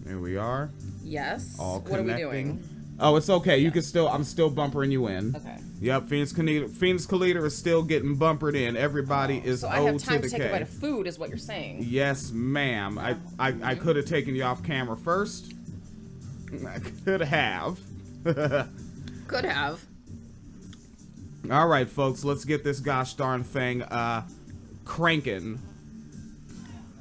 Here we are. Yes. All what are we connecting. doing? Oh, it's okay. You can still. I'm still bumpering you in. Okay. Yep. Phoenix Calida is still getting bumpered in. Everybody is So I have owed time to to the take a K. bite of food, is what you're saying. Yes, ma'am. I could have taken you off camera first. I could have. Could have. All right, folks. Let's get this gosh darn thing cranking.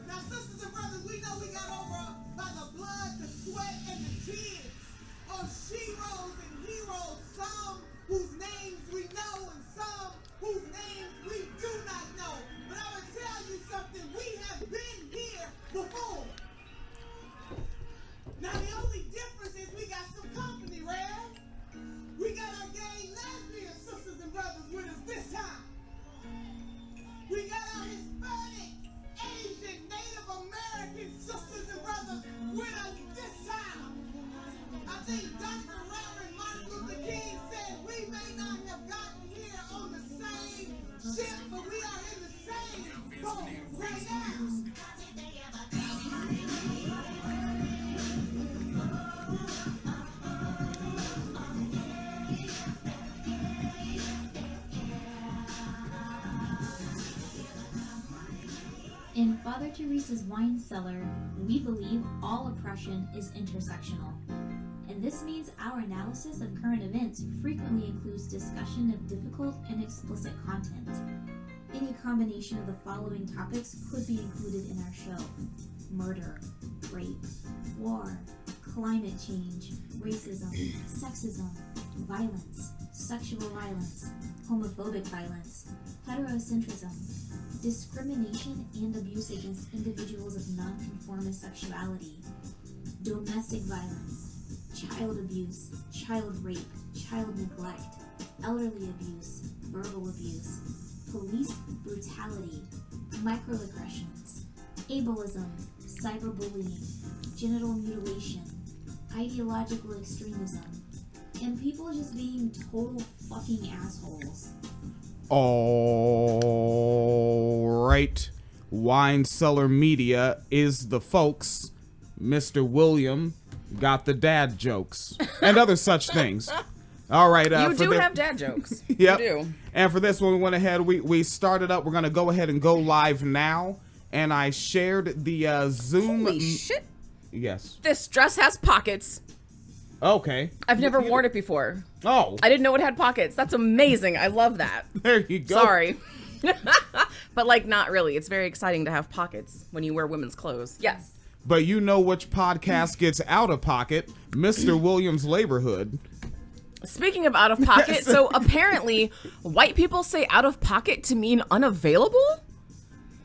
Now, sisters and brothers, we know we got over by the blood, the sweat, and the tears of sheroes and heroes, some whose names we know and some whose names we do not know. But I will tell you something, we have been here before. Now, the only difference is we got some company, Rev. We got our gay lesbian sisters and brothers with us this time. We got our Hispanic, Asian, Native American sisters and brothers with us this time. I think Dr. Reverend Martin Luther King said we may not have gotten here on the same ship, but we are in the same boat right now. In Father Teresa's wine cellar, we believe all oppression is intersectional. And this means our analysis of current events frequently includes discussion of difficult and explicit content. Any combination of the following topics could be included in our show: murder, rape, war, climate change, racism, sexism, violence, sexual violence, homophobic violence, heterocentrism, discrimination and abuse against individuals of nonconformist sexuality, domestic violence, child abuse, child rape, child neglect, elderly abuse, verbal abuse, police brutality, microaggressions, ableism, cyberbullying, genital mutilation, ideological extremism, and people just being total fucking assholes. All right. Wine Cellar Media is the folks. Mr. William got the dad jokes and other such things. All right. You do have dad jokes. Yep. You do. And for this one, we went ahead. We started up. We're going to go ahead and go live now. And I shared the Zoom. Holy shit. Yes. This dress has pockets. Okay. I've never worn it before. Oh. I didn't know it had pockets. That's amazing. I love that. There you go. Sorry. But like, not really. It's very exciting to have pockets when you wear women's clothes. Yes. But you know which podcast gets out of pocket? Mr. Williams' Laborhood. Speaking of out of pocket, so apparently white people say out of pocket to mean unavailable?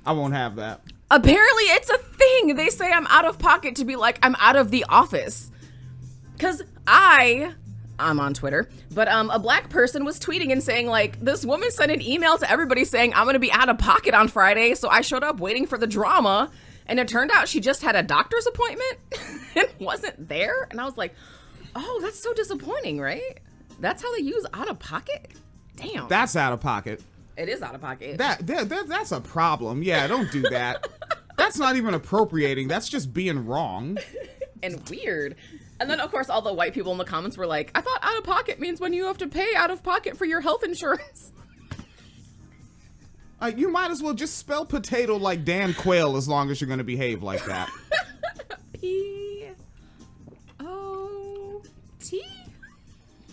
I won't have that. Apparently it's a thing. They say I'm out of pocket to be like, I'm out of the office. Because I'm on Twitter, but a black person was tweeting and saying, like, this woman sent an email to everybody saying, I'm going to be out of pocket on Friday. So I showed up waiting for the drama. And it turned out she just had a doctor's appointment and wasn't there. And I was like, oh, that's so disappointing, right? That's how they use out of pocket? Damn. That's out of pocket. It is out of pocket. That's a problem. Yeah, don't do that. That's not even appropriating. That's just being wrong. And weird. And then, of course, all the white people in the comments were like, I thought out of pocket means when you have to pay out of pocket for your health insurance. You might as well just spell potato like Dan Quayle as long as you're going to behave like that. P-O-T?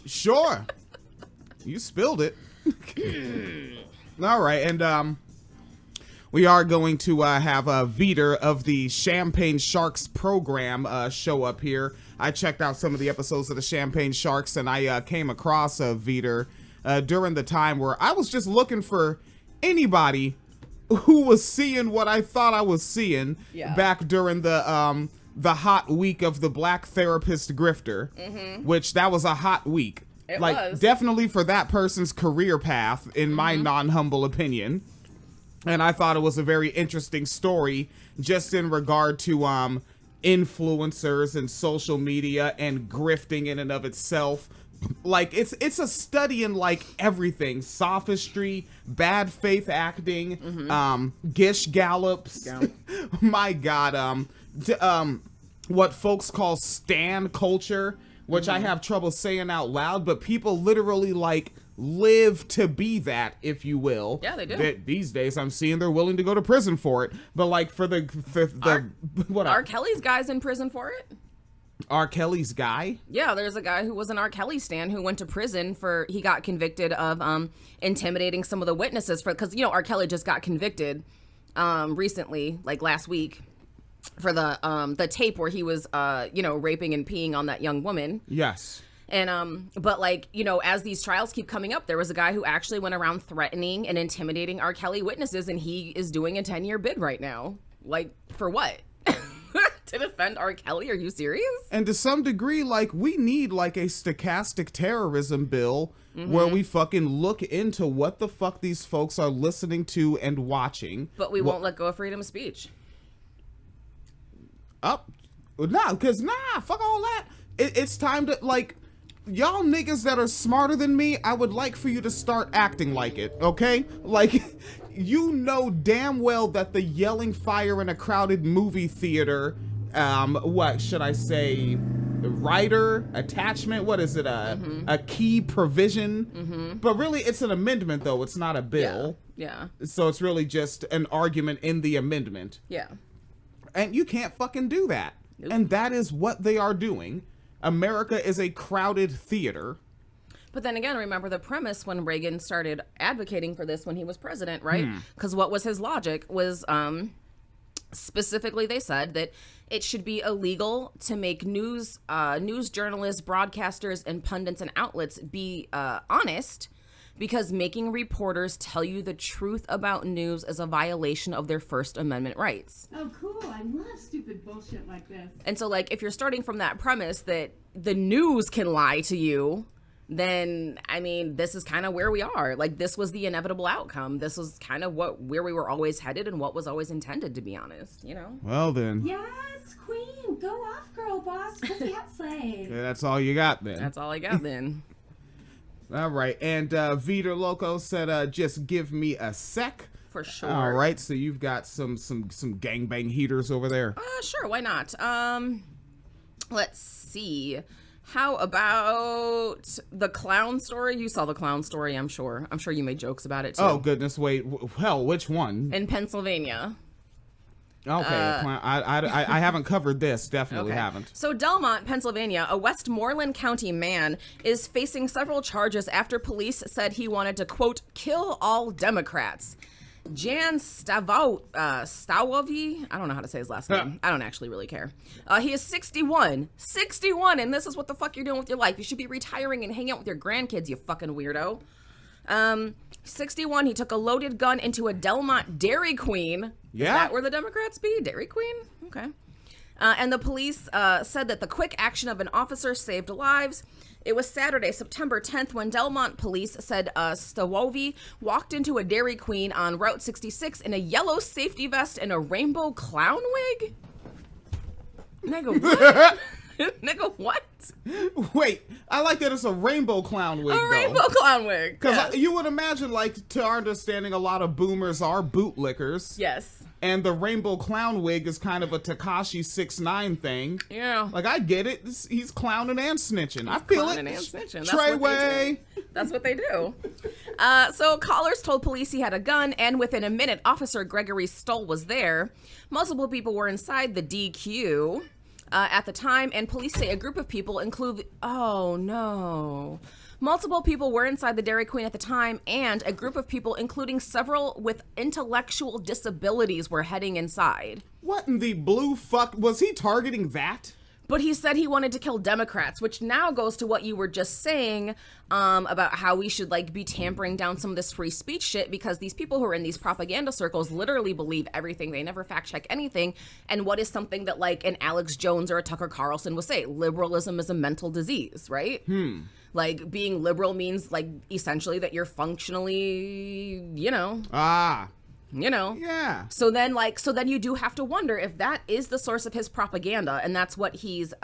Sure. You spilled it. All right, and we are going to have Vida of the Champagne Sharks program show up here. I checked out some of the episodes of the Champagne Sharks, and I came across Vida during the time where I was just looking for anybody who was seeing what I thought I was seeing back during the hot week of the Black Therapist Grifter, which that was a hot week. It like, was. definitely for that person's career path, in my non-humble opinion. And I thought it was a very interesting story just in regard to influencers and social media and grifting in and of itself. Like, it's a study in, like, everything. Sophistry, bad faith acting, gish gallops. Yeah. My God. what folks call stan culture, which I have trouble saying out loud, but people literally like live to be that, if you will. Yeah, they do. These days I'm seeing they're willing to go to prison for it. But like for the what R. Kelly's guy's in prison for it. R. Kelly's guy? Yeah, there's a guy who was an R. Kelly stan who went to prison for, he got convicted of intimidating some of the witnesses for, because, you know, R. Kelly just got convicted recently, like last week, for the tape where he was, you know, raping and peeing on that young woman. Yes. And, but like, you know, as these trials keep coming up, there was a guy who actually went around threatening and intimidating R. Kelly witnesses, and he is doing a 10-year bid right now. Like, for what? To defend R. Kelly? Are you serious? And to some degree, like, we need like a stochastic terrorism bill where we fucking look into what the fuck these folks are listening to and watching. But we won't let go of freedom of speech. Fuck all that. It's time to, like, y'all niggas that are smarter than me, I would like for you to start acting like it, okay? Like, you know damn well that the yelling fire in a crowded movie theater, what should I say, rider, attachment, what is it, a key provision? But really, it's an amendment, though. It's not a bill. Yeah. So it's really just an argument in the amendment. Yeah. And you can't fucking do that. Nope. And that is what they are doing. America is a crowded theater. But then again, remember the premise when Reagan started advocating for this when he was president, right? Because what was his logic was specifically they said that it should be illegal to make news journalists, broadcasters, and pundits and outlets be honest, because making reporters tell you the truth about news is a violation of their First Amendment rights. Oh, cool. I love stupid bullshit like this. And so, like, if you're starting from that premise that the news can lie to you, then, I mean, this is kind of where we are. Like, this was the inevitable outcome. This was kind of where we were always headed and what was always intended, to be honest, you know? Well, then. Yes, queen. Go off, girl boss. Pussycat slave. Yeah, that's all you got, then. That's all I got then. All right. And Vida Loco said, just give me a sec. For sure. All right. So you've got some gangbang heaters over there. Sure, why not? Let's see. How about the clown story? You saw the clown story, I'm sure. I'm sure you made jokes about it, too. Oh, goodness. Wait. Hell, which one? In Pennsylvania. Okay. I haven't covered this. Definitely haven't. So Delmont, Pennsylvania, a Westmoreland County man is facing several charges after police said he wanted to, quote, kill all Democrats. Jan Stavovi, I don't know how to say his last name. I don't actually really care. He is 61, and this is what the fuck you're doing with your life. You should be retiring and hanging out with your grandkids, you fucking weirdo. 61, he took a loaded gun into a Delmont Dairy Queen. Yeah. Is that where the Democrats be? Dairy Queen? Okay. And the police said that the quick action of an officer saved lives. It was Saturday, September 10th, when Delmont police said Stavovi walked into a Dairy Queen on Route 66 in a yellow safety vest and a rainbow clown wig? Nigga, what? Nigga, what? Wait, I like that it's a rainbow clown wig, A rainbow clown wig. Because Yes. you would imagine, like, to our understanding, a lot of boomers are bootlickers. Yes. And the rainbow clown wig is kind of a Tekashi 6ix9ine thing. Yeah. Like, I get it. He's clowning and snitching. I feel Clowning it. and snitching. That's Treyway. what they do. That's what they do. So callers told police he had a gun, and within a minute, Officer Gregory Stoll was there. Multiple people were inside the DQ at the time, and police say a group of people include... Oh, no. Multiple people were inside the Dairy Queen at the time, and a group of people, including several with intellectual disabilities, were heading inside. What in the blue fuck? Was he targeting that? But he said he wanted to kill Democrats, which now goes to what you were just saying about how we should like be tampering down some of this free speech shit, because these people who are in these propaganda circles literally believe everything. They never fact check anything. And what is something that like an Alex Jones or a Tucker Carlson would say? Liberalism is a mental disease, right? Like being liberal means like essentially that you're functionally, Yeah. So then you do have to wonder if that is the source of his propaganda, and that's what he's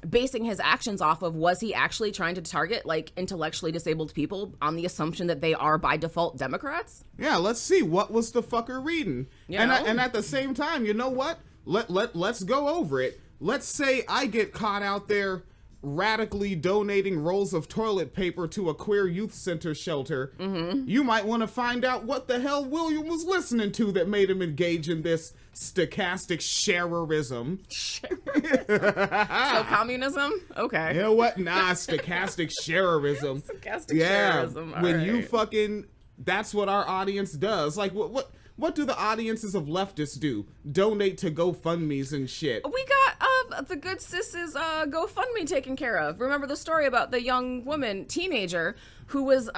basing his actions off of. Was he actually trying to target like intellectually disabled people on the assumption that they are by default Democrats? Yeah, let's see. What was the fucker reading? You And know? and at the same time, you know what? let's go over it. Let's say I get caught out there radically donating rolls of toilet paper to a queer youth center shelter. You might want to find out what the hell William was listening to that made him engage in this stochastic sharerism. So communism? Okay. You know what? Nah, stochastic sharerism. Stochastic sharerism. All when right. you fucking, that's what our audience does. Like, what do the audiences of leftists do? Donate to GoFundMes and shit. We got the good sis's GoFundMe taken care of. Remember the story about the young woman, teenager, who was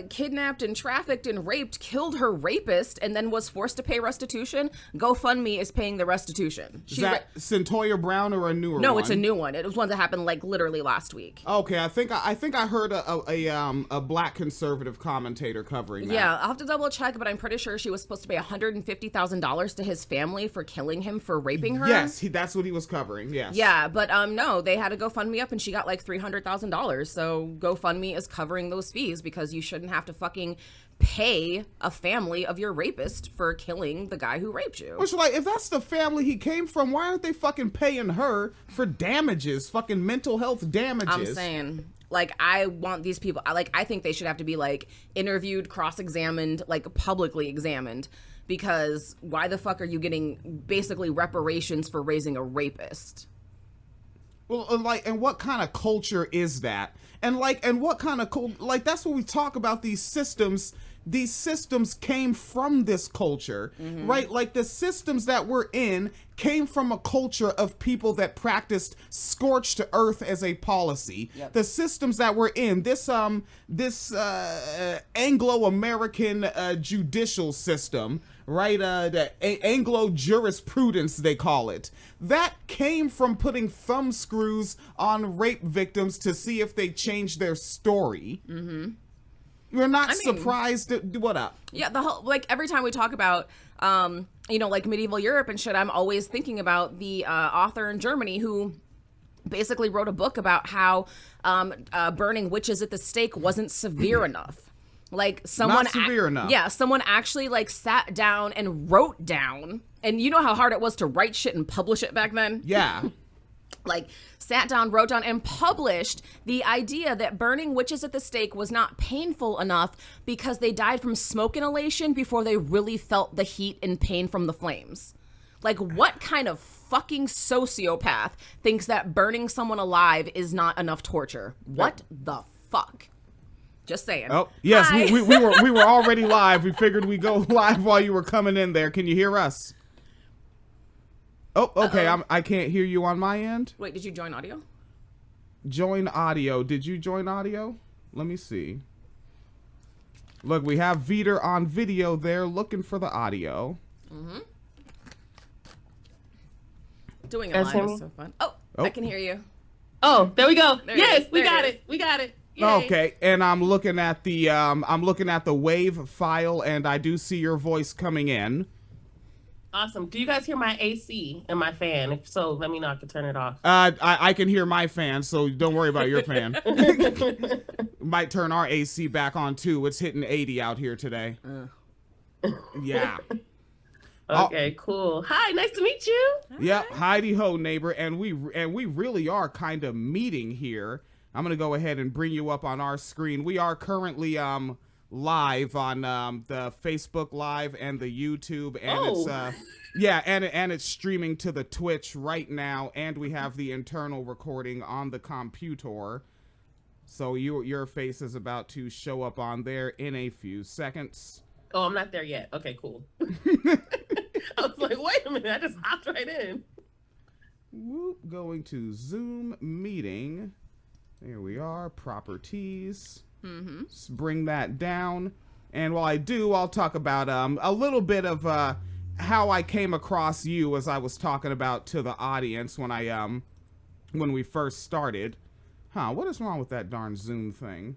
kidnapped and trafficked and raped, killed her rapist, and then was forced to pay restitution? GoFundMe is paying the restitution. Is that Centoya Brown or a newer one? No, it's a new one. It was one that happened like literally last week. Okay, I think I heard a black conservative commentator covering that. Yeah, I'll have to double check, but I'm pretty sure she was supposed to pay $150,000 to his family for killing him for raping her. Yes, that's what he was covering. Yes. Yeah, but no, they had to GoFundMe up, and she got like $300,000. So GoFundMe is covering those fees because you shouldn't have to fucking pay a family of your rapist for killing the guy who raped you. Which, like, if that's the family he came from, why aren't they fucking paying her for damages, fucking mental health damages? I'm saying, like, I want these people, I think they should have to be, like, interviewed, cross-examined, like, publicly examined, because why the fuck are you getting basically reparations for raising a rapist? Well, like, and what kind of culture is that? And what kind of like, that's what we talk about. These systems came from this culture, right? Like, the systems that we're in came from a culture of people that practiced scorched earth as a policy. Yep. The systems that we're in, this Anglo-American judicial system, right? The Anglo jurisprudence, they call it. That came from putting thumb screws on rape victims to see if they change their story. You're not surprised at what up? Yeah, the whole, like, every time we talk about, like medieval Europe and shit, I'm always thinking about the author in Germany who basically wrote a book about how burning witches at the stake wasn't severe enough. Like, someone Not severe enough. Yeah, someone actually like sat down and wrote down, and you know how hard it was to write shit and publish it back then? Yeah. Like, sat down, wrote down, and published the idea that burning witches at the stake was not painful enough because they died from smoke inhalation before they really felt the heat and pain from the flames. Like, what kind of fucking sociopath thinks that burning someone alive is not enough torture? What the fuck? Just saying. Oh, yes, Hi. we were already live. We figured we'd go live while you were coming in there. Can you hear us? Oh, okay. I can't hear you on my end. Wait, did you join audio? Join audio. Did you join audio? Let me see. Look, we have Vida on video there looking for the audio. Doing it Guys live hear is me? so fun. Oh, I can hear you. Oh, there we go. There it Yes, is. we There got it it. We got it. Yay. Okay, and I'm looking at the wave file, and I do see your voice coming in. Awesome. Do you guys hear my AC and my fan? If so, let me know. I can turn it off. I can hear my fan, so don't worry about your fan. Might turn our AC back on too. It's hitting 80 out here today. Yeah. Okay, cool. Hi, nice to meet you. Yep, Heidi ho, neighbor, and we really are kind of meeting here. I'm gonna go ahead and bring you up on our screen. We are currently live on the Facebook Live and the YouTube, and it's it's streaming to the Twitch right now, and we have the internal recording on the computer. So your face is about to show up on there in a few seconds. Oh, I'm not there yet. Okay, cool. I was like, wait a minute, I just hopped right in. Whoop, going to Zoom meeting. There we are, properties. Let's bring that down. And while I do, I'll talk about a little bit of how I came across you, as I was talking about to the audience when we first started. What is wrong with that darn Zoom thing?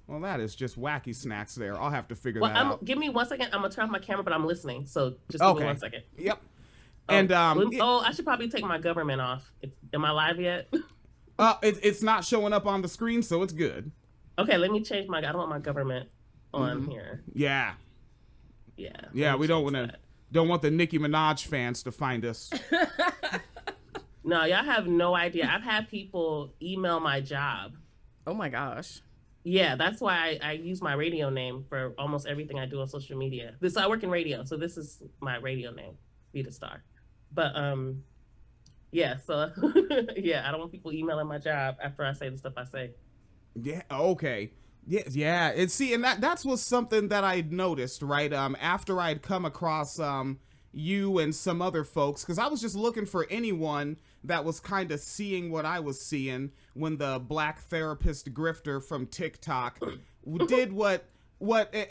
Well, that is just wacky snacks there. I'll have to figure that out. Give me 1 second. I'm gonna turn off my camera, but I'm listening. So just give me 1 second. Yep. And And I should probably take my government off. Am I live yet? it's not showing up on the screen, so it's good. Okay, let me change I don't want my government on here. Yeah. Yeah. Yeah, we don't want to. Don't want the Nicki Minaj fans to find us. No, y'all have no idea. I've had people email my job. Oh my gosh. Yeah, that's why I use my radio name for almost everything I do on social media. I work in radio, so this is my radio name, Vida Star. But yeah, so yeah, I don't want people emailing my job after I say the stuff I say. Yeah, okay. Yeah. And see, and that's was something that I noticed, right? After I'd come across you and some other folks, because I was just looking for anyone that was kind of seeing what I was seeing when the black therapist grifter from TikTok did what,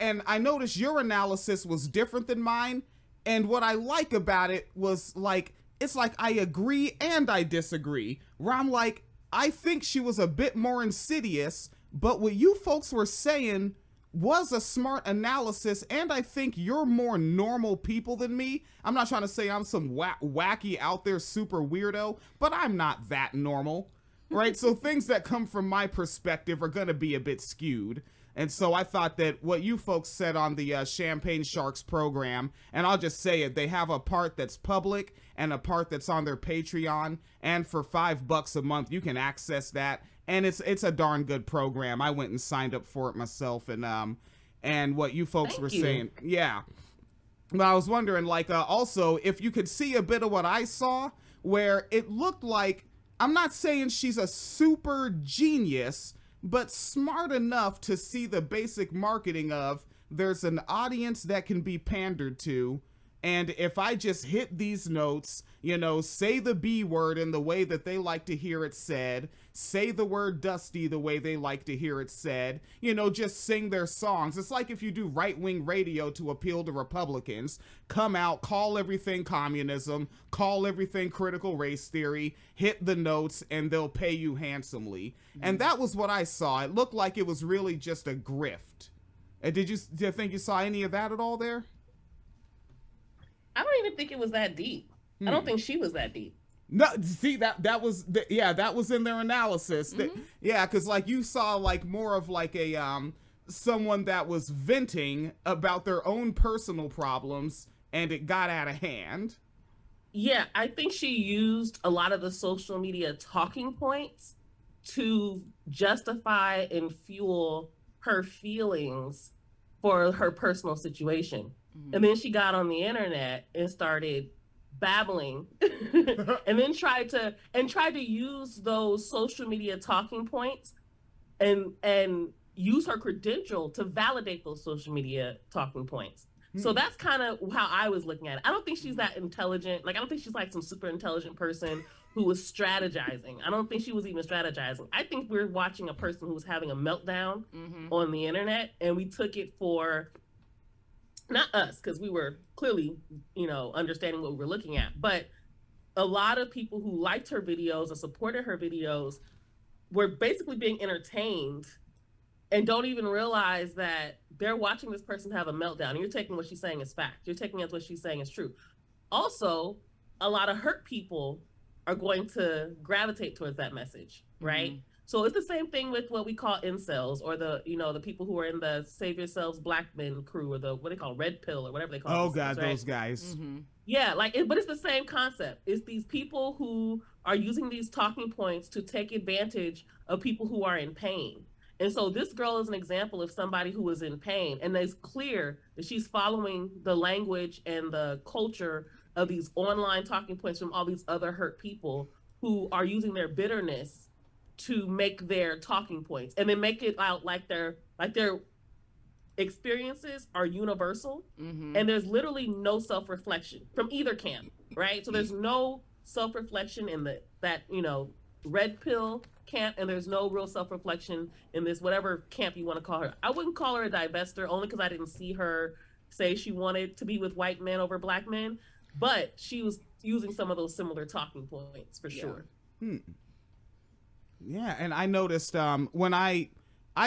and I noticed your analysis was different than mine. And what I like about it was like, it's like I agree and I disagree, where I'm like, I think she was a bit more insidious, but what you folks were saying was a smart analysis, and I think you're more normal people than me. I'm not trying to say I'm some wacky out there super weirdo, but I'm not that normal, right? So things that come from my perspective are going to be a bit skewed. And so I thought that what you folks said on the Champagne Sharks program, and I'll just say it, they have a part that's public and a part that's on their Patreon, and for $5 a month, you can access that. And it's a darn good program. I went and signed up for it myself, and what you folks were saying, yeah. But I was wondering, like, also if you could see a bit of what I saw, where it looked like, I'm not saying she's a super genius, but smart enough to see the basic marketing of there's an audience that can be pandered to. And if I just hit these notes, you know, say the B word in the way that they like to hear it said, say the word dusty the way they like to hear it said, you know, just sing their songs. It's like if you do right-wing radio to appeal to Republicans, come out, call everything communism, call everything critical race theory, hit the notes, and they'll pay you handsomely. And that was what I saw. It looked like it was really just a grift. Did you think you saw any of that at all there? I don't even think it was that deep. I don't think she was that deep. No, see that was that was in their analysis. Yeah, because like you saw like more of like a someone that was venting about their own personal problems, and it got out of hand. Yeah, I think she used a lot of the social media talking points to justify and fuel her feelings for her personal situation. And then she got on the internet and started babbling and then tried to use those social media talking points and use her credential to validate those social media talking points. So that's kind of how I was looking at it. I don't think she's that intelligent. Like, I don't think she's like some super intelligent person who was strategizing. I don't think she was even strategizing. I think we're watching a person who was having a meltdown on the internet, and we took it for, not us, because we were clearly, you know, understanding what we were looking at, but a lot of people who liked her videos or supported her videos were basically being entertained and don't even realize that they're watching this person have a meltdown. And you're taking what she's saying as fact. You're taking as what she's saying as true. Also, a lot of hurt people are going to gravitate towards that message, right? So it's the same thing with what we call incels, or the, you know, the people who are in the Save Yourselves Black Men crew, or the, what they call Red Pill, or whatever they call it. Oh God, right? Those guys. Yeah, like, but it's the same concept. It's these people who are using these talking points to take advantage of people who are in pain. And so this girl is an example of somebody who is in pain, and it's clear that she's following the language and the culture of these online talking points from all these other hurt people who are using their bitterness to make their talking points, and then make it out like their experiences are universal, and there's literally no self-reflection from either camp, right? So there's no self-reflection in that you know, red pill camp, and there's no real self-reflection in this whatever camp you want to call her. I wouldn't call her a divester, only because I didn't see her say she wanted to be with white men over black men, but she was using some of those similar talking points for sure. Yeah, and I noticed when I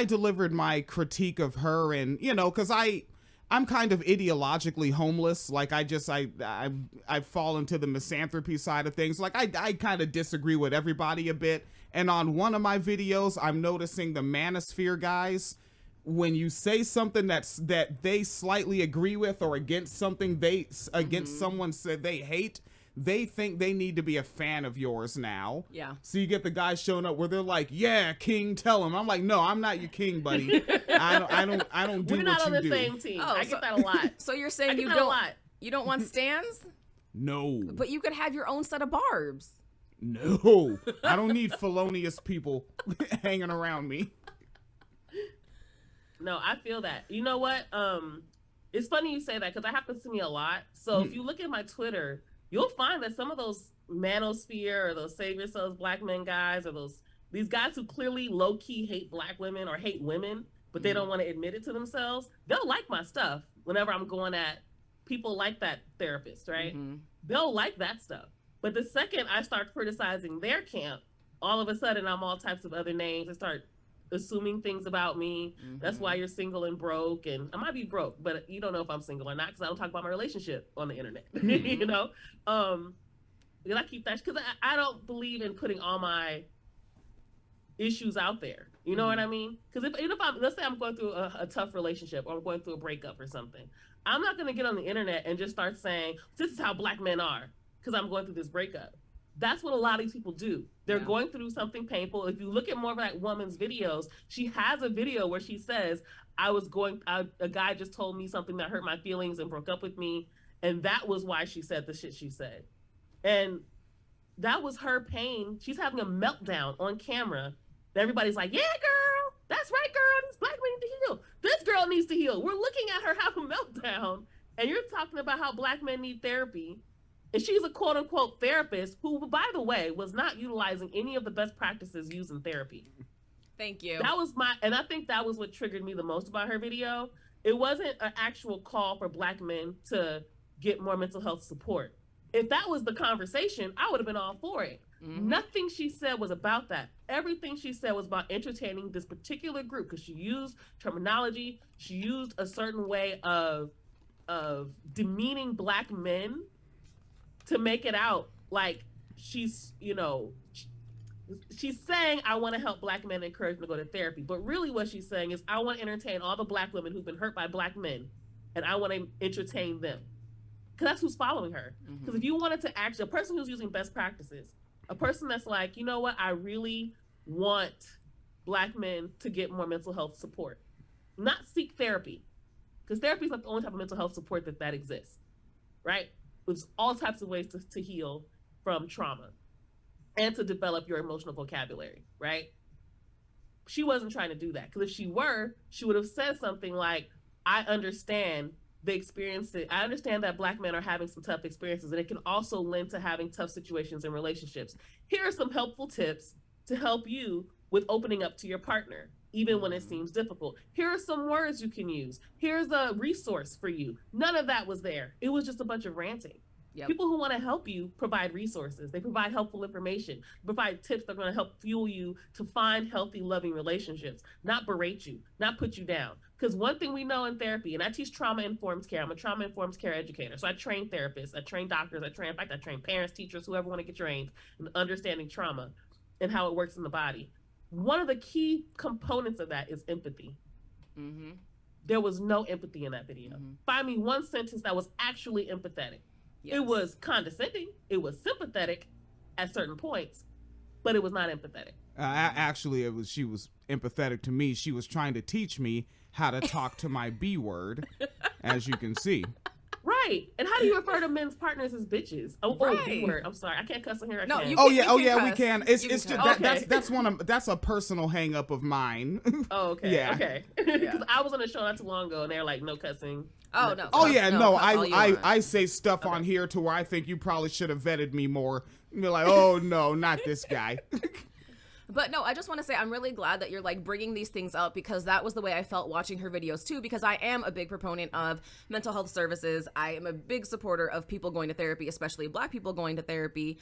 delivered my critique of her, and you know, because I'm kind of ideologically homeless. Like I fall into the misanthropy side of things. Like I kind of disagree with everybody a bit. And on one of my videos, I'm noticing the manosphere guys when you say something that they slightly agree with or against something against someone said they hate, they think they need to be a fan of yours now. Yeah. So you get the guys showing up where they're like, "Yeah, king, tell him." I'm like, "No, I'm not your king, buddy. I don't do We're what not on you the do." same team. Oh, I get that a lot. So you're I saying get you that a lot. don't want stands, No. but you could have your own set of barbs. No. I don't need felonious people hanging around me. No, I feel that. You know what? It's funny you say that because that happens to me a lot. So if you look at my Twitter, you'll find that some of those manosphere or those save yourselves black men guys or these guys who clearly low key hate black women or hate women, but they don't want to admit it to themselves. They'll like my stuff whenever I'm going at people like that therapist, right? They'll like that stuff. But the second I start criticizing their camp, all of a sudden I'm all types of other names. I start assuming things about me. That's why you're single and broke. And I might be broke, but you don't know if I'm single or not because I don't talk about my relationship on the internet. You know? I keep that because I don't believe in putting all my issues out there. You know what I mean? Because if let's say I'm going through a tough relationship or I'm going through a breakup or something, I'm not going to get on the internet and just start saying, this is how black men are because I'm going through this breakup. That's what a lot of these people do. They're going through something painful. If you look at more of that woman's videos, she has a video where she says, a guy just told me something that hurt my feelings and broke up with me. And that was why she said the shit she said. And that was her pain. She's having a meltdown on camera. Everybody's like, yeah, girl, that's right, girl. These black men need to heal. This girl needs to heal. We're looking at her have a meltdown. And you're talking about how black men need therapy. And she's a quote unquote therapist who, by the way, was not utilizing any of the best practices used in therapy. Thank you. And I think that was what triggered me the most about her video. It wasn't an actual call for black men to get more mental health support. If that was the conversation, I would have been all for it. Nothing she said was about that. Everything she said was about entertaining this particular group because she used terminology. She used a certain way of demeaning black men to make it out like she's saying, I want to help black men and encourage them to go to therapy. But really what she's saying is, I want to entertain all the black women who've been hurt by black men, and I want to entertain them. Because that's who's following her. Because if you wanted to actually, a person who's using best practices, a person that's like, you know what, I really want black men to get more mental health support. Not seek therapy. Because therapy is not the only type of mental health support that exists, right? There's all types of ways to heal from trauma and to develop your emotional vocabulary, right? She wasn't trying to do that. Because if she were, she would have said something like, I understand the experience. I understand that black men are having some tough experiences, and it can also lend to having tough situations in relationships. Here are some helpful tips to help you with opening up to your partner, even when it seems difficult. Here are some words you can use. Here's a resource for you. None of that was there. It was just a bunch of ranting. Yep. People who want to help you provide resources. They provide helpful information, provide tips that are going to help fuel you to find healthy, loving relationships, not berate you, not put you down. Because one thing we know in therapy, and I teach trauma-informed care. I'm a trauma-informed care educator. So I train therapists, I train doctors, I train parents, teachers, whoever want to get trained in understanding trauma and how it works in the body. One of the key components of that is empathy. There was no empathy in that video. Find me one sentence that was actually empathetic. Yes. It was condescending. It was sympathetic at certain points, but it was not empathetic. Actually, she was empathetic to me. She was trying to teach me how to talk to my B word, as you can see. Right. And how do you refer to men's partners as bitches? Right. B word. I'm sorry. I can't cuss in here. No, you can. We can. It's just okay. that's a personal hang up of mine. Oh, okay. Yeah. Okay. Because I was on a show not too long ago, and they were like, no cussing. Oh, no. Oh, yeah. No, I say stuff on here to where I think you probably should have vetted me more. And be like, oh, no, not this guy. But no, I just want to say I'm really glad that you're like bringing these things up, because that was the way I felt watching her videos too, because I am a big proponent of mental health services. I am a big supporter of people going to therapy, especially Black people going to therapy,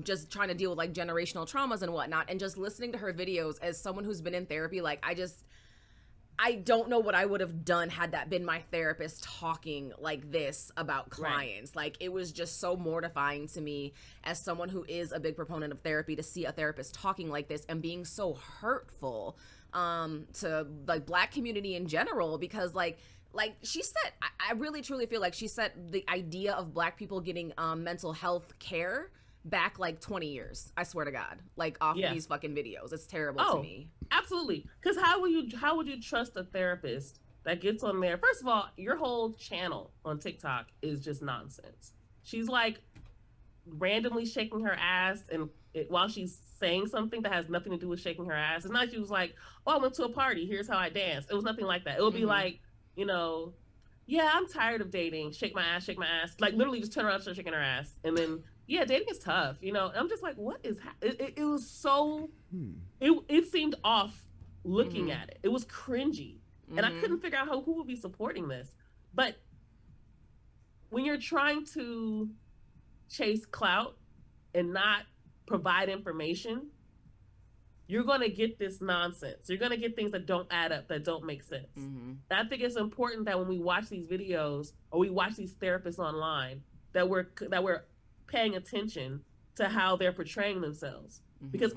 just trying to deal with like generational traumas and whatnot. And just listening to her videos as someone who's been in therapy, like I don't know what I would have done had that been my therapist talking like this about clients. Like, it was just so mortifying to me as someone who is a big proponent of therapy to see a therapist talking like this and being so hurtful to like Black community in general, because like she said, I really truly feel like she set the idea of Black people getting mental health care back like 20 years. I swear to God, like off these fucking videos. It's terrible to me. Absolutely. Because how would you trust a therapist that gets on there? First of all, your whole channel on TikTok is just nonsense. She's like randomly shaking her ass and while she's saying something that has nothing to do with shaking her ass. It's not like she was like, oh, I went to a party, here's how I danced. It was nothing like that. It would be like, you know, yeah, I'm tired of dating. Shake my ass, shake my ass. Like literally just turn around and start shaking her ass. And then, yeah, dating is tough, you know. And I'm just like, what is it was so it seemed off looking at it. It was cringy. And I couldn't figure out who would be supporting this. But when you're trying to chase clout and not provide information, you're going to get this nonsense. You're going to get things that don't add up, that don't make sense. I think it's important that when we watch these videos or we watch these therapists online, that we're paying attention to how they're portraying themselves. Because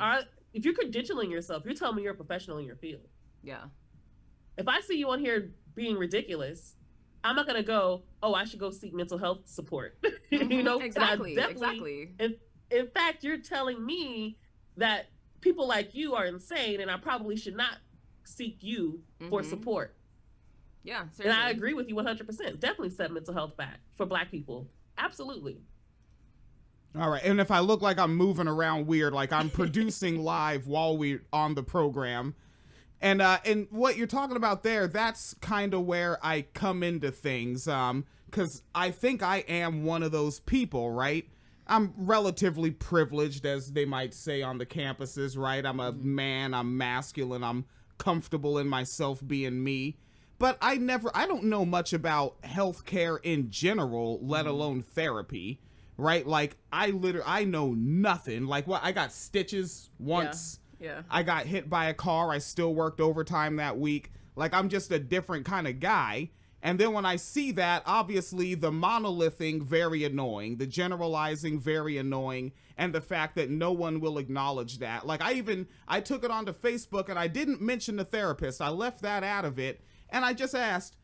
if you're credentialing yourself, you're telling me you're a professional in your field. Yeah. If I see you on here being ridiculous, I'm not going to go, oh, I should go seek mental health support. You know? Exactly. In fact, you're telling me that people like you are insane and I probably should not seek you for support. Yeah, seriously. And I agree with you 100%. Definitely set mental health back for Black people. Absolutely. All right. And if I look like I'm moving around weird, like I'm producing live while we're on the program. And what you're talking about there, that's kind of where I come into things. Because I think I am one of those people, right? I'm relatively privileged, as they might say on the campuses, right? I'm a man, I'm masculine, I'm comfortable in myself being me. But I don't know much about healthcare in general, let alone therapy, right? Like, I know nothing. Like, I got stitches once. Yeah. I got hit by a car. I still worked overtime that week. Like, I'm just a different kind of guy. And then when I see that, obviously the monolithing, very annoying, the generalizing, very annoying, and the fact that no one will acknowledge that. Like, I took it onto Facebook and I didn't mention the therapist. I left that out of it. And I just asked,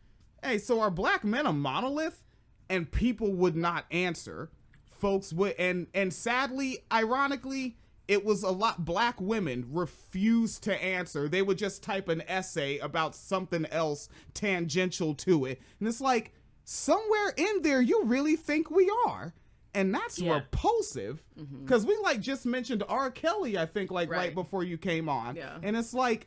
hey, so are Black men a monolith? And people would not answer. Folks would, and sadly, ironically, it was a lot. Black women refused to answer. They would just type an essay about something else tangential to it. And it's like, somewhere in there, you really think we are. And that's repulsive. Because we just mentioned R. Kelly, I think, right before you came on. Yeah. And it's like,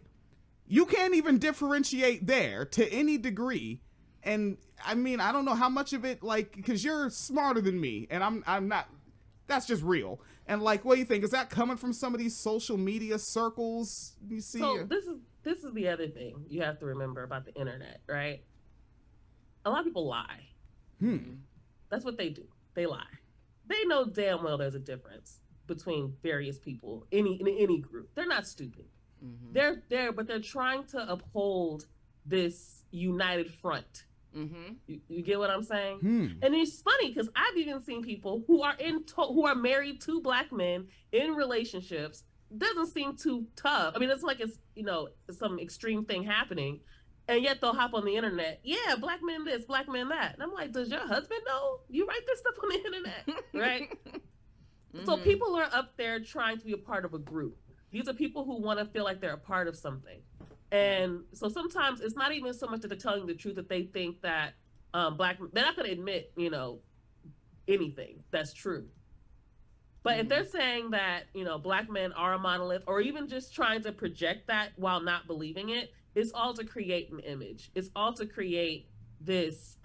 you can't even differentiate there to any degree. And I mean, I don't know how much of it, because you're smarter than me. And I'm not. That's just real. And what do you think? Is that coming from some of these social media circles you see? So this is the other thing you have to remember about the internet, right? A lot of people lie. That's what they do. They lie. They know damn well there's a difference between various people in any group. They're not stupid. They're there, but they're trying to uphold this united front. You get what I'm saying? And it's funny because I've even seen people who are married to Black men in relationships. Doesn't seem too tough. I mean, it's like it's some extreme thing happening, and yet they'll hop on the internet. Yeah, Black men this, Black men that. And I'm like, does your husband know you write this stuff on the internet, right? So people are up there trying to be a part of a group. These are people who want to feel like they're a part of something. And so sometimes it's not even so much that they're telling the truth that they think that they're not going to admit, anything that's true. But if they're saying that, Black men are a monolith, or even just trying to project that while not believing it, it's all to create an image. It's all to create this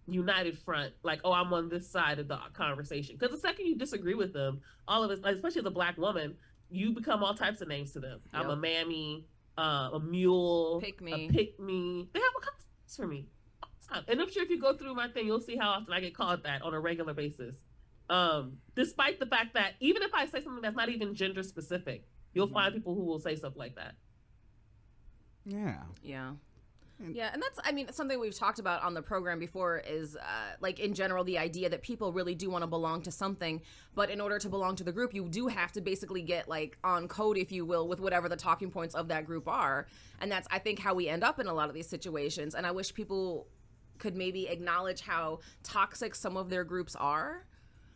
united front, like, oh, I'm on this side of the conversation. Because the second you disagree with them, all of it, especially as a Black woman, you become all types of names to them. Yep. I'm a mammy. A mule, pick me. A pick me. They have all kinds of things for me. And I'm sure if you go through my thing, you'll see how often I get called that on a regular basis. Despite the fact that even if I say something that's not even gender specific, you'll find people who will say stuff like that. Yeah. Yeah. Yeah, and that's, I mean, something we've talked about on the program before is, like, in general, the idea that people really do want to belong to something, but in order to belong to the group, you do have to basically get, like, on code, if you will, with whatever the talking points of that group are. And that's, I think, how we end up in a lot of these situations. And I wish people could maybe acknowledge how toxic some of their groups are,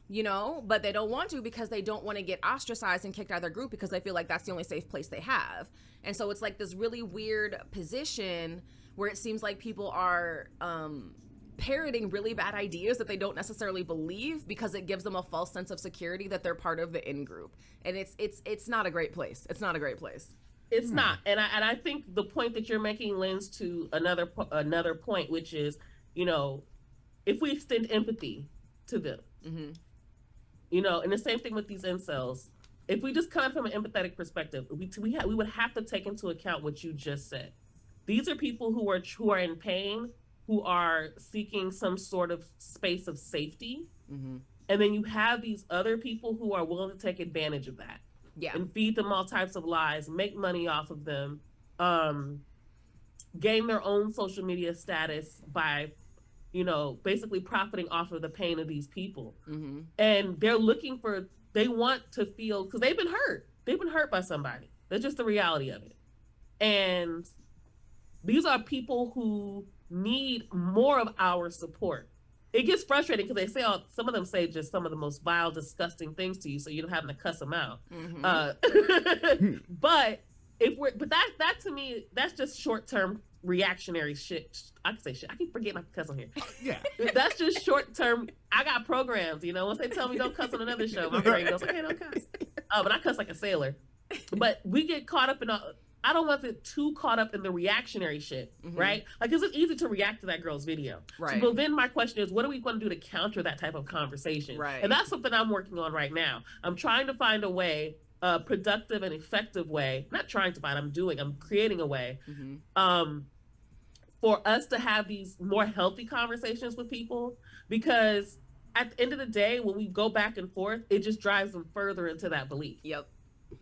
you know, but they don't want to because they don't want to get ostracized and kicked out of their group because they feel like that's the only safe place they have. And so it's like this really weird position where it seems like people are parroting really bad ideas that they don't necessarily believe because it gives them a false sense of security that they're part of the in-group. And it's not a great place. It's not a great place. It's not. And I think the point that you're making lends to another point, which is, you know, if we extend empathy to them, you know, and the same thing with these incels, if we just come from an empathetic perspective, we would have to take into account what you just said. These are people who are in pain, who are seeking some sort of space of safety. And then you have these other people who are willing to take advantage of that. Yeah. And feed them all types of lies, make money off of them, gain their own social media status by, you know, basically profiting off of the pain of these people. And they want to feel, because they've been hurt. They've been hurt by somebody. That's just the reality of it. And these are people who need more of our support. It gets frustrating because they say some of them say just some of the most vile, disgusting things to you, so you don't have to cuss them out. But that to me, that's just short-term reactionary shit. I can say shit. I keep forgetting I can cuss on here. Yeah. That's just short-term. I got programs, you know. Once they tell me don't cuss on another show, my brain goes, okay, don't cuss. But I cuss like a sailor. But we get caught up in I don't want to get too caught up in the reactionary shit, right? Like, it's easy to react to that girl's video. Right. So then my question is, what are we going to do to counter that type of conversation? Right. And that's something I'm working on right now. I'm trying to find a way, a productive and effective way, I'm creating a way, for us to have these more healthy conversations with people, because at the end of the day, when we go back and forth, it just drives them further into that belief. Yep.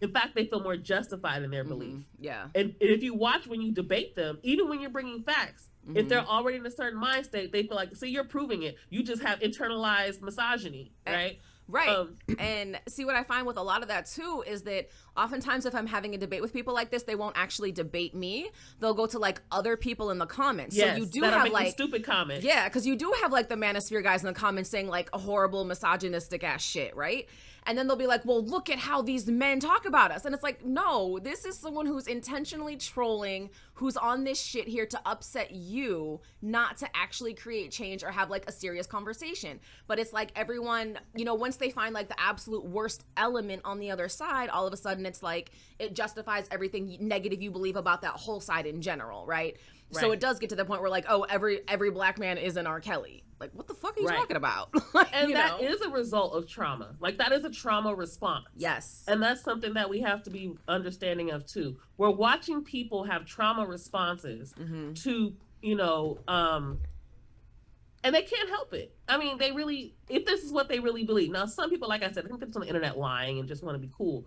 In fact, they feel more justified in their belief. Yeah. And if you watch when you debate them, even when you're bringing facts, if they're already in a certain mind state, they feel like, see, you're proving it. You just have internalized misogyny, right? Right. And see, what I find with a lot of that too is that oftentimes if I'm having a debate with people like this, they won't actually debate me. They'll go to like other people in the comments. Yes, so you do that are have making like stupid comments. Yeah, because you do have like the manosphere guys in the comments saying like a horrible misogynistic ass shit, right? And then they'll be like, well, look at how these men talk about us. And it's like, no, this is someone who's intentionally trolling, who's on this shit here to upset you, not to actually create change or have like a serious conversation. But it's like everyone, you know, once they find like the absolute worst element on the other side, all of a sudden it's like it justifies everything negative you believe about that whole side in general, right? So it does get to the point where like, oh, every black man is an R. Kelly. Like, what the fuck are you talking about? And that is a result of trauma. Like, that is a trauma response. Yes. And that's something that we have to be understanding of too. We're watching people have trauma responses to, you know, and they can't help it. I mean, they really, if this is what they really believe. Now, some people, like I said, I think it's on the internet lying and just want to be cool.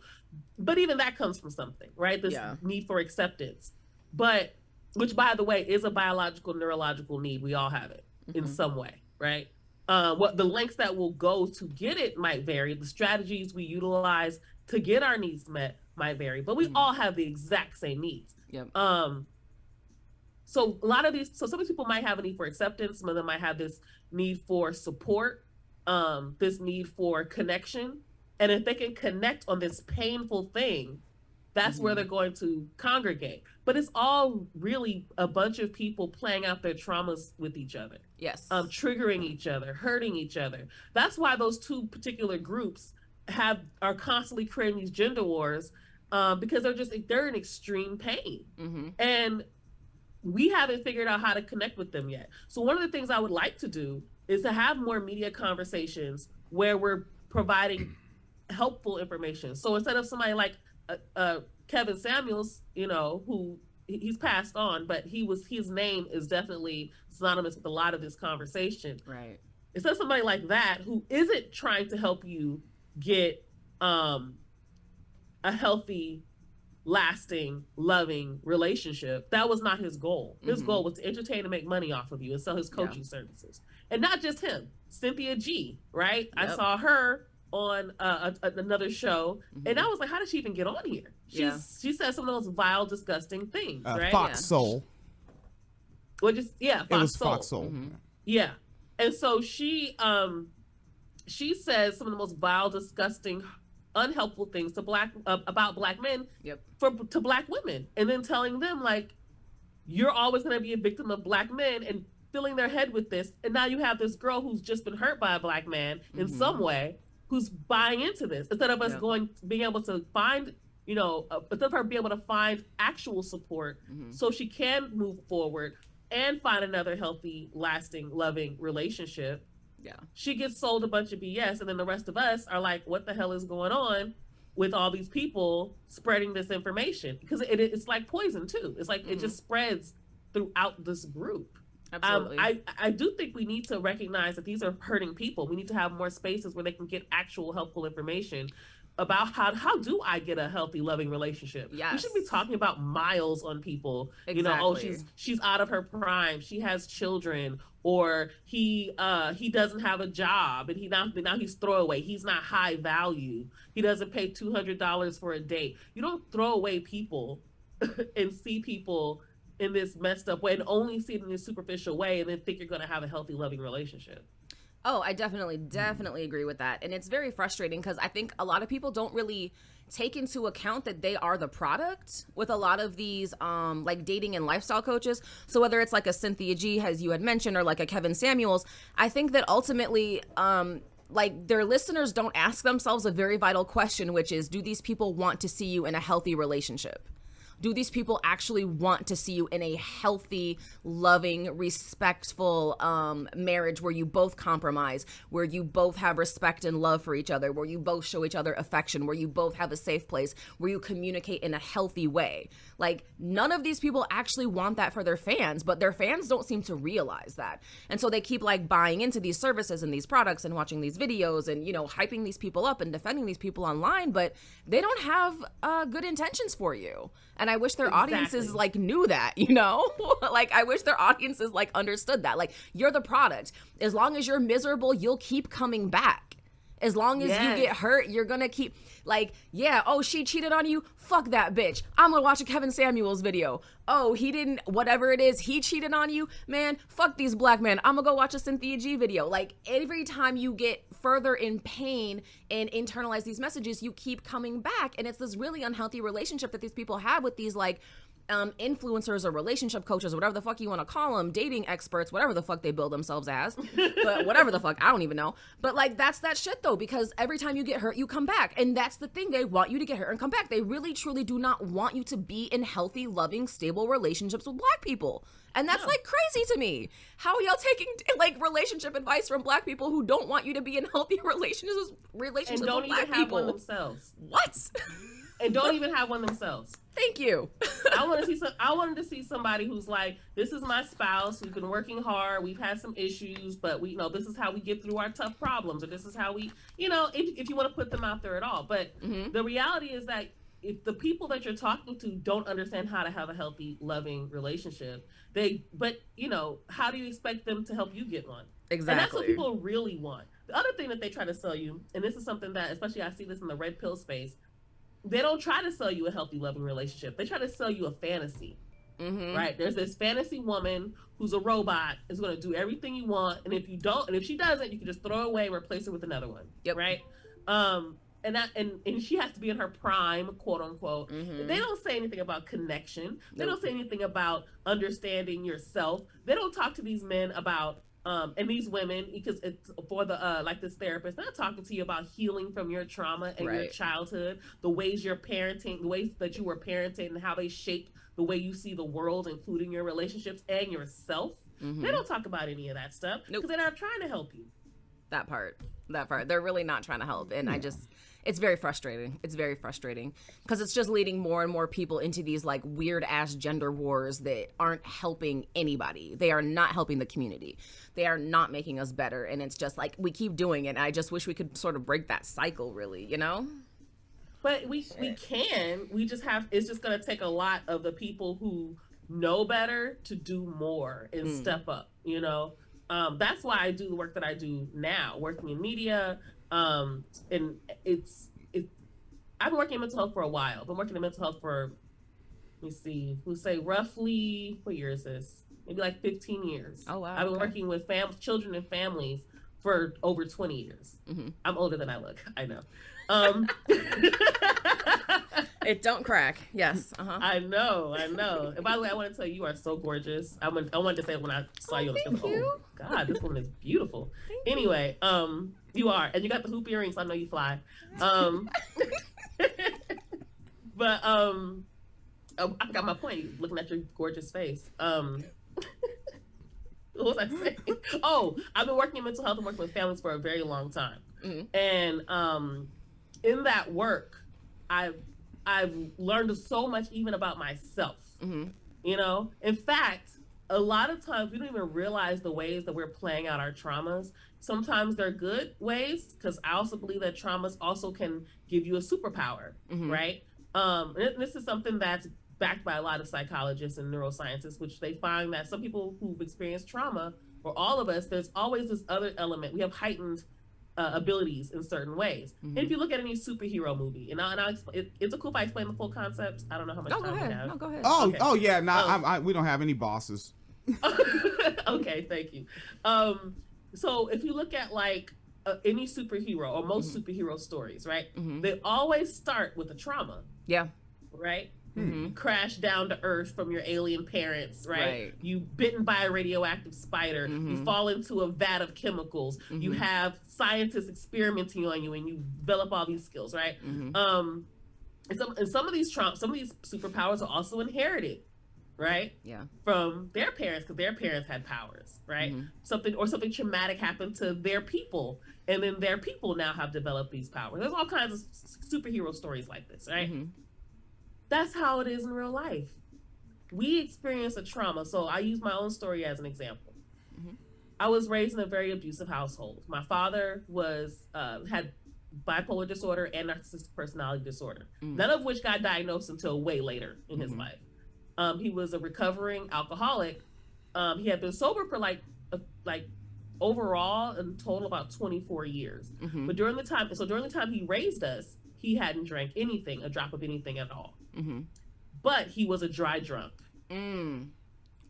But even that comes from something, right? This need for acceptance. But, which by the way, is a biological, neurological need. We all have it in some way, right? What the lengths that we'll go to get it might vary. The strategies we utilize to get our needs met might vary, but we all have the exact same needs. Yep. So a lot of these, so some people might have a need for acceptance. Some of them might have this need for support, this need for connection. And if they can connect on this painful thing, that's where they're going to congregate. But it's all really a bunch of people playing out their traumas with each other. Yes. Triggering each other, hurting each other. That's why those two particular groups are constantly creating these gender wars, because they're in extreme pain. And we haven't figured out how to connect with them yet. So one of the things I would like to do is to have more media conversations where we're providing helpful information. So instead of somebody like Kevin Samuels, you know, who he's passed on, but his name is definitely synonymous with a lot of this conversation. Right. Instead of somebody like that who isn't trying to help you get a healthy lasting, loving relationship. That was not his goal. His goal was to entertain and make money off of you and sell his coaching services. And not just him, Cynthia G, right? I saw her on another show, and I was like, how did she even get on here? She said some of those vile, disgusting things, right? Fox Soul. Well, just It was Fox Soul. Yeah. And so she says some of the most vile, disgusting, unhelpful things to about black men to black women, and then telling them like, you're always going to be a victim of black men, and filling their head with this. And now you have this girl who's just been hurt by a black man in some way, who's buying into this, instead of us being able to find, instead of her being able to find actual support so she can move forward and find another healthy, lasting, loving relationship. Yeah, she gets sold a bunch of BS, and then the rest of us are like, what the hell is going on with all these people spreading this information? Because it's like poison too. It's like it just spreads throughout this group. Absolutely. I do think we need to recognize that these are hurting people. We need to have more spaces where they can get actual helpful information about how do I get a healthy, loving relationship. Yes. We should be talking about miles on people. Exactly. She's out of her prime, she has children, or he doesn't have a job, and now he's throwaway. He's not high value. He doesn't pay $200 for a date. You don't throw away people and see people in this messed up way and only see it in this superficial way and then think you're going to have a healthy, loving relationship. Oh, I definitely agree with that. And it's very frustrating because I think a lot of people don't really take into account that they are the product with a lot of these like dating and lifestyle coaches. So whether it's like a Cynthia G, as you had mentioned, or like a Kevin Samuels, I think that ultimately like their listeners don't ask themselves a very vital question, which is, do these people want to see you in a healthy relationship? Do these people actually want to see you in a healthy, loving, respectful marriage where you both compromise, where you both have respect and love for each other, where you both show each other affection, where you both have a safe place, where you communicate in a healthy way? Like, none of these people actually want that for their fans, but their fans don't seem to realize that. And so they keep like buying into these services and these products and watching these videos and, hyping these people up and defending these people online, but they don't have good intentions for you. And I wish their audiences like knew that, like I wish their audiences like understood that. Like, you're the product. As long as you're miserable, you'll keep coming back. As long as you get hurt, you're going to keep like, she cheated on you. Fuck that bitch. I'm going to watch a Kevin Samuels video. Oh, he didn't, whatever it is, he cheated on you. Man, fuck these black men. I'm going to go watch a Cynthia G video. Like, every time you get further in pain and internalize these messages, you keep coming back. And it's this really unhealthy relationship that these people have with these like influencers or relationship coaches, whatever the fuck you want to call them, dating experts, whatever the fuck they build themselves as, but whatever the fuck, I don't even know. But like, that's that shit though, because every time you get hurt, you come back. And that's the thing. They want you to get hurt and come back. They really, truly do not want you to be in healthy, loving, stable relationships with black people. And that's like crazy to me. How are y'all taking like relationship advice from black people who don't want you to be in healthy relationships and with don't black even have people? One themselves. What? And don't even have one themselves. Thank you. I wanted to see somebody who's like, this is my spouse. We've been working hard. We've had some issues, but we this is how we get through our tough problems, or this is how we, if you want to put them out there at all. But the reality is that if the people that you're talking to don't understand how to have a healthy, loving relationship, how do you expect them to help you get one? Exactly. And that's what people really want. The other thing that they try to sell you, and this is something that, especially I see this in the red pill space, they don't try to sell you a healthy, loving relationship. They try to sell you a fantasy, right? There's this fantasy woman who's a robot, is going to do everything you want. And if she doesn't, you can just throw her away and replace her with another one. Yep. Right. And she has to be in her prime, quote unquote. They don't say anything about connection. They don't say anything about understanding yourself. They don't talk to these men about and these women, because it's for the like this therapist, they're not talking to you about healing from your trauma and your childhood, the ways you're parenting, the ways that you were parented, and how they shape the way you see the world, including your relationships and yourself. They don't talk about any of that stuff because they're not trying to help you. That part, they're really not trying to help. And it's very frustrating. It's very frustrating because it's just leading more and more people into these like weird ass gender wars that aren't helping anybody. They are not helping the community. They are not making us better. And it's just like, we keep doing it. I just wish we could sort of break that cycle, really, But we can. We just have. It's just gonna take a lot of the people who know better to do more and step up. You know, that's why I do the work that I do now, working in media. And it's I've been working in mental health for a while. I've been working in mental health for, let me see, who say roughly, what year is this? Maybe like 15 years. Oh, wow. I've been okay. working with children and families for over 20 years. I'm older than I look. I know. It don't crack. Yes. I know. And by the way, I want to tell you, you are so gorgeous. I wanted to say it when I saw you on the thank you. Oh, God, this woman is beautiful. Anyway, you are. And you got the hoop earrings, so I know you fly. But I got my point, looking at your gorgeous face. What was I saying? Oh, I've been working in mental health and working with families for a very long time. And in that work, I've learned so much even about myself. You know, in fact, a lot of times we don't even realize the ways that we're playing out our traumas. Sometimes they're good ways, because I also believe that traumas also can give you a superpower, right? And this is something that's backed by a lot of psychologists and neuroscientists, which they find that some people who've experienced trauma, or all of us, there's always this other element. We have heightened abilities in certain ways. And if you look at any superhero movie, and it's a cool if I explain the full concept. I don't know how much time we have. No, go ahead. Oh yeah. We don't have any bosses. Okay, thank you. So if you look at like any superhero or most superhero stories, right? They always start with a trauma. Yeah. Right? You crash down to earth from your alien parents, right? Right. You bitten by a radioactive spider. You fall into a vat of chemicals. You have scientists experimenting on you, and you develop all these skills, right? And some of these superpowers are also inherited, right? Yeah. From their parents, because their parents had powers, right? Something traumatic happened to their people, and then their people now have developed these powers. There's all kinds of superhero stories like this, right? That's how it is in real life. We experience a trauma. So I use my own story as an example. I was raised in a very abusive household. My father had bipolar disorder and narcissistic personality disorder, none of which got diagnosed until way later in his life. He was a recovering alcoholic. He had been sober for like overall in total about 24 years. But during the time he raised us, he hadn't drank anything, a drop of anything at all. But he was a dry drunk. And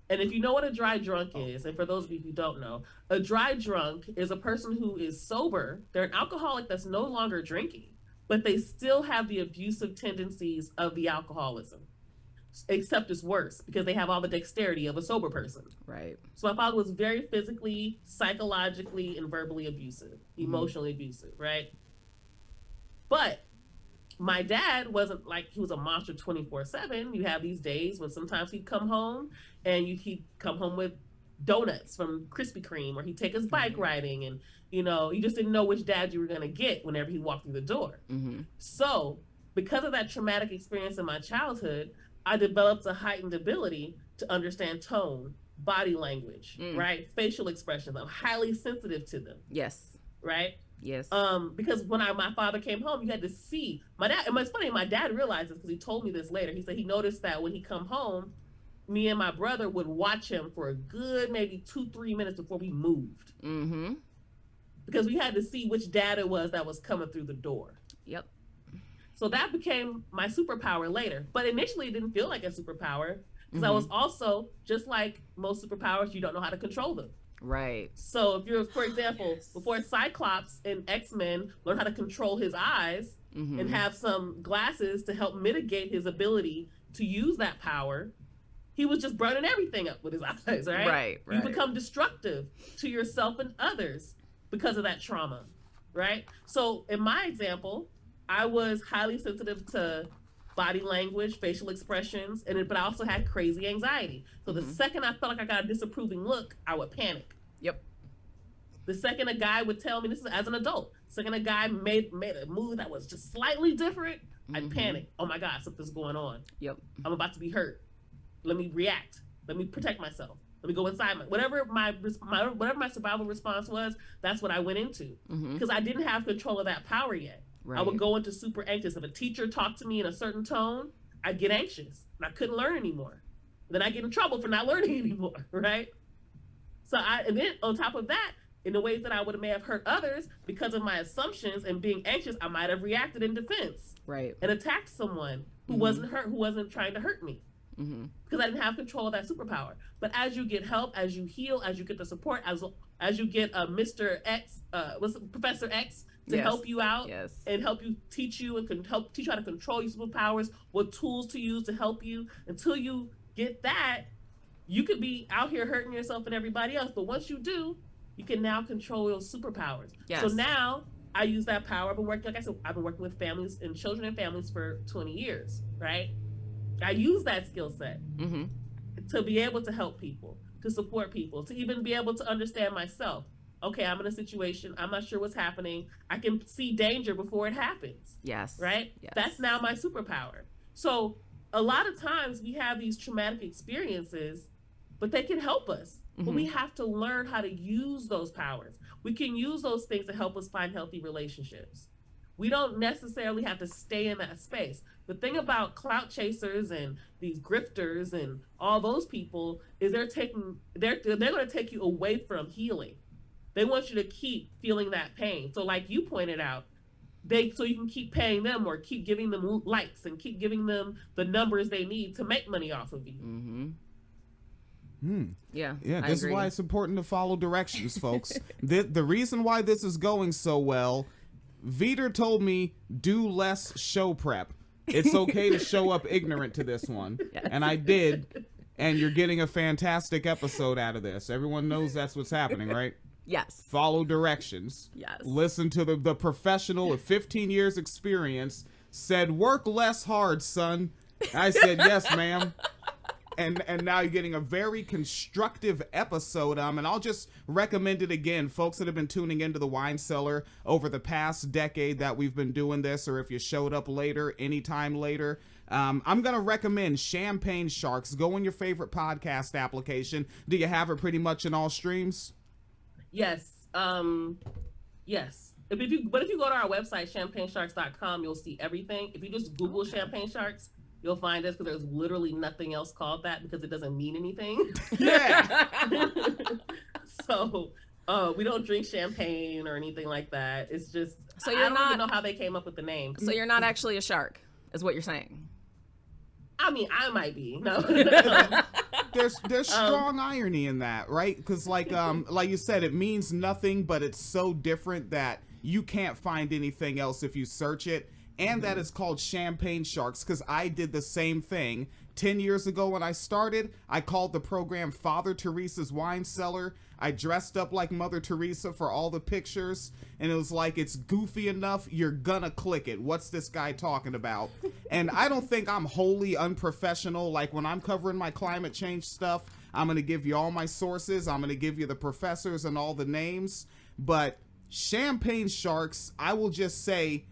if you know what a dry drunk is, and for those of you who don't know, a dry drunk is a person who is sober. They're an alcoholic that's no longer drinking, but they still have the abusive tendencies of the alcoholism, except it's worse because they have all the dexterity of a sober person. Right. So my father was very physically, psychologically, and verbally abusive, emotionally abusive, right? But my dad wasn't like he was a monster 24/7. You have these days when sometimes he'd come home and he'd come home with donuts from Krispy Kreme, or he'd take us bike riding, and you just didn't know which dad you were going to get whenever he walked through the door. So because of that traumatic experience in my childhood, I developed a heightened ability to understand tone, body language, right? Facial expressions. I'm highly sensitive to them. Yes. Right? Yes. Because when my father came home, you had to see my dad. And it's funny, my dad realized this because he told me this later. He said he noticed that when he come home, me and my brother would watch him for a good maybe 2-3 minutes before we moved. Because we had to see which dad it was that was coming through the door. Yep. So that became my superpower later. But initially it didn't feel like a superpower because I was also, just like most superpowers, you don't know how to control them. Right. So if you're, for example, before Cyclops in X-Men learned how to control his eyes and have some glasses to help mitigate his ability to use that power, he was just burning everything up with his eyes, right? Right. You become destructive to yourself and others because of that trauma, right? So in my example, I was highly sensitive to body language, facial expressions, but I also had crazy anxiety. So the second I felt like I got a disapproving look, I would panic. Yep. The second a guy would tell me, this is as an adult, second a guy made a move that was just slightly different, I'd panic. Oh my God, something's going on. Yep. I'm about to be hurt. Let me react. Let me protect myself. Let me go inside. Whatever my survival response was, that's what I went into. Because I didn't have control of that power yet. I would Right. go into super anxious. If a teacher talked to me in a certain tone, I'd get anxious and I couldn't learn anymore. Then I get in trouble for not learning anymore, right? And then on top of that, in the ways that I may have hurt others because of my assumptions and being anxious, I might have reacted in defense Right. and attacked someone who Mhm. wasn't hurt, who wasn't trying to hurt me Mm-hmm. because I didn't have control of that superpower. But as you get help, as you heal, as you get the support, as you get Mr. X, what's Professor X to Yes. help you out Yes. and help you teach you and can help teach you how to control your superpowers, what tools to use to help you. Until you get that, you could be out here hurting yourself and everybody else. But once you do, you can now control your superpowers. Yes. So now I use that power. I've been working, like I said, I've been working with families and children and families for 20 years, right? I use that skill set Mm-hmm. to be able to help people, to support people, to even be able to understand myself. Okay, I'm in a situation, I'm not sure what's happening. I can see danger before it happens, Yes. right? Yes. That's now my superpower. So a lot of times we have these traumatic experiences, but they can help us. But we have to learn how to use those powers. We can use those things to help us find healthy relationships. We don't necessarily have to stay in that space. The thing about clout chasers and these grifters and all those people is they're going to take you away from healing. They want you to keep feeling that pain. So like you pointed out, so you can keep paying them or keep giving them likes and keep giving them the numbers they need to make money off of you. Mm-hmm. Yeah, I this is agree. why it's important to follow directions, folks. The reason why this is going so well, Vida told me do less show prep. It's okay to show up ignorant to this one. Yes. And I did, and you're getting a fantastic episode out of this. Everyone knows that's what's happening, right? Yes. Follow directions. Yes. Listen to the professional with 15 years experience said, work less hard, son. I said, yes, ma'am. And now you're getting a very constructive episode. And I'll just recommend it again, folks that have been tuning into the Wine Cellar over the past decade that we've been doing this, or if you showed up later, anytime later. I'm going to recommend Champagne Sharks. Go in your favorite podcast application. Do you have it pretty much in all streams? Yes. Yes. But if you go to our website, champagnesharks.com, you'll see everything. If you just Google Champagne Sharks, you'll find us, because there's literally nothing else called that because it doesn't mean anything. Yeah. So we don't drink champagne or anything like that. It's just, So I you're don't not- even know how they came up with the name. So you're not actually a shark, is what you're saying. I mean, I might be. No. There's strong irony in that, right? Because like you said, it means nothing, but it's so different that you can't find anything else if you search it. And that it's called Champagne Sharks, because I did the same thing 10 years ago when I started. I called the program Father Teresa's Wine Cellar. I dressed up like Mother Teresa for all the pictures, and it was like, it's goofy enough, you're gonna click it. What's this guy talking about? And I don't think I'm wholly unprofessional. Like when I'm covering my climate change stuff, I'm gonna give you all my sources. I'm gonna give you the professors and all the names. But Champagne Sharks, I will just say,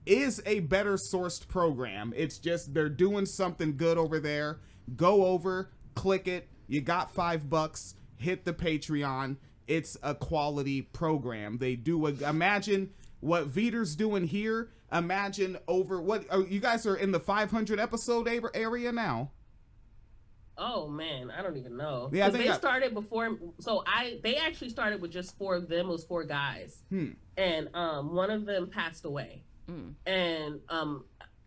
is a better sourced program. It's just they're doing something good over there. Go over, click it. You got $5. Hit the Patreon. It's a quality program. They do imagine what Vida's doing here. Imagine over what you guys are in the 500 episode area now. Oh man, I don't even know. Yeah, I 'Cause think they started before. So they actually started with just 4 of them. It was 4 guys, and one of them passed away. And a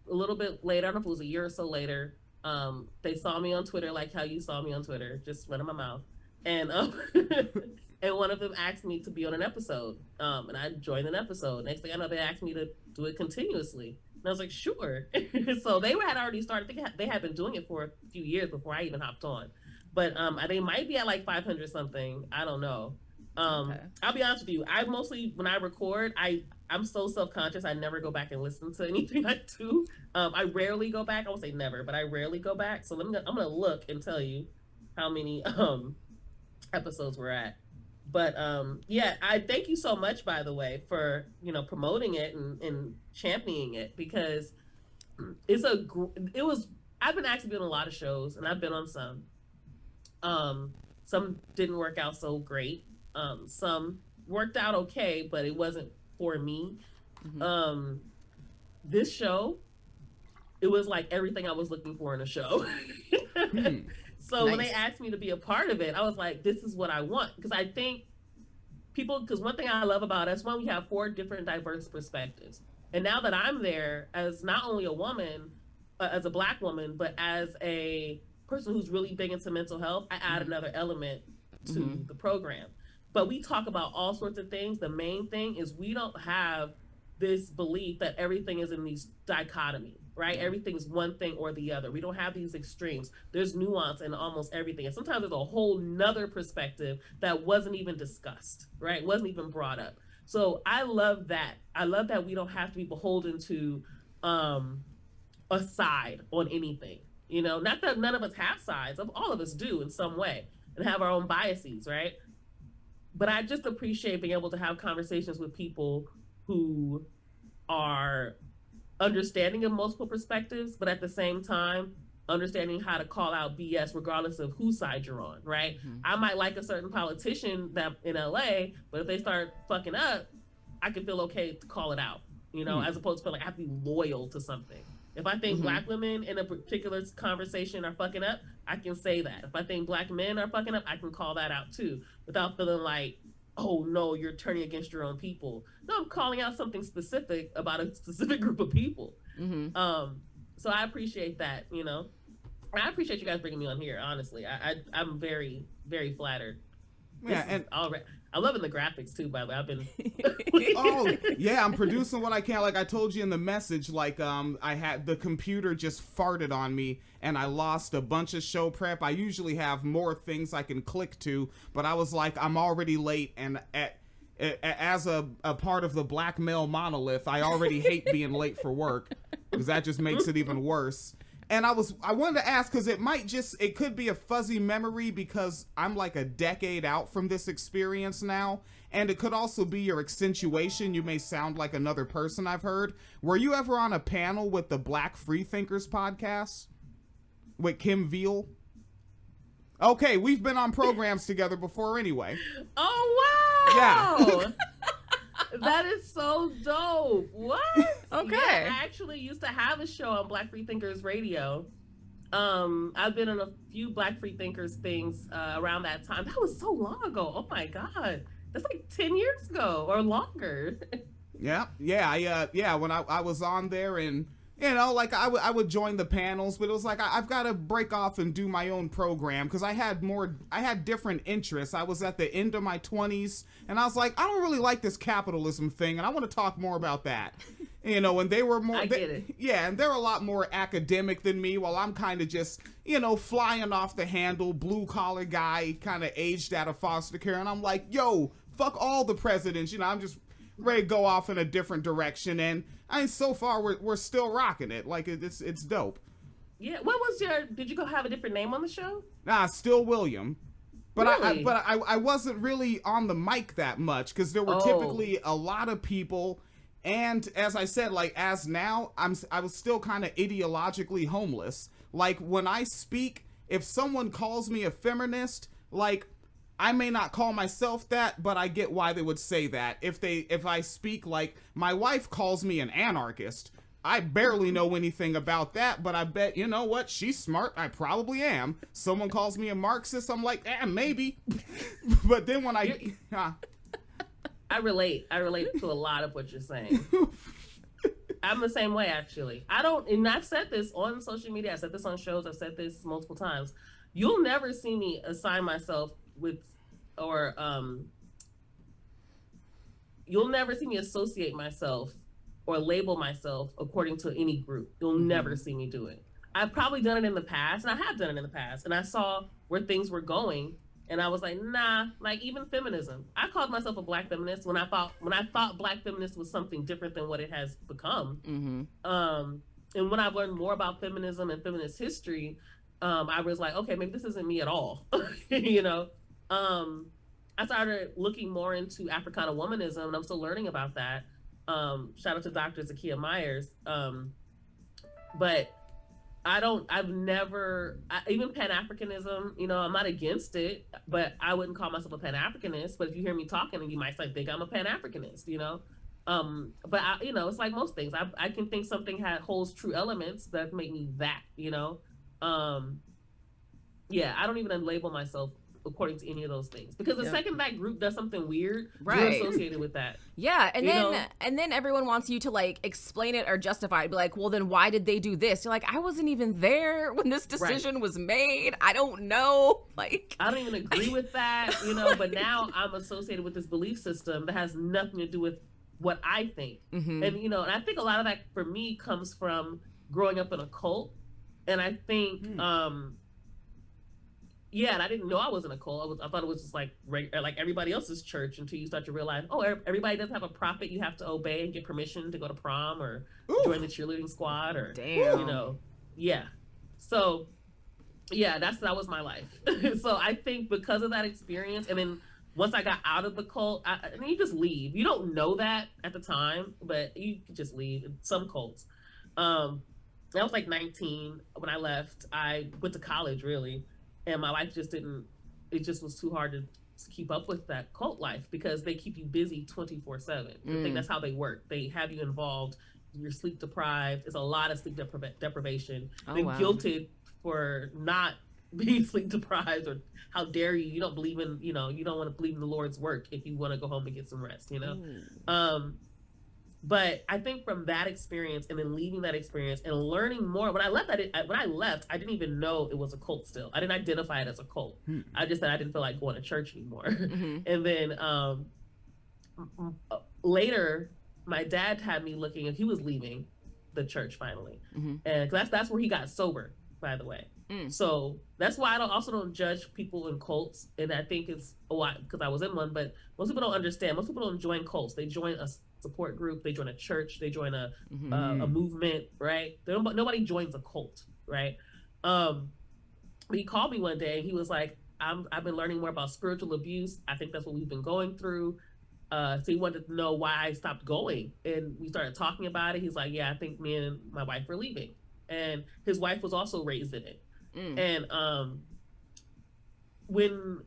little bit later, I don't know if it was a year or so later, they saw me on Twitter, like how you saw me on Twitter, just running my mouth. And and one of them asked me to be on an episode, and I joined an episode. Next thing I know, they asked me to do it continuously, and I was like, sure. So they had already started. I think they had been doing it for a few years before I even hopped on, but they might be at like 500 something. I don't know. Okay. I'll be honest with you. I mostly, when I record, I'm so self-conscious. I never go back and listen to anything I do. I rarely go back. I won't say never, but I rarely go back. So I'm gonna look and tell you how many episodes we're at. But yeah, I thank you so much, by the way, for promoting it and championing it, because I've been asked to be on a lot of shows, and I've been on some. Some didn't work out so great. Some worked out okay, but it wasn't for me. this show, it was like everything I was looking for in a show. So when they Nice. asked me to be a part of it, I was like, this is what I want. Because I think people, because one thing I love about us, one, we have 4 different diverse perspectives. And now that I'm there as not only a woman, as a Black woman, but as a person who's really big into mental health, I add another element to the program. But we talk about all sorts of things. The main thing is we don't have this belief that everything is in these dichotomy, right? Everything's one thing or the other. We don't have these extremes. There's nuance in almost everything. And sometimes there's a whole nother perspective that wasn't even discussed, right? Wasn't even brought up. So I love that. I love that we don't have to be beholden to a side on anything. You know, not that none of us have sides, all of us do in some way and have our own biases, right? But I just appreciate being able to have conversations with people who are understanding of multiple perspectives, but at the same time, understanding how to call out BS regardless of whose side you're on, right? I might like a certain politician that in LA, but if they start fucking up, I can feel okay to call it out, you know, as opposed to feel like I have to be loyal to something. If I think Black women in a particular conversation are fucking up, I can say that. If I think Black men are fucking up, I can call that out too, without feeling like, oh no, you're turning against your own people. No, I'm calling out something specific about a specific group of people. So I appreciate that, you know. I appreciate you guys bringing me on here, honestly. I'm very, very flattered. Yeah, and already, I'm loving the graphics too, by the way. I've been oh yeah, I'm producing what I can. Like I told you in the message, like I had the computer just farted on me and I lost a bunch of show prep. I usually have more things I can click to, but I was like, I'm already late, and as a part of the black male monolith, I already hate being late for work because that just makes it even worse. And I wanted to ask, because it could be a fuzzy memory because I'm like a decade out from this experience now. And it could also be your accentuation. You may sound like another person I've heard. Were you ever on a panel with the Black Freethinkers podcast with Kim Veal? Okay, we've been on programs together before anyway. Oh, wow. Yeah. That is so dope. What? Okay. Yeah, I actually used to have a show on Black Freethinkers Radio. I've been on a few Black Freethinkers things around that time. That was so long ago. Oh my God. That's like 10 years ago or longer. Yeah. When I was on there, and you know, like I would join the panels, but it was like I've got to break off and do my own program because I had different interests. I was at the end of my 20s, and I was like, I don't really like this capitalism thing, and I want to talk more about that. You know, and they were more. I get it. Yeah, and they're a lot more academic than me, while I'm kind of just, you know, flying off the handle, blue collar guy, kind of aged out of foster care, and I'm like, yo, fuck all the presidents. You know, I'm just ready to go off in a different direction, and I mean, so far we're still rocking it. Like it's dope. Yeah. What was did you go have a different name on the show? Still William. But Really? I wasn't really on the mic that much because there were typically a lot of people, and as I said, like as now I was still kind of ideologically homeless. Like when I speak, if someone calls me a feminist, like I may not call myself that, but I get why they would say that. If I speak, like my wife calls me an anarchist, I barely know anything about that, but I bet, you know what, she's smart, I probably am. Someone calls me a Marxist, I'm like, maybe. But then when I relate to a lot of what you're saying. I'm the same way, actually. And I've said this on social media, I've said this on shows, I've said this multiple times. You'll never see me assign myself you'll never see me associate myself or label myself according to any group. You'll never see me do it. I've probably done it in the past, and I have done it in the past, and I saw where things were going, and I was like, nah. Like even feminism, I called myself a Black feminist when I thought Black feminist was something different than what it has become. And when I've learned more about feminism and feminist history, I was like, okay, maybe this isn't me at all. You know. I started looking more into Africana womanism, and I'm still learning about that. Shout out to Dr. Zakiya Myers. But even Pan-Africanism, you know, I'm not against it, but I wouldn't call myself a Pan-Africanist. But if you hear me talking, you might think I'm a Pan-Africanist, you know? But it's like most things. I can think something holds true elements that make me that. Yeah, I don't even label myself according to any of those things, because the second that group does something weird, you're associated with that. Yeah, and then everyone wants you to like explain it or justify it. Be like, well, then why did they do this? You're like, I wasn't even there when this decision was made. I don't know. Like, I don't even agree with that. But now I'm associated with this belief system that has nothing to do with what I think. And and I think a lot of that for me comes from growing up in a cult. And I think and I didn't know I was in a cult. I thought it was just like everybody else's church, until you start to realize, oh, everybody doesn't have a prophet you have to obey and get permission to go to prom or join the cheerleading squad or yeah. So that was my life. So I think because of that experience, and then once I got out of the cult, and you just leave. You don't know that at the time, but you could just leave. Some cults. I was like 19 when I left. I went to college, really. And my life it just was too hard to keep up with that cult life, because they keep you busy 24/7. I think that's how they work. They have you involved. You're sleep deprived. It's a lot of sleep deprivation. They're guilted for not being sleep deprived, or how dare you? You don't believe in, you don't want to believe in the Lord's work if you want to go home and get some rest, But I think from that experience, and then leaving that experience and learning more, when I left, I didn't even know it was a cult still. I didn't identify it as a cult. I just said I didn't feel like going to church anymore. And then later, my dad had me looking, and he was leaving the church finally. And that's where he got sober, by the way. So that's why I also don't judge people in cults. And I think it's a lot because I was in one, but most people don't understand. Most people don't join cults. They join a support group, they join a church, they join a movement, right? Nobody joins a cult, right? But he called me one day and he was like, I've been learning more about spiritual abuse. I think that's what we've been going through. So he wanted to know why I stopped going, and we started talking about it. He's like, yeah, I think me and my wife are leaving, and his wife was also raised in it. And when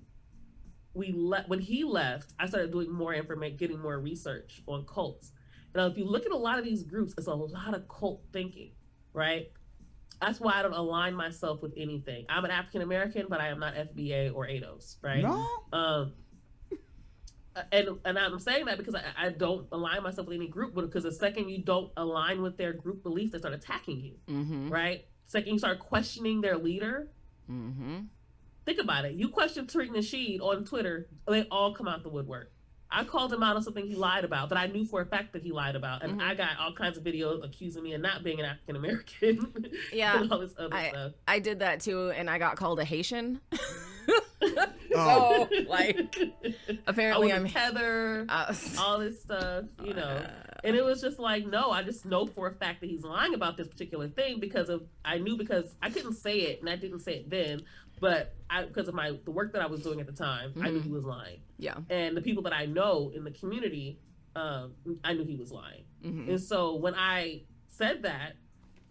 he left, I started doing more information, getting more research on cults. Now, if you look at a lot of these groups, it's a lot of cult thinking, right? That's why I don't align myself with anything. I'm an African American, but I am not FBA or ADOS, right? No. And I'm saying that because I don't align myself with any group, because the second you don't align with their group beliefs, they start attacking you, right? Second you start questioning their leader. Think about it. You question Tariq Nasheed on Twitter, they all come out the woodwork. I called him out on something he lied about that I knew for a fact that he lied about. And I got all kinds of videos accusing me of not being an African American. Yeah. And all this other stuff. I did that too, and I got called a Haitian. So, like, apparently I'm tether, all this stuff, and it was just like, no, I just know for a fact that he's lying about this particular thing because I couldn't say it, and I didn't say it then, but because of the work that I was doing at the time, I knew he was lying. Yeah. And the people that I know in the community, I knew he was lying. And so when I said that,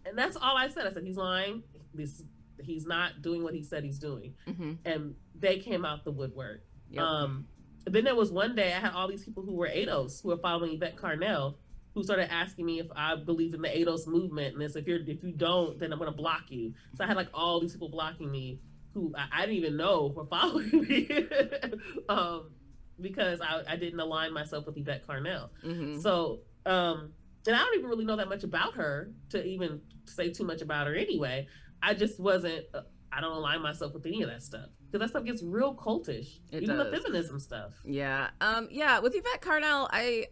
and that's all I said he's lying. He's not doing what he said he's doing. And they came out the woodwork. Yep. Then there was one day I had all these people who were ADOS, who were following Yvette Carnell, who started asking me if I believed in the ADOS movement. And they said, if you don't, then I'm going to block you. So I had like all these people blocking me who I didn't even know were following me because I didn't align myself with Yvette Carnell. So, and I don't even really know that much about her to even say too much about her anyway. I just wasn't, I don't align myself with any of that stuff. Because that stuff gets real cultish. Even the feminism stuff. Yeah. Yeah, with Yvette Carnell, I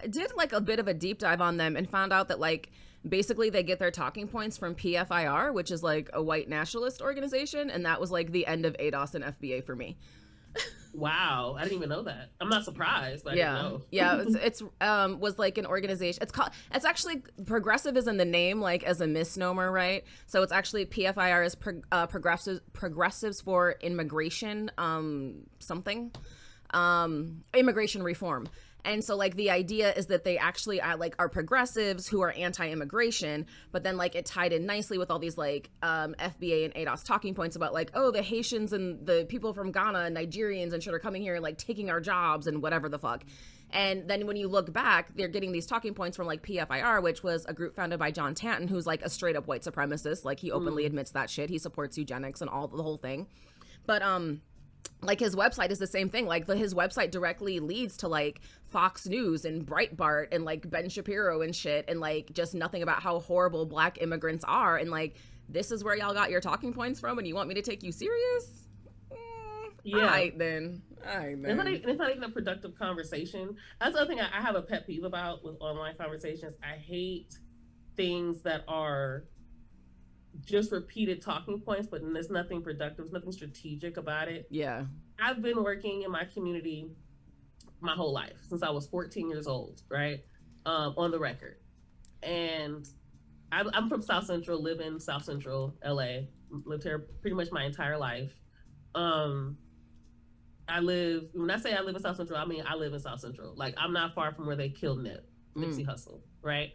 did like a bit of a deep dive on them and found out that like basically they get their talking points from PFIR, which is like a white nationalist organization. And that was like the end of ADOS and FBA for me. Wow, I didn't even know that. I'm not surprised, but I didn't know. Yeah, it's was like an organization. It's actually progressive is in the name, like as a misnomer, right? So it's actually PFIR is progressives for immigration, immigration reform. And so like the idea is that they actually are progressives who are anti-immigration, but then like it tied in nicely with all these like FBA and ADOS talking points about like, oh, the Haitians and the people from Ghana and Nigerians and shit are coming here and like taking our jobs and whatever the fuck. And then when you look back, they're getting these talking points from like PFIR, which was a group founded by John Tanton, who's like a straight up white supremacist. Like he openly admits that shit. He supports eugenics and all the whole thing. But like his website is the same thing. Like his website directly leads to like Fox News and Breitbart and like Ben Shapiro and shit, and like just nothing about how horrible black immigrants are. And like, this is where y'all got your talking points from, and you want me to take you serious? Yeah. All right then. It's not even a productive conversation. That's the other thing I have a pet peeve about with online conversations. I hate things that are just repeated talking points, but there's nothing productive, there's nothing strategic about it. Yeah. I've been working in my community my whole life, since I was 14 years old, right? On the record. And I'm from South Central, live in South Central LA, lived here pretty much my entire life. When I say I live in South Central, I mean I live in South Central. Like, I'm not far from where they killed Nipsey Hussle, right?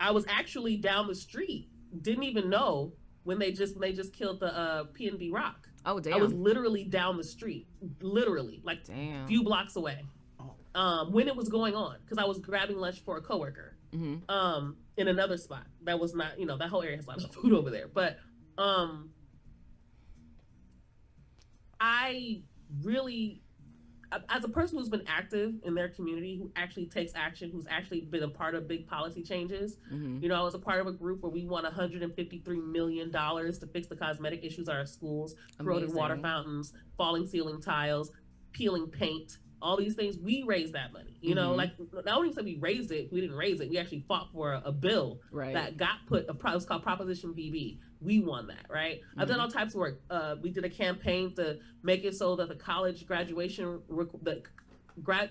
I was actually down the street, didn't even know when they just killed the PNB Rock. Oh damn! I was literally down the street, literally like a few blocks away, when it was going on, because I was grabbing lunch for a coworker, in another spot that was not, that whole area has a lot of food over there, but I really, as a person who's been active in their community, who actually takes action, who's actually been a part of big policy changes, I was a part of a group where we won $153 million to fix the cosmetic issues at our schools, corroded water fountains, falling ceiling tiles, peeling paint, all these things. We raised that money, like, not only said we raised it, we didn't raise it. We actually fought for a bill that got put, it was called Proposition BB. We won that, right? I've done all types of work. We did a campaign to make it so that the college graduation, the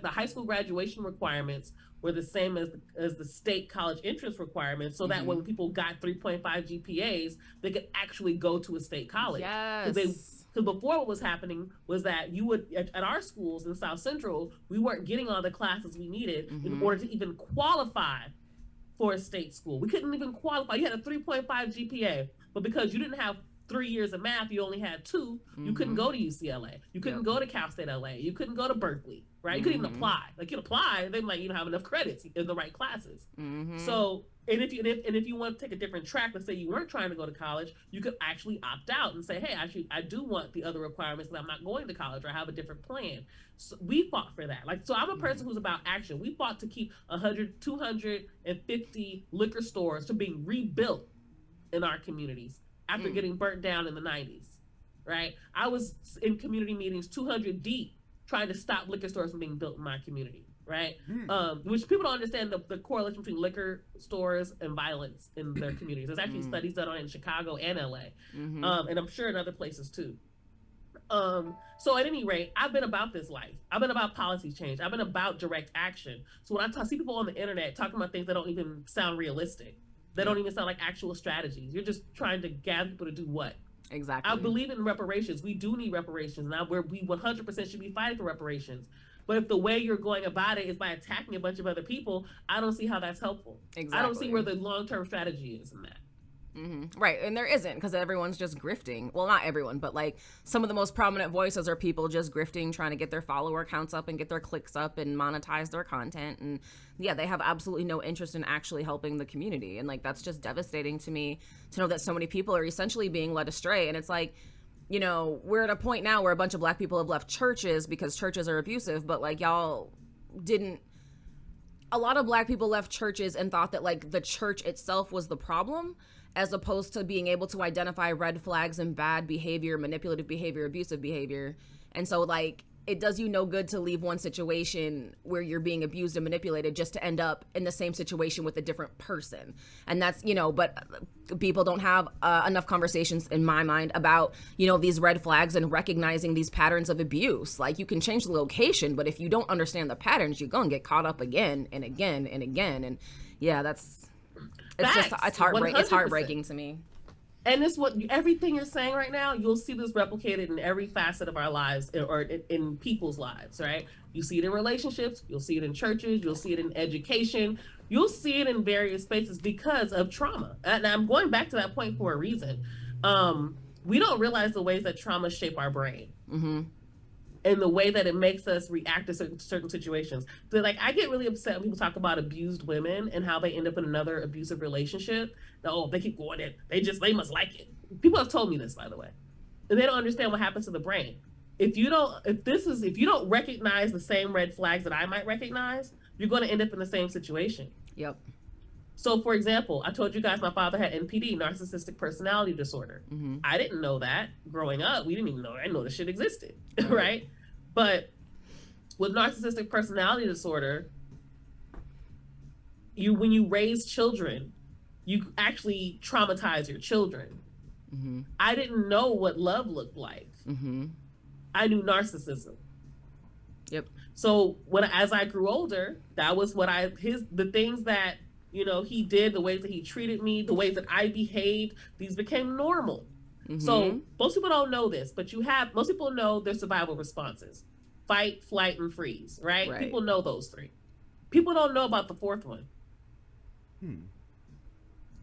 high school graduation requirements were the same as the state college entrance requirements, so that when people got 3.5 GPAs, they could actually go to a state college. Yes. Because before, what was happening was that you would, at our schools in South Central, we weren't getting all the classes we needed in order to even qualify for a state school. We couldn't even qualify. You had a 3.5 GPA, but because you didn't have 3 years of math, you only had 2, you couldn't go to UCLA. You couldn't go to Cal State LA. You couldn't go to Berkeley, right? You couldn't even apply. Like, you'd apply, they're like, you don't have enough credits in the right classes. So, and if you want to take a different track, let's say you weren't trying to go to college, you could actually opt out and say, hey, I do want the other requirements, but I'm not going to college, or I have a different plan. So we fought for that. Like, so I'm a person who's about action. We fought to keep 250 liquor stores to being rebuilt in our communities after getting burnt down in the 90s, right? I was in community meetings 200 deep trying to stop liquor stores from being built in my community, right? Which people don't understand the correlation between liquor stores and violence in their communities. There's actually studies done on it in Chicago and LA, and I'm sure in other places too. So at any rate, I've been about this life. I've been about policy change. I've been about direct action. So when I see people on the internet talking about things that don't even sound realistic, they don't even sound like actual strategies. You're just trying to gather people to do what? Exactly. I believe in reparations. We do need reparations. Now, where we 100% should be fighting for reparations. But if the way you're going about it is by attacking a bunch of other people, I don't see how that's helpful. Exactly. I don't see where the long-term strategy is in that. Right, and there isn't, because everyone's just grifting. Well, not everyone, but like some of the most prominent voices are people just grifting, trying to get their follower counts up and get their clicks up and monetize their content. And yeah, they have absolutely no interest in actually helping the community. And like, that's just devastating to me to know that so many people are essentially being led astray. And it's like, we're at a point now where a bunch of black people have left churches because churches are abusive, but like, y'all didn't. A lot of black people left churches and thought that like the church itself was the problem, as opposed to being able to identify red flags and bad behavior, manipulative behavior, abusive behavior. And so like, it does you no good to leave one situation where you're being abused and manipulated just to end up in the same situation with a different person. And that's, but people don't have enough conversations in my mind about, these red flags and recognizing these patterns of abuse. Like, you can change the location, but if you don't understand the patterns, you're going to get caught up again and again and again. And yeah, it's heartbreaking to me. And it's what everything you're saying right now, you'll see this replicated in every facet of our lives, or in people's lives, right? You see it in relationships, you'll see it in churches, you'll see it in education, you'll see it in various spaces because of trauma. And I'm going back to that point for a reason. We don't realize the ways that trauma shape our brain. and the way that it makes us react to certain situations. So like, I get really upset when people talk about abused women and how they end up in another abusive relationship. Oh, they keep going in. They must like it. People have told me this, by the way, and they don't understand what happens to the brain. If you don't recognize the same red flags that I might recognize, you're going to end up in the same situation. Yep. So, for example, I told you guys my father had NPD, narcissistic personality disorder. Mm-hmm. I didn't know that growing up. We didn't even know. I didn't know this shit existed, right? But with narcissistic personality disorder, when you raise children, you actually traumatize your children. Mm-hmm. I didn't know what love looked like. Mm-hmm. I knew narcissism. Yep. So as I grew older, that was what the things that, he did, the ways that he treated me, the ways that I behaved, these became normal. Mm-hmm. So most people don't know this, but most people know their survival responses: fight, flight, and freeze, right? People know those three. People don't know about the fourth one.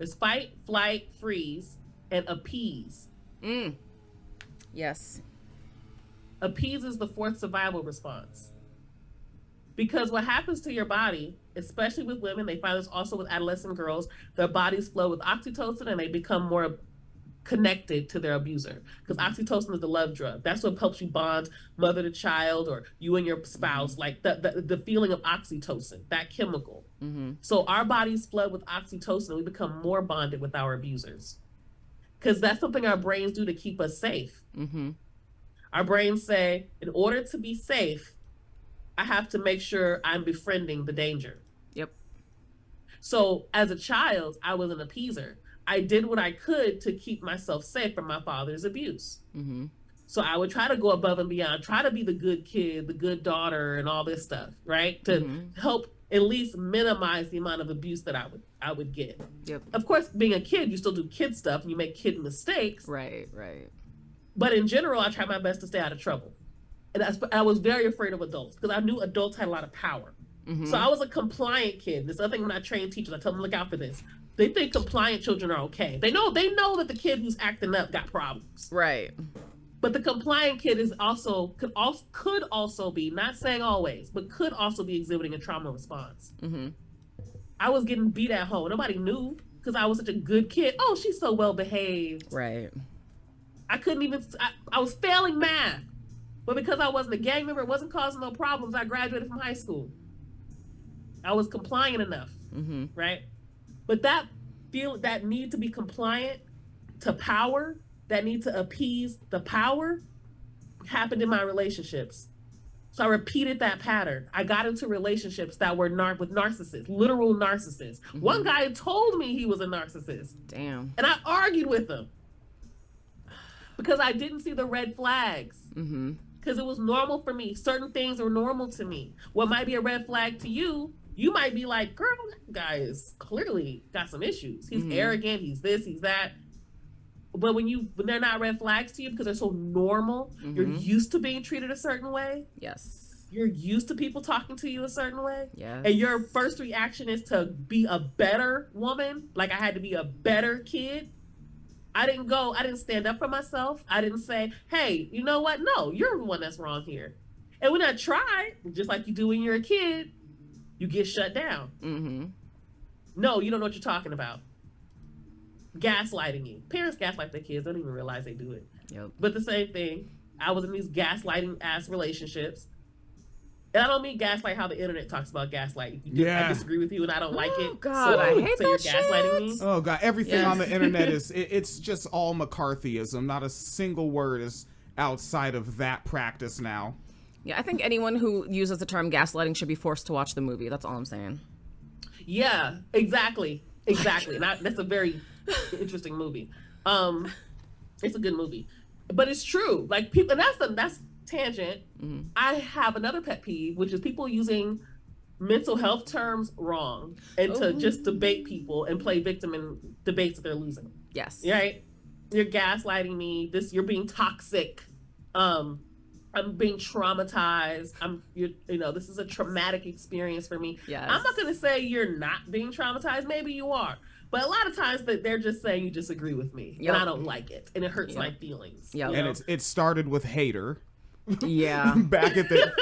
It's fight, flight, freeze, and appease. Yes. Appease is the fourth survival response. Because what happens to your body, especially with women, they find this also with adolescent girls, their bodies flow with oxytocin and they become more connected to their abuser. Because oxytocin is the love drug. That's what helps you bond mother to child, or you and your spouse, like the feeling of oxytocin, that chemical. Mm-hmm. So our bodies flood with oxytocin and we become more bonded with our abusers. Because that's something our brains do to keep us safe. Mm-hmm. Our brains say, in order to be safe, I have to make sure I'm befriending the danger. Yep. So as a child, I was an appeaser. I did what I could to keep myself safe from my father's abuse. Mm-hmm. So I would try to go above and beyond, try to be the good kid, the good daughter, and all this stuff, right? To help at least minimize the amount of abuse that I would get. Yep. Of course, being a kid, you still do kid stuff and you make kid mistakes. Right. But in general, I try my best to stay out of trouble. And I was very afraid of adults because I knew adults had a lot of power. Mm-hmm. So I was a compliant kid. This other thing when I train teachers, I tell them, look out for this. They think compliant children are okay. They know that the kid who's acting up got problems. Right. But the compliant kid could also be, not saying always, but could also be exhibiting a trauma response. Mm-hmm. I was getting beat at home. Nobody knew because I was such a good kid. Oh, she's so well behaved. Right. I was failing math. But because I wasn't a gang member, it wasn't causing no problems. I graduated from high school. I was compliant enough, right? But that need to be compliant to power, that need to appease the power, happened in my relationships. So I repeated that pattern. I got into relationships that were with narcissists, literal narcissists. Mm-hmm. One guy told me he was a narcissist. Damn. And I argued with him because I didn't see the red flags. Mm-hmm. Because it was normal for me. Certain things were normal to me. What might be a red flag to you, you might be like, girl, that guy is clearly got some issues. He's arrogant, he's this, he's that. But when they're not red flags to you because they're so normal, you're used to being treated a certain way. Yes. You're used to people talking to you a certain way. Yes. And your first reaction is to be a better woman. Like I had to be a better kid. I didn't stand up for myself. I didn't say, hey, you know what? No, you're the one that's wrong here. And when I try, just like you do when you're a kid, you get shut down. Mm-hmm. No, you don't know what you're talking about. Gaslighting you. Parents gaslight their kids, don't even realize they do it. Yep. But the same thing, I was in these gaslighting ass relationships. And I don't mean gaslight how the internet talks about gaslighting. I disagree with you and I don't like it. God, so I hate that you're shit. Gaslighting me. Oh God, everything on the internet it's just all McCarthyism. Not a single word is outside of that practice now. Yeah, I think anyone who uses the term gaslighting should be forced to watch the movie. That's all I'm saying. Yeah, exactly. That's a very interesting movie. It's a good movie, but it's true. Like people, and that's tangent. I have another pet peeve, which is people using mental health terms wrong and to just debate people and play victim in debates that they're losing. Yes. Right? You're gaslighting me. You're being toxic. I'm being traumatized. This is a traumatic experience for me. Yes. I'm not going to say you're not being traumatized. Maybe you are. But a lot of times they're just saying you disagree with me. Yep. And I don't like it. And it hurts my feelings. Yep. And it started with hater. Yeah. Back at the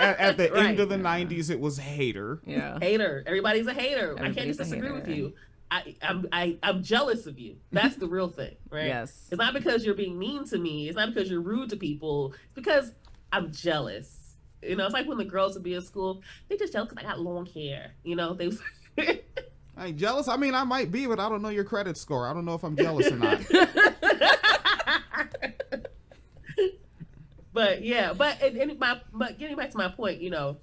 Right. end of the 90s, it was hater. Yeah. Hater. Everybody's a hater. I can't Everybody's a disagree with hater. you. I'm jealous of you. That's the real thing, right? Yes. It's not because you're being mean to me. It's not because you're rude to people. It's because I'm jealous. You know, it's like when the girls would be in school, they just jealous because I got long hair. You know, they. I ain't jealous. I mean, I might be, but I don't know your credit score. I don't know if I'm jealous or not. But yeah, but getting back to my point, you know,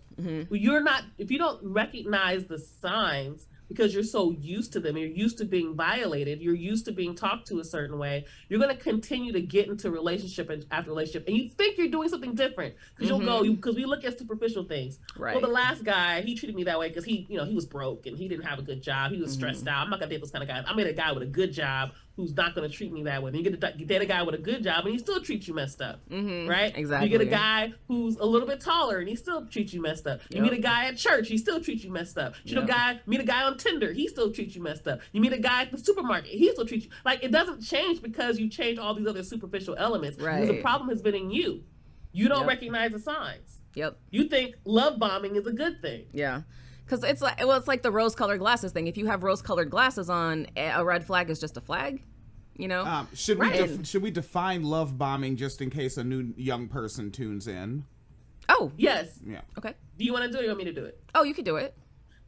you're not, if you don't recognize the signs because you're so used to them, you're used to being violated, you're used to being talked to a certain way, you're going to continue to get into relationship after relationship, and you think you're doing something different because because we look at superficial things. Right. Well, the last guy, he treated me that way because he was broke and he didn't have a good job. He was stressed out. I'm not gonna date those kind of guys. I made a guy with a good job who's not going to treat me that way. Then you get to date a guy with a good job and he still treats you messed up, right? Exactly. You get a guy who's a little bit taller and he still treats you messed up. You meet a guy at church, he still treats you messed up. Meet a guy on Tinder, he still treats you messed up. You meet a guy at the supermarket, he still treats you like, it doesn't change because you change all these other superficial elements. Right. Because the problem has been in you. You don't recognize the signs. Yep. You think love bombing is a good thing. Yeah. Because it's like the rose-colored glasses thing. If you have rose-colored glasses on, a red flag is just a flag. You know, should we define love bombing just in case a new young person tunes in? Oh, Yes. Yeah. okay. Do you want to do it or you want me to do it? Oh, you could do it.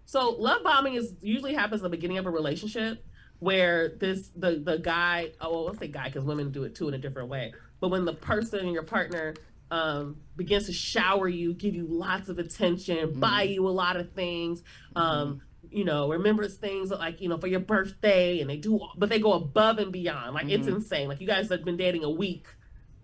So love bombing usually happens at the beginning of a relationship where the guy, let's say guy because women do it too in a different way. But when the person, your partner, begins to shower you, give you lots of attention, buy you a lot of things, you know, remembers things like, you know, for your birthday, and they go above and beyond. Like it's insane. Like you guys have been dating a week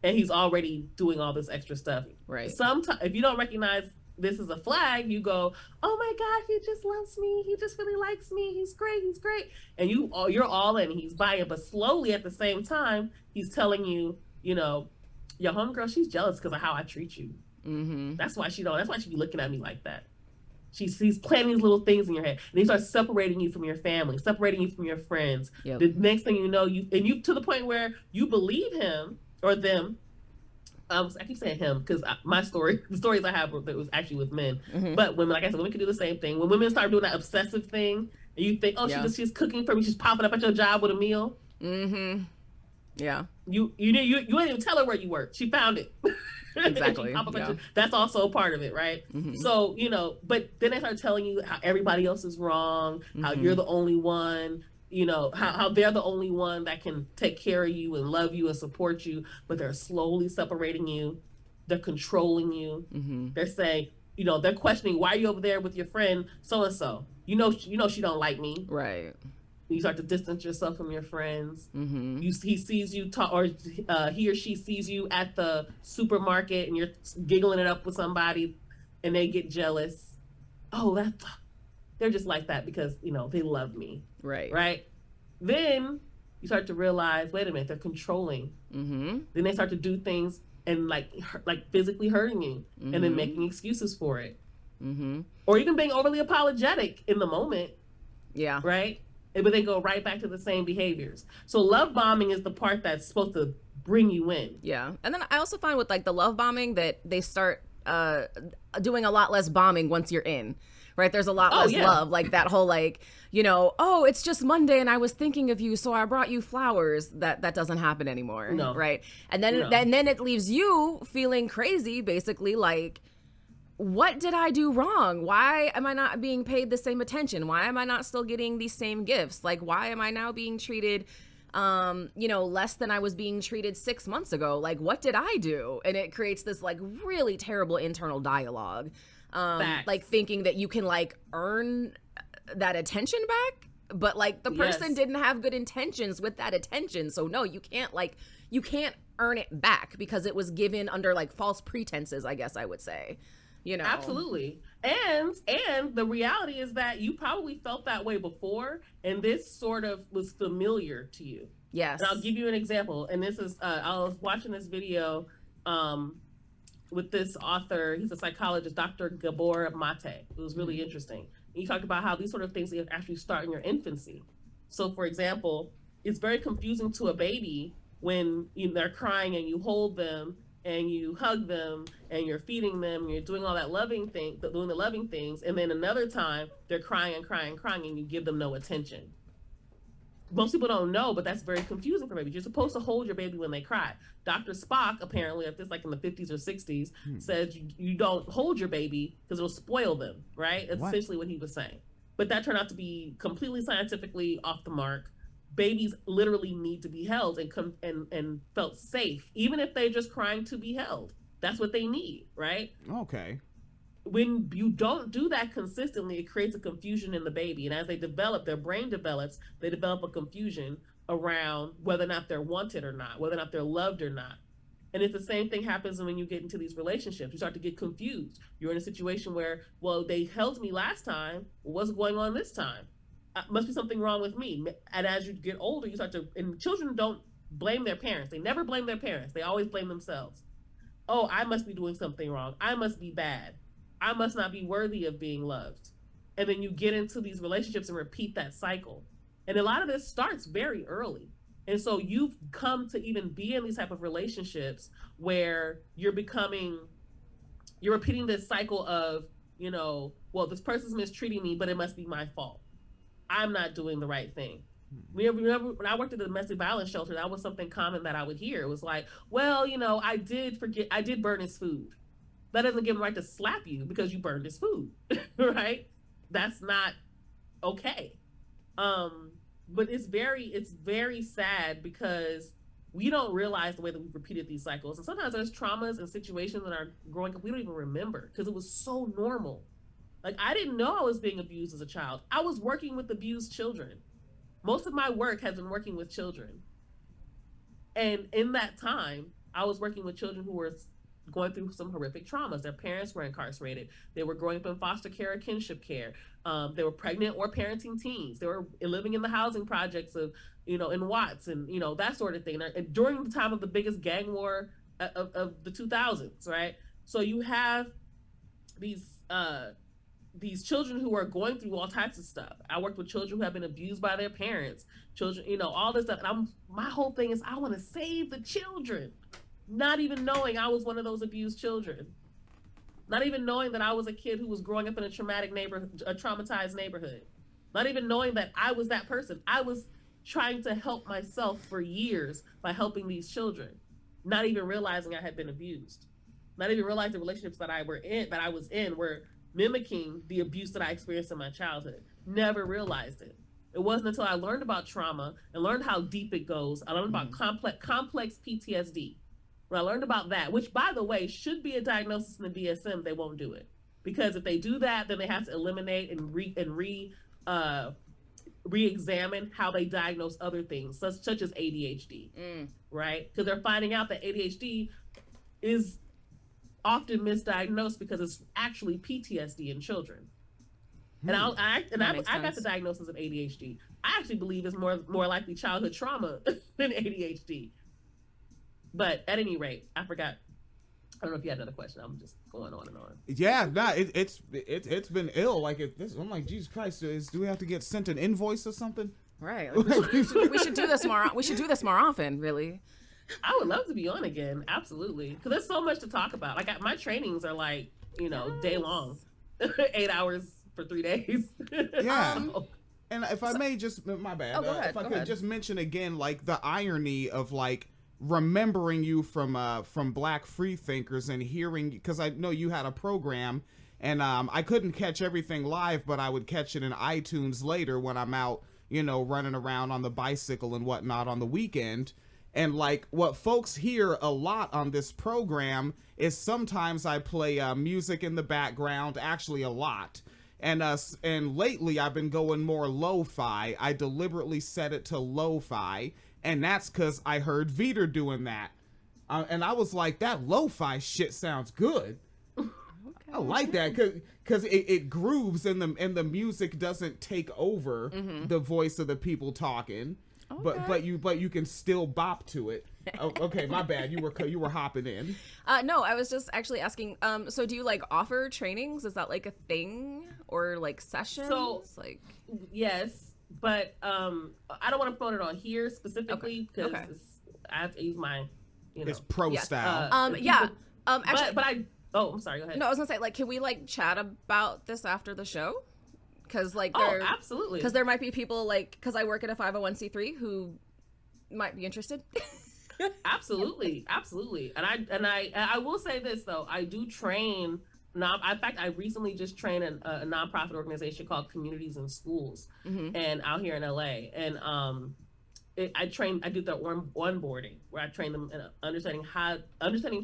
and he's already doing all this extra stuff. Right. Sometimes if you don't recognize this is a flag, you go, oh my God, he just loves me. He just really likes me. He's great. He's great. And you're all in. He's buying, but slowly at the same time, he's telling you, you know, your homegirl, she's jealous because of how I treat you. That's why she be looking at me like that. He's planting these little things in your head, and he starts separating you from your family, separating you from your friends. Yep. The next thing you know, you to the point where you believe him or them. I keep saying him because the stories I have it was actually with men. But women, like I said, women can do the same thing. When women start doing that obsessive thing, and you think, oh, she's cooking for me, she's popping up at your job with a meal. Yeah. You didn't even tell her where you work. She found it. Exactly. That's also a part of it, right? So, you know, but then they start telling you how everybody else is wrong, how you're the only one, you know, how they're the only one that can take care of you and love you and support you, but they're slowly separating you. They're controlling you. They're saying, you know, they're questioning, why are you over there with your friend so-and-so? You know she don't like me. Right. You start to distance yourself from your friends. He sees you talk, or he or she sees you at the supermarket and you're giggling it up with somebody, and they get jealous. Oh, they're just like that because, you know, they love me. Right. Then you start to realize, wait a minute, they're controlling. Then they start to do things and like physically hurting you, and then making excuses for it, or even being overly apologetic in the moment. Yeah. Right. But they go right back to the same behaviors. So love bombing is the part that's supposed to bring you in. Yeah. And then I also find with like the love bombing that they start doing a lot less bombing once you're in. Right. There's a lot less love, like that whole, like, you know, oh, it's just Monday and I was thinking of you, so I brought you flowers. That doesn't happen anymore. No. Right. And then it leaves you feeling crazy, basically, like, what did I do wrong? Why am I not being paid the same attention? Why am I not still getting these same gifts? Like, why am I now being treated, you know, less than I was being treated 6 months ago? Like, what did I do? And it creates this like really terrible internal dialogue. Like thinking that you can like earn that attention back, but like the person didn't have good intentions with that attention. So no, you can't earn it back because it was given under like false pretenses, I guess I would say. You know, absolutely. And the reality is that you probably felt that way before, and this sort of was familiar to you. Yes. And I'll give you an example. And this is I was watching this video with this author. He's a psychologist, Dr. Gabor Mate. It was really interesting. He talked about how these sort of things actually start in your infancy. So, for example, it's very confusing to a baby when they're crying and you hold them and you hug them and you're feeding them and you're doing all that loving thing, doing the loving things, and then another time they're crying and crying and crying and you give them no attention. Most people don't know, but that's very confusing for babies. You're supposed to hold your baby when they cry. Dr. Spock, apparently, if it's like in the 50s or 60s, says you don't hold your baby because it'll spoil them, right? That's essentially what he was saying. But that turned out to be completely scientifically off the mark. Babies literally need to be held and felt safe, even if they're just crying to be held. That's what they need, right? Okay. When you don't do that consistently, it creates a confusion in the baby. And as they develop, their brain develops, they develop a confusion around whether or not they're wanted or not, whether or not they're loved or not. And it's the same thing happens when you get into these relationships. You start to get confused. You're in a situation where, well, they held me last time. What's going on this time? Must be something wrong with me. And as you get older, you start to, and children don't blame their parents. They never blame their parents. They always blame themselves. Oh, I must be doing something wrong. I must be bad. I must not be worthy of being loved. And then you get into these relationships and repeat that cycle. And a lot of this starts very early. And so you've come to even be in these type of relationships where you're repeating this cycle of, well, this person's mistreating me, but it must be my fault. I'm not doing the right thing. Remember when I worked at the domestic violence shelter, that was something common that I would hear. It was like, well, I did burn his food. That doesn't give him the right to slap you because you burned his food, right? That's not okay. But it's very sad because we don't realize the way that we've repeated these cycles. And sometimes there's traumas and situations that are growing up we don't even remember because it was so normal. Like, I didn't know I was being abused as a child. I was working with abused children. Most of my work has been working with children. And in that time, I was working with children who were going through some horrific traumas. Their parents were incarcerated. They were growing up in foster care or kinship care. They were pregnant or parenting teens. They were living in the housing projects of, in Watts and, that sort of thing. And during the time of the biggest gang war of the 2000s, right? So you have these children who are going through all types of stuff. I worked with children who have been abused by their parents, children, all this stuff. And my whole thing is I want to save the children. Not even knowing I was one of those abused children. Not even knowing that I was a kid who was growing up in a traumatized neighborhood. Not even knowing that I was that person. I was trying to help myself for years by helping these children. Not even realizing I had been abused. Not even realizing the relationships that I was in were mimicking the abuse that I experienced in my childhood. Never realized it. It wasn't until I learned about trauma and learned how deep it goes. I learned about complex PTSD. When I learned about that, which, by the way, should be a diagnosis in the DSM, they won't do it. Because if they do that, then they have to eliminate and re-examine how they diagnose other things, such as ADHD, right? Because they're finding out that ADHD is often misdiagnosed because it's actually PTSD in children. And I got the diagnosis of ADHD. I actually believe it's more likely childhood trauma than ADHD. But at any rate, I forgot. I don't know if you had another question. I'm just going on and on. Yeah, it's been ill. Like I'm like, Jesus Christ, do we have to get sent an invoice or something? Right. Like we should do this more. We should do this more often. Really. I would love to be on again. Absolutely, because there's so much to talk about. Like my trainings are like day long, 8 hours for 3 days. Yeah. And if I may just, my bad. Oh, go ahead. If I could just mention again, like the irony of like remembering you from Black Freethinkers and hearing, because I know you had a program and I couldn't catch everything live, but I would catch it in iTunes later when I'm out, running around on the bicycle and whatnot on the weekend. And like what folks hear a lot on this program is sometimes I play music in the background, actually a lot. And lately I've been going more lo-fi. I deliberately set it to lo-fi. And that's because I heard Vida doing that. And I was like, that lo-fi shit sounds good. Okay. I like that because it grooves and the music doesn't take over the voice of the people talking. Okay. But you can still bop to it. Oh, okay, my bad. You were hopping in. No, I was just actually asking. So do you like offer trainings? Is that like a thing or like sessions? So yes. But I don't want to promote it on here specifically because I have to use my you know. It's pro Yes. style. Yeah. Actually, but I. Oh, I'm sorry. Go ahead. no, I was gonna say, like, can we like chat about this after the show? Because like, Oh, absolutely. Because there might be people like, because I work at a 501c3 who might be interested. Absolutely. And I will say this though, I do train. In fact, I recently just trained a nonprofit organization called Communities in Schools, and out here in LA, and I do the onboarding where I train them in understanding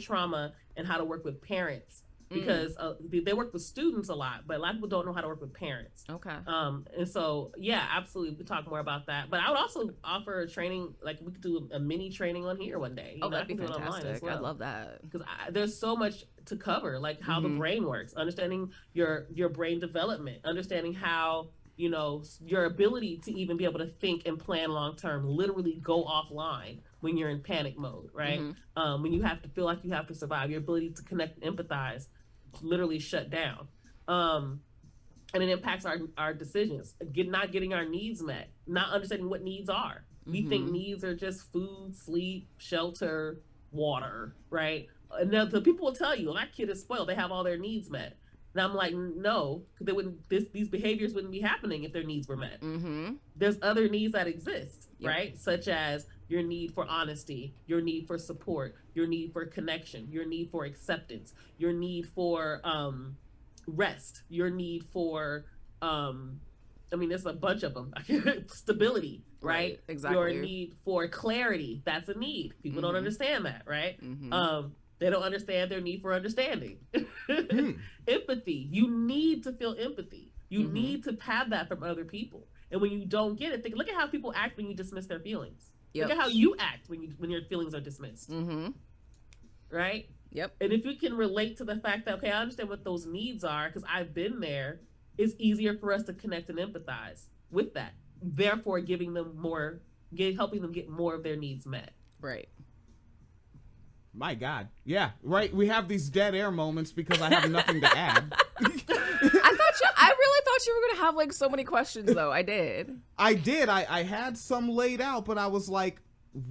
trauma and how to work with parents, because they work with students a lot, but a lot of people don't know how to work with parents. Okay. And so, yeah, absolutely, we could talk more about that. But I would also offer a training, like we could do a mini training on here one day. That'd be fantastic. I'd love that. Because there's so much to cover, like how the brain works, understanding your brain development, understanding how, you know, your ability to even be able to think and plan long term literally go offline when you're in panic mode, right? When you have to feel like you have to survive, your ability to connect and empathize literally shut down. And it impacts our decisions, not getting our needs met, not understanding what needs are. We think needs are just food, sleep, shelter, water, right? And the people will tell you, well, that kid is spoiled, they have all their needs met. And I'm like, no, they wouldn't. These behaviors wouldn't be happening if their needs were met. There's other needs that exist, right? Such as your need for honesty, your need for support, your need for connection, your need for acceptance, your need for rest, your need for there's a bunch of them. Stability, right? Exactly. Your need for clarity, that's a need. People don't understand that, right? They don't understand their need for understanding. Empathy. You need to feel empathy. You need to have that from other people. And when you don't get it, look at how people act when you dismiss their feelings. Look at how you act when your feelings are dismissed. Right? Yep. And if you can relate to the fact that, okay, I understand what those needs are because I've been there, it's easier for us to connect and empathize with that. Therefore, giving them more, helping them get more of their needs met. Right. My God. Yeah, right. We have these dead air moments because I have nothing to add. I really thought you were going to have like so many questions though. I did. I had some laid out, but I was like,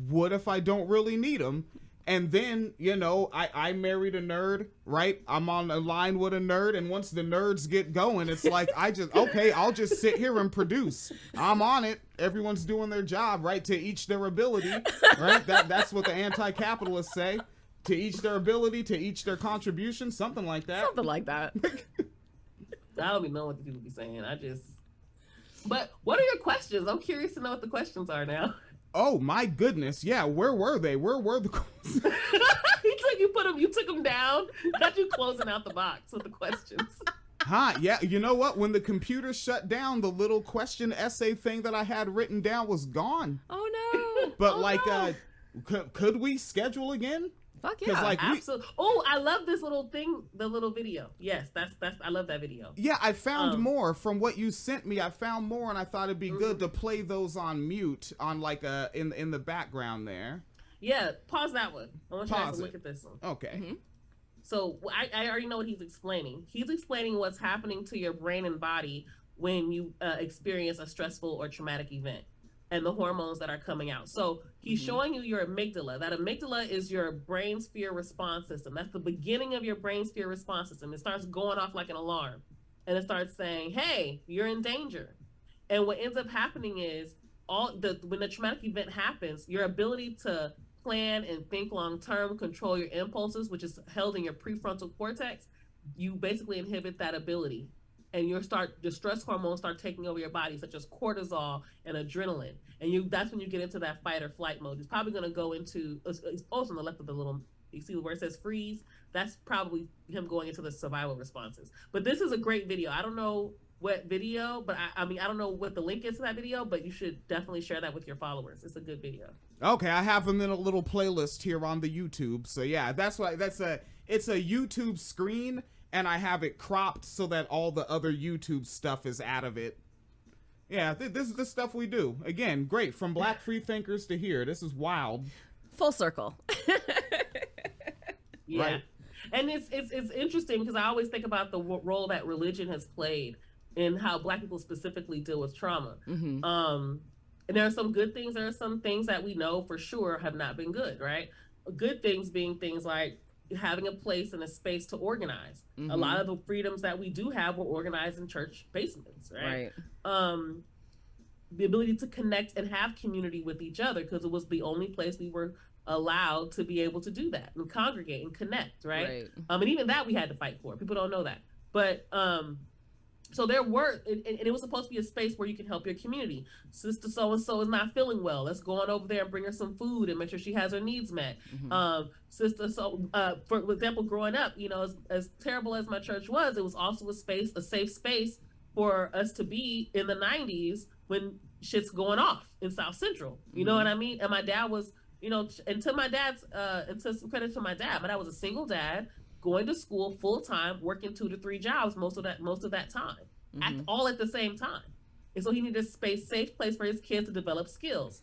what if I don't really need them? And then, you know, I married a nerd, right? I'm on a line with a nerd. And once the nerds get going, it's like, I'll just sit here and produce. I'm on it. Everyone's doing their job, right? To each their ability, right? That's what the anti-capitalists say. To each their ability, to each their contribution, something like that. Something like that. I don't even know what the people be saying. But what are your questions? I'm curious to know what the questions are now. Oh my goodness. Yeah, where were they? Where were the questions? You took them down. Got you closing out the box with the questions. Yeah, you know what? When the computer shut down, the little question essay thing that I had written down was gone. Oh no. But could we schedule again? Fuck yeah. Absolutely. Oh, I love this little thing, the little video. Yes, that's I love that video. Yeah, I found more from what you sent me. I found more, and I thought it'd be good to play those on mute, on like in the background there. Yeah, pause that one. I want you guys to look at this one. Okay. So I already know what he's explaining. He's explaining what's happening to your brain and body when you experience a stressful or traumatic event, and the hormones that are coming out. So he's showing you your amygdala. That amygdala is your brain sphere response system. That's the beginning of your brain sphere response system. It starts going off like an alarm, and it starts saying, hey, you're in danger. And what ends up happening is when the traumatic event happens, your ability to plan and think long-term, control your impulses, which is held in your prefrontal cortex, you basically inhibit that ability. And your stress hormones start taking over your body, such as cortisol and adrenaline. And that's when you get into that fight or flight mode. It's probably going to go into, it's also on the left of the little, you see where it says freeze? That's probably him going into the survival responses. But this is a great video. I don't know what video, but I don't know what the link is to that video, but you should definitely share that with your followers. It's a good video. Okay, I have them in a little playlist here on the YouTube. So yeah, it's a YouTube screen, and I have it cropped so that all the other YouTube stuff is out of it. Yeah, this is the stuff we do. Again, great. From Black free thinkers to here. This is wild. Full circle. Yeah. Right. And it's interesting because I always think about the role that religion has played in how Black people specifically deal with trauma. And there are some good things. There are some things that we know for sure have not been good, right? good things being things like having a place and a space to organize. Mm-hmm. A lot of the freedoms that we do have were organized in church basements, right? The ability to connect and have community with each other, because it was the only place we were allowed to be able to do that and congregate and connect, right? And even that we had to fight for. People don't know that. But so there were, and it was supposed to be a space where you can help your community. Sister so-and-so is not feeling well. Let's go on over there and bring her some food and make sure she has her needs met. Sister, for example, growing up, you know, as terrible as my church was, it was also a safe space for us to be in the 90s when shit's going off in South Central. You know what I mean? And my dad was, you know, and to some credit to my dad was a single dad, going to school full time, working 2 to 3 jobs most of that time, all at the same time. And so he needed a safe place for his kids to develop skills.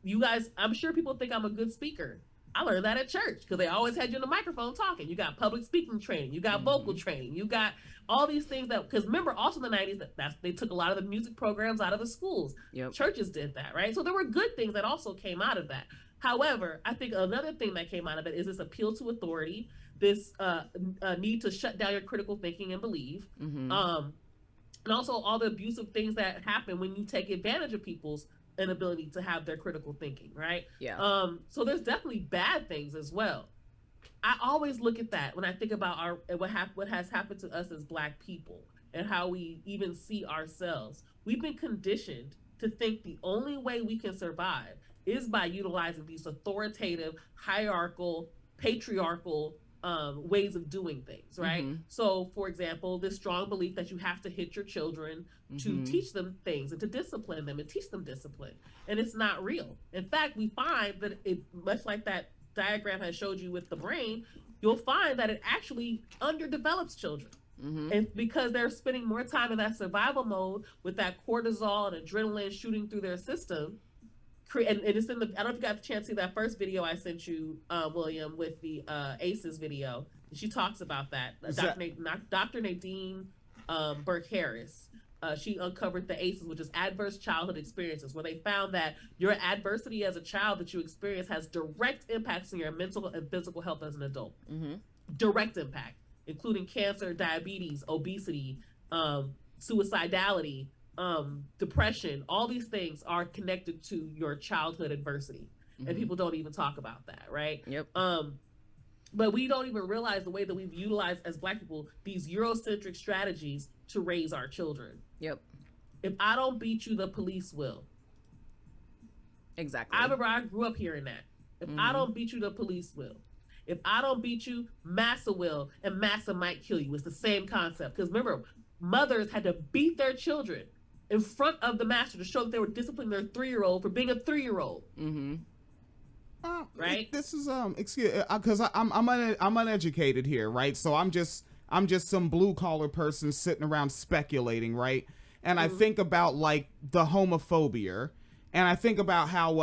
You guys, I'm sure people think I'm a good speaker. I learned that at church because they always had you on the microphone talking. You got public speaking training, you got vocal training, you got all these things because remember also in the 90s they took a lot of the music programs out of the schools. Churches did that, right? So there were good things that also came out of that. However, I think another thing that came out of it is this appeal to authority, this need to shut down your critical thinking and believe, and also all the abusive things that happen when you take advantage of people's inability to have their critical thinking, right? So there's definitely bad things as well. I always look at that when I think about what has happened to us as Black people and how we even see ourselves. We've been conditioned to think the only way we can survive is by utilizing these authoritative, hierarchical, patriarchal ways of doing things, right? So, for example, this strong belief that you have to hit your children to teach them things and to discipline them and teach them discipline. And it's not real. In fact, we find that it, much like that diagram I showed you with the brain, you'll find that it actually underdevelops children. And because they're spending more time in that survival mode with that cortisol and adrenaline shooting through their system, and it's in the, I don't know if you got the chance to see that first video I sent you, William, with the ACEs video. She talks about that. Dr. Nadine Burke Harris. She uncovered the ACEs, which is adverse childhood experiences, where they found that your adversity as a child that you experience has direct impacts on your mental and physical health as an adult. Direct impact, including cancer, diabetes, obesity, suicidality, depression. All these things are connected to your childhood adversity, and people don't even talk about that, right? But we don't even realize the way that we've utilized as Black people these Eurocentric strategies to raise our children. If I don't beat you, the police will. Exactly. I remember I grew up hearing that. If I don't beat you, the police will. If I don't beat you, Massa will, and Massa might kill you. It's the same concept. Because remember, mothers had to beat their children in front of the master to show that they were disciplining their 3-year-old for being a 3-year-old. Right? This is excuse, because I'm uneducated here, right? So I'm just some blue collar person sitting around speculating, right? And I think about like the homophobia, and I think about how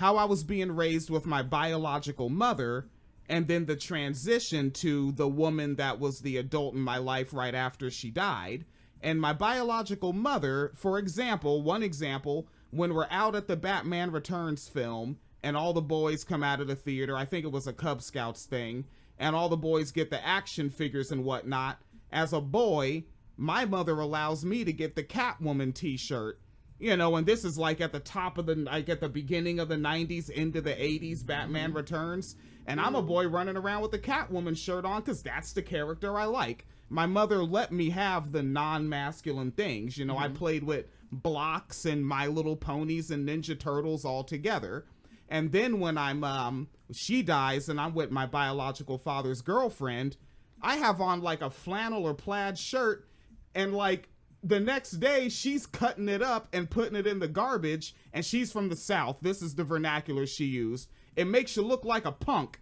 I was being raised with my biological mother, and then the transition to the woman that was the adult in my life right after she died. And my biological mother, for example, one example, when we're out at the Batman Returns film and all the boys come out of the theater, I think it was a Cub Scouts thing, and all the boys get the action figures and whatnot. As a boy, my mother allows me to get the Catwoman t-shirt, you know, and this is like at the top of like at the beginning of the 90s into the 80s, Batman Returns. And I'm a boy running around with the Catwoman shirt on because that's the character I like. My mother let me have the non-masculine things. You know, I played with blocks and My Little Ponies and Ninja Turtles all together. And then when she dies and I'm with my biological father's girlfriend, I have on like a flannel or plaid shirt, and like the next day she's cutting it up and putting it in the garbage, and she's from the South. This is the vernacular she used. It makes you look like a punk.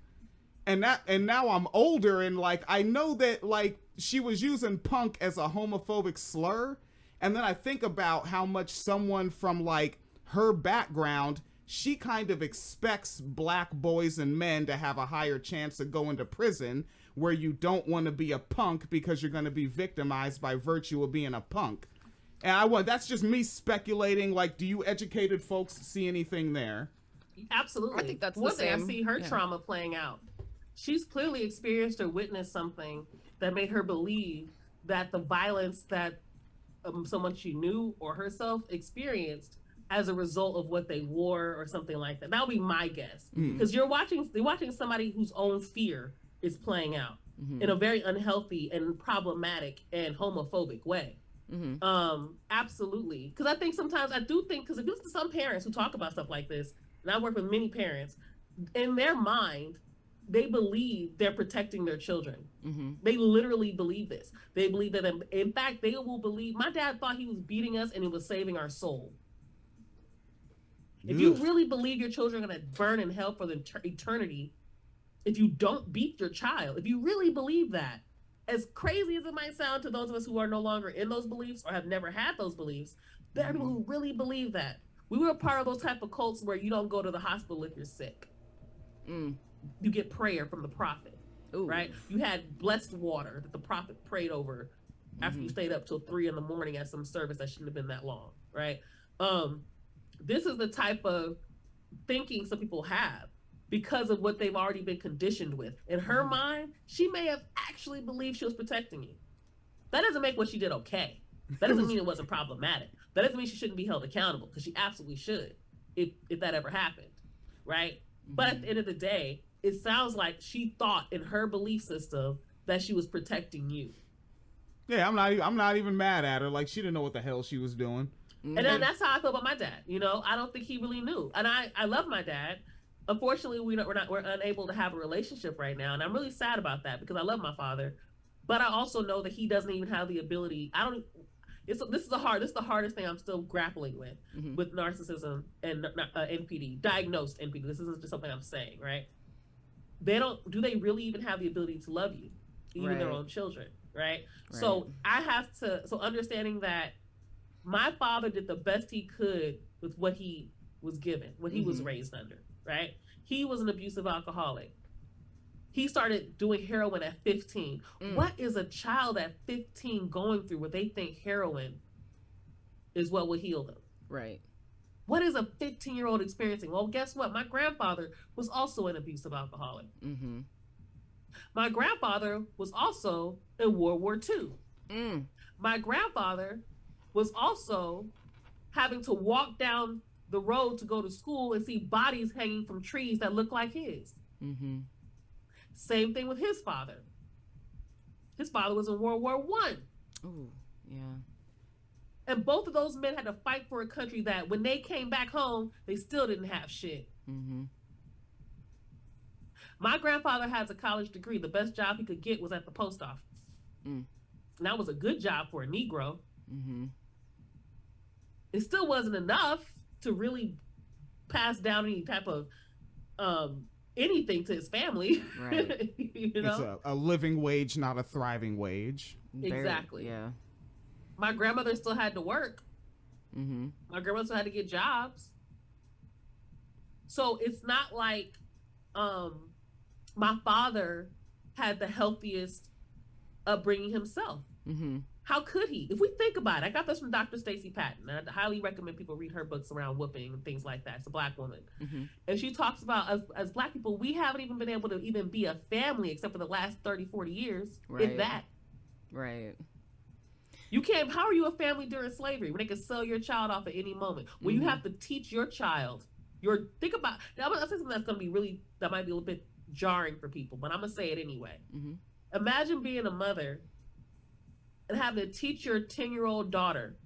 And now I'm older, and like I know that like she was using punk as a homophobic slur. And then I think about how much someone from like her background, she kind of expects Black boys and men to have a higher chance of going to prison, where you don't want to be a punk because you're going to be victimized by virtue of being a punk. And that's just me speculating. Like, do you educated folks see anything there? Absolutely. I think that's one the thing. I same. see her Yeah. trauma playing out. She's clearly experienced or witnessed something that made her believe that the violence that someone she knew or herself experienced as a result of what they wore or something like that. That would be my guess. Because you're watching somebody whose own fear is playing out in a very unhealthy and problematic and homophobic way. Absolutely. Because I think sometimes I do think, because if you listen to some parents who talk about stuff like this, and I work with many parents, in their mind, they believe they're protecting their children. They literally believe this. They believe that, in fact, they will believe. My dad thought he was beating us and it was saving our soul. If you really believe your children are going to burn in hell for the eternity, if you don't beat your child, if you really believe that, as crazy as it might sound to those of us who are no longer in those beliefs or have never had those beliefs, there are people who really believe that. We were a part of those type of cults where you don't go to the hospital if you're sick. You get prayer from the prophet. Ooh. Right? You had blessed water that the prophet prayed over after you stayed up till 3 a.m. at some service that shouldn't have been that long, right? This is the type of thinking some people have because of what they've already been conditioned with. In her mind, she may have actually believed she was protecting you. That doesn't make what she did okay. That doesn't mean it wasn't problematic. That doesn't mean she shouldn't be held accountable, because she absolutely should if that ever happened, right? But at the end of the day, it sounds like she thought in her belief system that she was protecting you. Yeah, I'm not even mad at her. Like, she didn't know what the hell she was doing. And then that's how I feel about my dad. You know, I don't think he really knew. And I love my dad. Unfortunately, we're unable to have a relationship right now, and I'm really sad about that because I love my father. But I also know that he doesn't even have the ability. This is the hardest thing I'm still grappling with narcissism and NPD, diagnosed NPD. This isn't just something I'm saying, right? Do they really even have the ability to love you, even their own children, right? So so understanding that my father did the best he could with what he was given, what he was raised under, right? He was an abusive alcoholic. He started doing heroin at 15. What is a child at 15 going through where they think heroin is what will heal them? Right. What is a 15-year-old experiencing? Well, guess what? My grandfather was also an abusive alcoholic. My grandfather was also in World War II. My grandfather was also having to walk down the road to go to school and see bodies hanging from trees that look like his. Same thing with his father. His father was in World War I. Ooh, yeah. And both of those men had to fight for a country that when they came back home, they still didn't have shit. My grandfather has a college degree. The best job he could get was at the post office. And that was a good job for a Negro. It still wasn't enough to really pass down any type of anything to his family. Right. You know? It's a living wage, not a thriving wage. Exactly. Yeah. My grandmother still had to work. My grandmother still had to get jobs. So it's not like my father had the healthiest upbringing himself. How could he? If we think about it, I got this from Dr. Stacey Patton, and I highly recommend people read her books around whooping and things like that. It's a Black woman. And she talks about, as Black people, we haven't even been able to even be a family except for the last 30, 40 years, if that. Right. You can't, how are you a family during slavery when they can sell your child off at any moment? When you have to teach your child, think about, now I'm going to say something that's going to be really, that might be a little bit jarring for people, but I'm going to say it anyway. Imagine being a mother and having to teach your 10-year-old daughter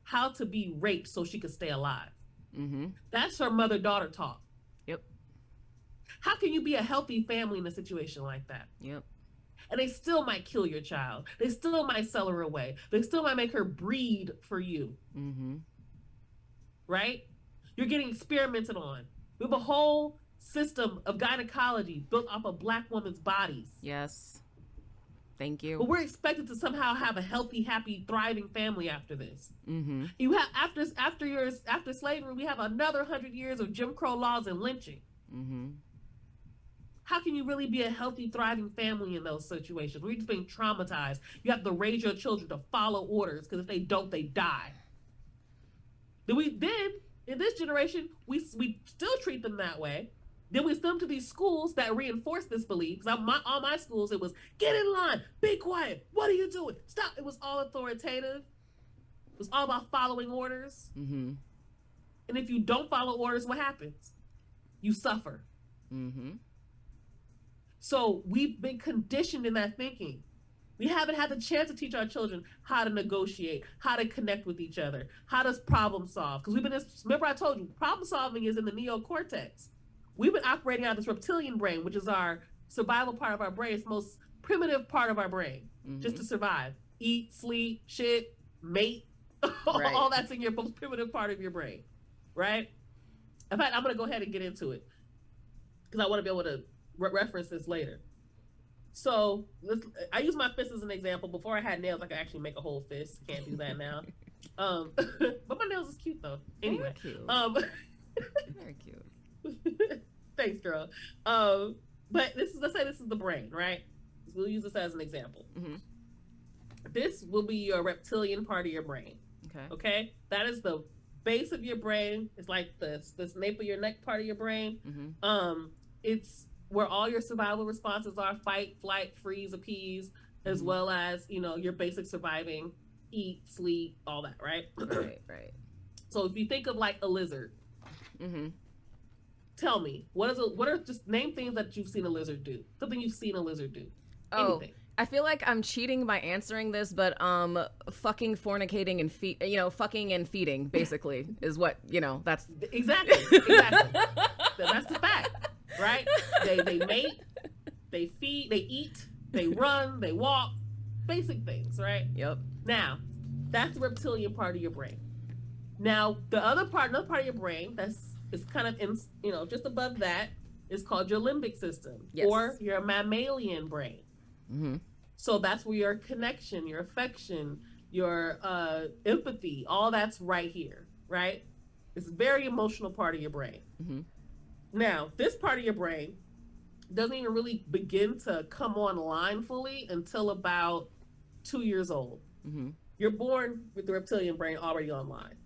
how to be raped so she could stay alive. That's her mother-daughter talk. Yep. How can you be a healthy family in a situation like that? Yep. And they still might kill your child. They still might sell her away. They still might make her breed for you. Right? You're getting experimented on. We have a whole system of gynecology built off of Black women's bodies. Yes. Thank you. But we're expected to somehow have a healthy, happy, thriving family after this. You have after slavery, we have another 100 years of Jim Crow laws and lynching. How can you really be a healthy, thriving family in those situations? We're just being traumatized. You have to raise your children to follow orders, because if they don't, they die. Then in this generation, we still treat them that way. Then we send them to these schools that reinforce this belief. Because all my schools, it was get in line, be quiet. What are you doing? Stop. It was all authoritative. It was all about following orders. Mm-hmm. And if you don't follow orders, what happens? You suffer. Mm-hmm. So we've been conditioned in that thinking. We haven't had the chance to teach our children how to negotiate, how to connect with each other, how to problem solve. Because remember I told you, problem solving is in the neocortex. We've been operating out of this reptilian brain, which is our survival part of our brain. It's the most primitive part of our brain, just to survive. Eat, sleep, shit, mate. Right. All that's in your most primitive part of your brain, right? In fact, I'm going to go ahead and get into it because I want to be able to reference this later. So I use my fist as an example. Before I had nails, I could actually make a whole fist. Can't do that now. But my nails is cute though. Anyway, cute. Very cute. Thanks, girl. But let's say this is the brain, right? We'll use this as an example. Mm-hmm. This will be your reptilian part of your brain. Okay. That is the base of your brain. It's like this nape of your neck part of your brain. Mm-hmm. It's where all your survival responses are: fight, flight, freeze, appease, as well as, your basic surviving, eat, sleep, all that, right? Right. So if you think of like a lizard, tell me, what are just name things that you've seen a lizard do? Something you've seen a lizard do. Anything. I feel like I'm cheating by answering this, but fucking, fornicating, and fucking and feeding basically is what, that's Exactly. That's the fact, right? They mate, they feed, they eat, they run, they walk, basic things, right? Yep. Now, that's the reptilian part of your brain. Now, another part of your brain is kind of in, just above that is called your limbic system, or your mammalian brain. Mm-hmm. So that's where your connection, your affection, your empathy, all that's right here, right? It's a very emotional part of your brain. Mm-hmm. Now, this part of your brain doesn't even really begin to come online fully until about 2 years old. Mm-hmm. You're born with the reptilian brain already online.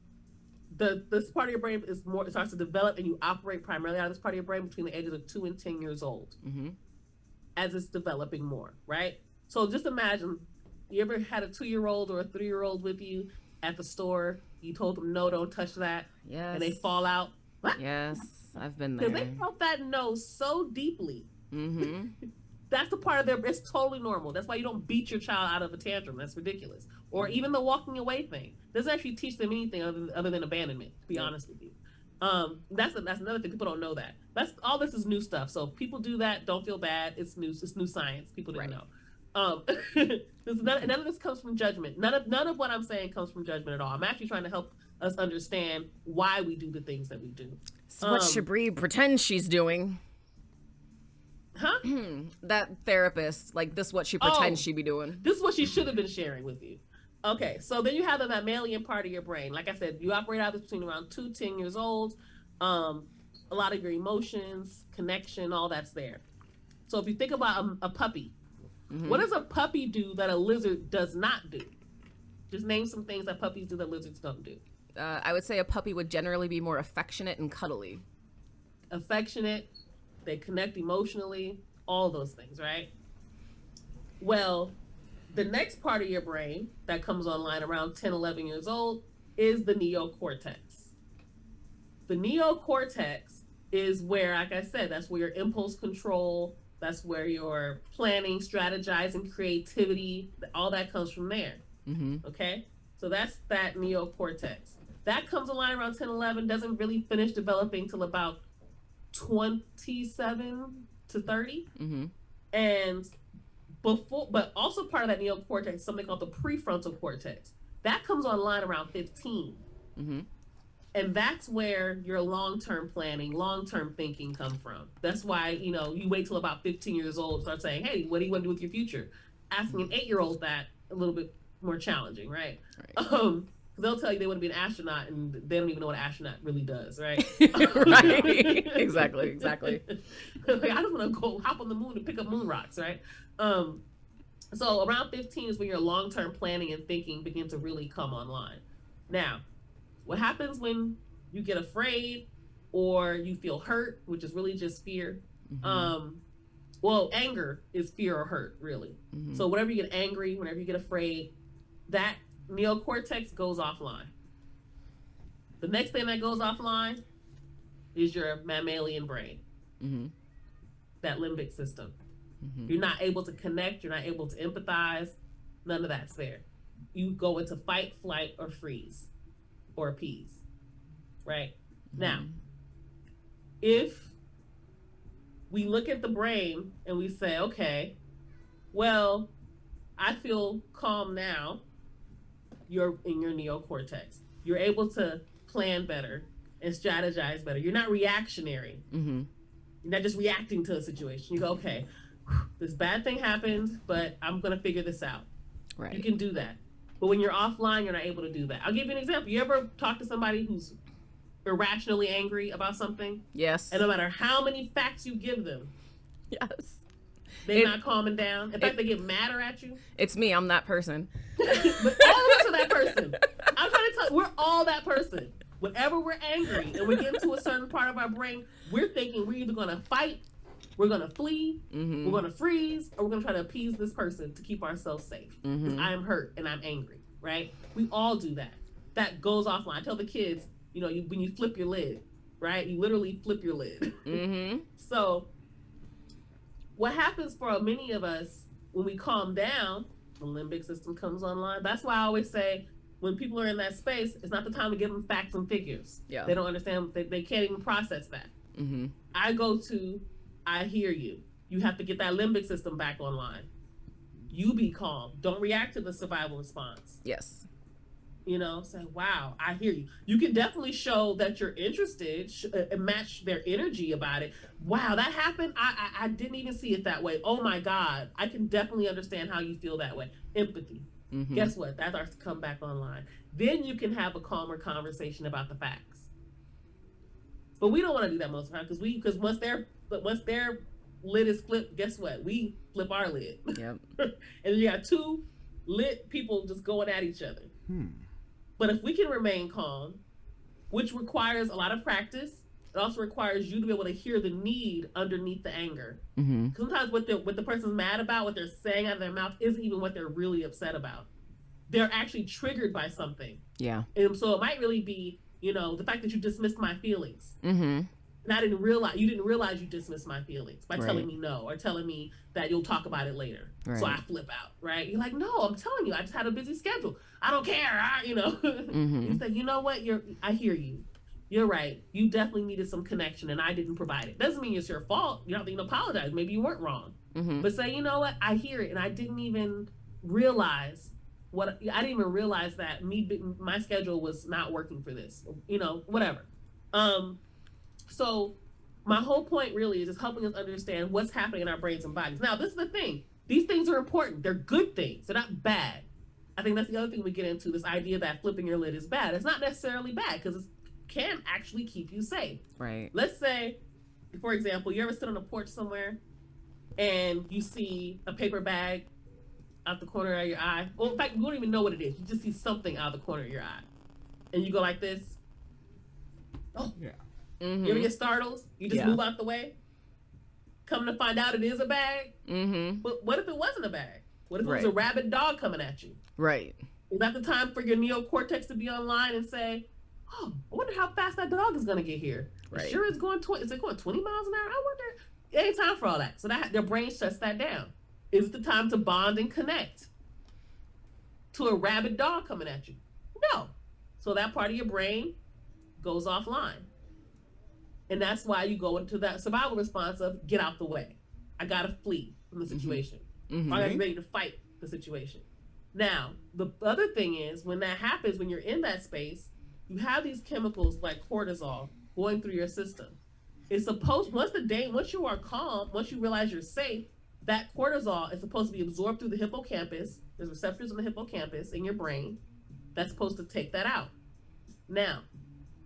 This part of your brain it starts to develop, and you operate primarily out of this part of your brain between the ages of 2 and 10 years old, as it's developing more, right? So just imagine, you ever had a 2-year-old or a 3-year-old with you at the store? You told them, no, don't touch that. Yes. And they fall out. What? Yes, I've been there. Because they felt that no so deeply. Mm-hmm. That's the part of it's totally normal. That's why you don't beat your child out of a tantrum. That's ridiculous. Or even the walking away thing. Doesn't actually teach them anything other than abandonment, to be honest with you. That's another thing. People don't know that. All this is new stuff. So if people do that, don't feel bad. It's new science. People didn't know. None of this comes from judgment. None of what I'm saying comes from judgment at all. I'm actually trying to help us understand why we do the things that we do. So what Shabri pretends she's doing. Huh? That therapist, this what she pretends she be doing. This is what she should have been sharing with you. Okay, so then you have the mammalian part of your brain. Like I said, you operate out of this between around 2-10 years old. A lot of your emotions, connection, all that's there. So if you think about a puppy, what does a puppy do that a lizard does not do? Just name some things that puppies do that lizards don't do. I would say a puppy would generally be more affectionate and cuddly. Affectionate, they connect emotionally, all those things, right? Well, the next part of your brain that comes online around 10, 11 years old is the neocortex. The neocortex is where, like I said, that's where your impulse control, that's where your planning, strategizing, creativity, all that comes from there. Okay? So that's that neocortex. That comes online around 10, 11, doesn't really finish developing till about 27 to 30. And but also part of that neocortex is something called the prefrontal cortex. That comes online around 15. And that's where your long-term planning, long-term thinking come from. That's why, you wait till about 15 years old to start saying, hey, what do you want to do with your future? Asking an 8-year-old that, a little bit more challenging, right? They'll tell you they want to be an astronaut, and they don't even know what an astronaut really does, right? Right. Exactly. Like, I just want to go hop on the moon and pick up moon rocks, right? So around 15 is when your long-term planning and thinking begin to really come online. Now, what happens when you get afraid, or you feel hurt, which is really just fear. Well, anger is fear or hurt, really. So whenever you get angry, whenever you get afraid, that neocortex goes offline. The next thing that goes offline is your mammalian brain, that limbic system. You're not able to connect. You're not able to empathize. None of that's there. You go into fight, flight, or freeze, or appease. Right? Now, if we look at the brain and we say, okay, well, I feel calm now. You're in your neocortex. You're able to plan better and strategize better. You're not reactionary. You're not just reacting to a situation. You go, okay, this bad thing happened, but I'm going to figure this out. Right. You can do that. But when you're offline, you're not able to do that. I'll give you an example. You ever talk to somebody who's irrationally angry about something? Yes. And no matter how many facts you give them, Yes. they're not calming down. In fact, they get madder at you. It's me. I'm that person. But all of us are that person. I'm trying to tell you, we're all that person. Whenever we're angry and we get into a certain part of our brain, we're thinking we're either going to fight, we're going to flee, we're going to freeze, or we're going to try to appease this person to keep ourselves safe. Because I'm hurt and I'm angry, right? We all do that. That goes offline. I tell the kids, you know, when you flip your lid, right? You literally flip your lid. So what happens for many of us when we calm down, the limbic system comes online. That's why I always say, when people are in that space, it's not the time to give them facts and figures. Yeah. They don't understand. They can't even process that. I go to, I hear you. You have to get that limbic system back online. You be calm. Don't react to the survival response. Yes. You know, say, wow, I hear you. You can definitely show that you're interested and match their energy about it. Wow, that happened. I didn't even see it that way. Oh my God. I can definitely understand how you feel that way. Empathy. Guess what? That starts to come back online. Then you can have a calmer conversation about the facts. But we don't want to do that most of the time because once their lid is flipped, guess what? We flip our lid. Yep. And you got two lit people just going at each other. But if we can remain calm, which requires a lot of practice, it also requires you to be able to hear the need underneath the anger. Sometimes what the person's mad about, what they're saying out of their mouth, isn't even what they're really upset about. They're actually triggered by something. Yeah. And so it might really be, you know, the fact that you dismissed my feelings. And you didn't realize you dismissed my feelings by telling me no, or telling me that you'll talk about it later. Right. So I flip out, right? You're like, no, I'm telling you, I just had a busy schedule. I don't care, you know. You say, you know what? I hear you. You're right. You definitely needed some connection and I didn't provide it. Doesn't mean it's your fault. You don't have to even apologize. Maybe you weren't wrong. But say, you know what? I hear it and I didn't even realize that my schedule was not working for this. You know, whatever. So my whole point really is just helping us understand what's happening in our brains and bodies. Now, this is the thing. These things are important. They're good things. They're not bad. I think that's the other thing we get into, this idea that flipping your lid is bad. It's not necessarily bad because it can actually keep you safe. Right. Let's say, for example, you ever sit on a porch somewhere and you see a paper bag out the corner of your eye. Well, in fact, you don't even know what it is. You just see something out of the corner of your eye. And you go like this. Oh. Yeah. You ever get startled? You just move out the way? Come to find out it is a bag? But what if it wasn't a bag? What if it was a rabid dog coming at you? Right. Is that the time for your neocortex to be online and say, oh, I wonder how fast that dog is going to get here? Right. Sure, is it going 20 miles an hour? I wonder. It ain't time for all that. So that their brain shuts that down. Is it the time to bond and connect to a rabid dog coming at you? No. So that part of your brain goes offline. And that's why you go into that survival response of get out the way. I got to flee from the situation. I got to be ready to fight the situation. Now, the other thing is when that happens, when you're in that space, you have these chemicals like cortisol going through your system. It's supposed, once you are calm, once you realize you're safe, that cortisol is supposed to be absorbed through the hippocampus. There's receptors in the hippocampus in your brain that's supposed to take that out. Now,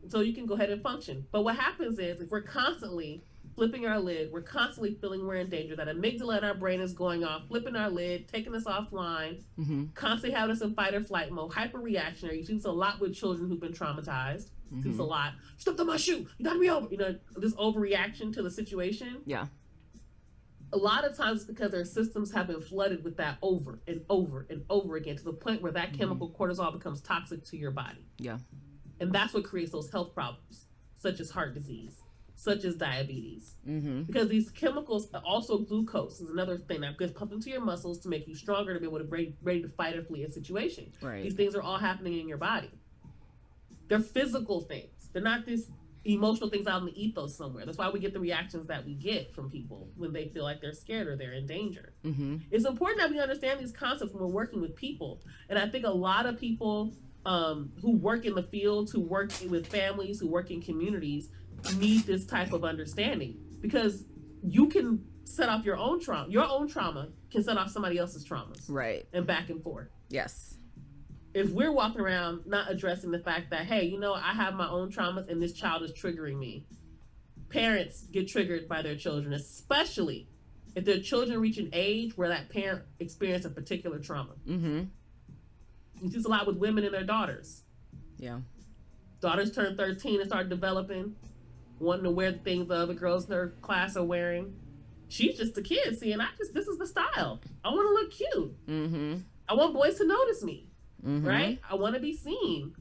so you can go ahead and function. But what happens is if we're constantly flipping our lid. We're constantly feeling we're in danger. That amygdala in our brain is going off, flipping our lid, taking us offline, constantly having us in fight or flight mode, hyper-reactionary. You see this a lot with children who've been traumatized. You see this a lot. Stepped on my shoe. You gotta be over. You know, this overreaction to the situation. Yeah. A lot of times it's because their systems have been flooded with that over and over and over again, to the point where that chemical cortisol becomes toxic to your body. Yeah. And that's what creates those health problems, such as heart disease, such as diabetes. Because these chemicals, also glucose is another thing that gets pumped into your muscles to make you stronger, to be able to be ready to fight or flee a situation. Right. These things are all happening in your body. They're physical things. They're not these emotional things out in the ethos somewhere. That's why we get the reactions that we get from people when they feel like they're scared or they're in danger. It's important that we understand these concepts when we're working with people. And I think a lot of people who work in the fields, who work with families, who work in communities, need this type of understanding, because you can set off your own trauma. Your own trauma can set off somebody else's traumas. Right. And back and forth. Yes. If we're walking around not addressing the fact that, hey, you know, I have my own traumas and this child is triggering me. Parents get triggered by their children, especially if their children reach an age where that parent experienced a particular trauma. You see this a lot with women and their daughters. Yeah. Daughters turn 13 and start developing, wanting to wear the things the other girls in her class are wearing. She's just a kid seeing, this is the style. I want to look cute. I want boys to notice me. Right? I want to be seen.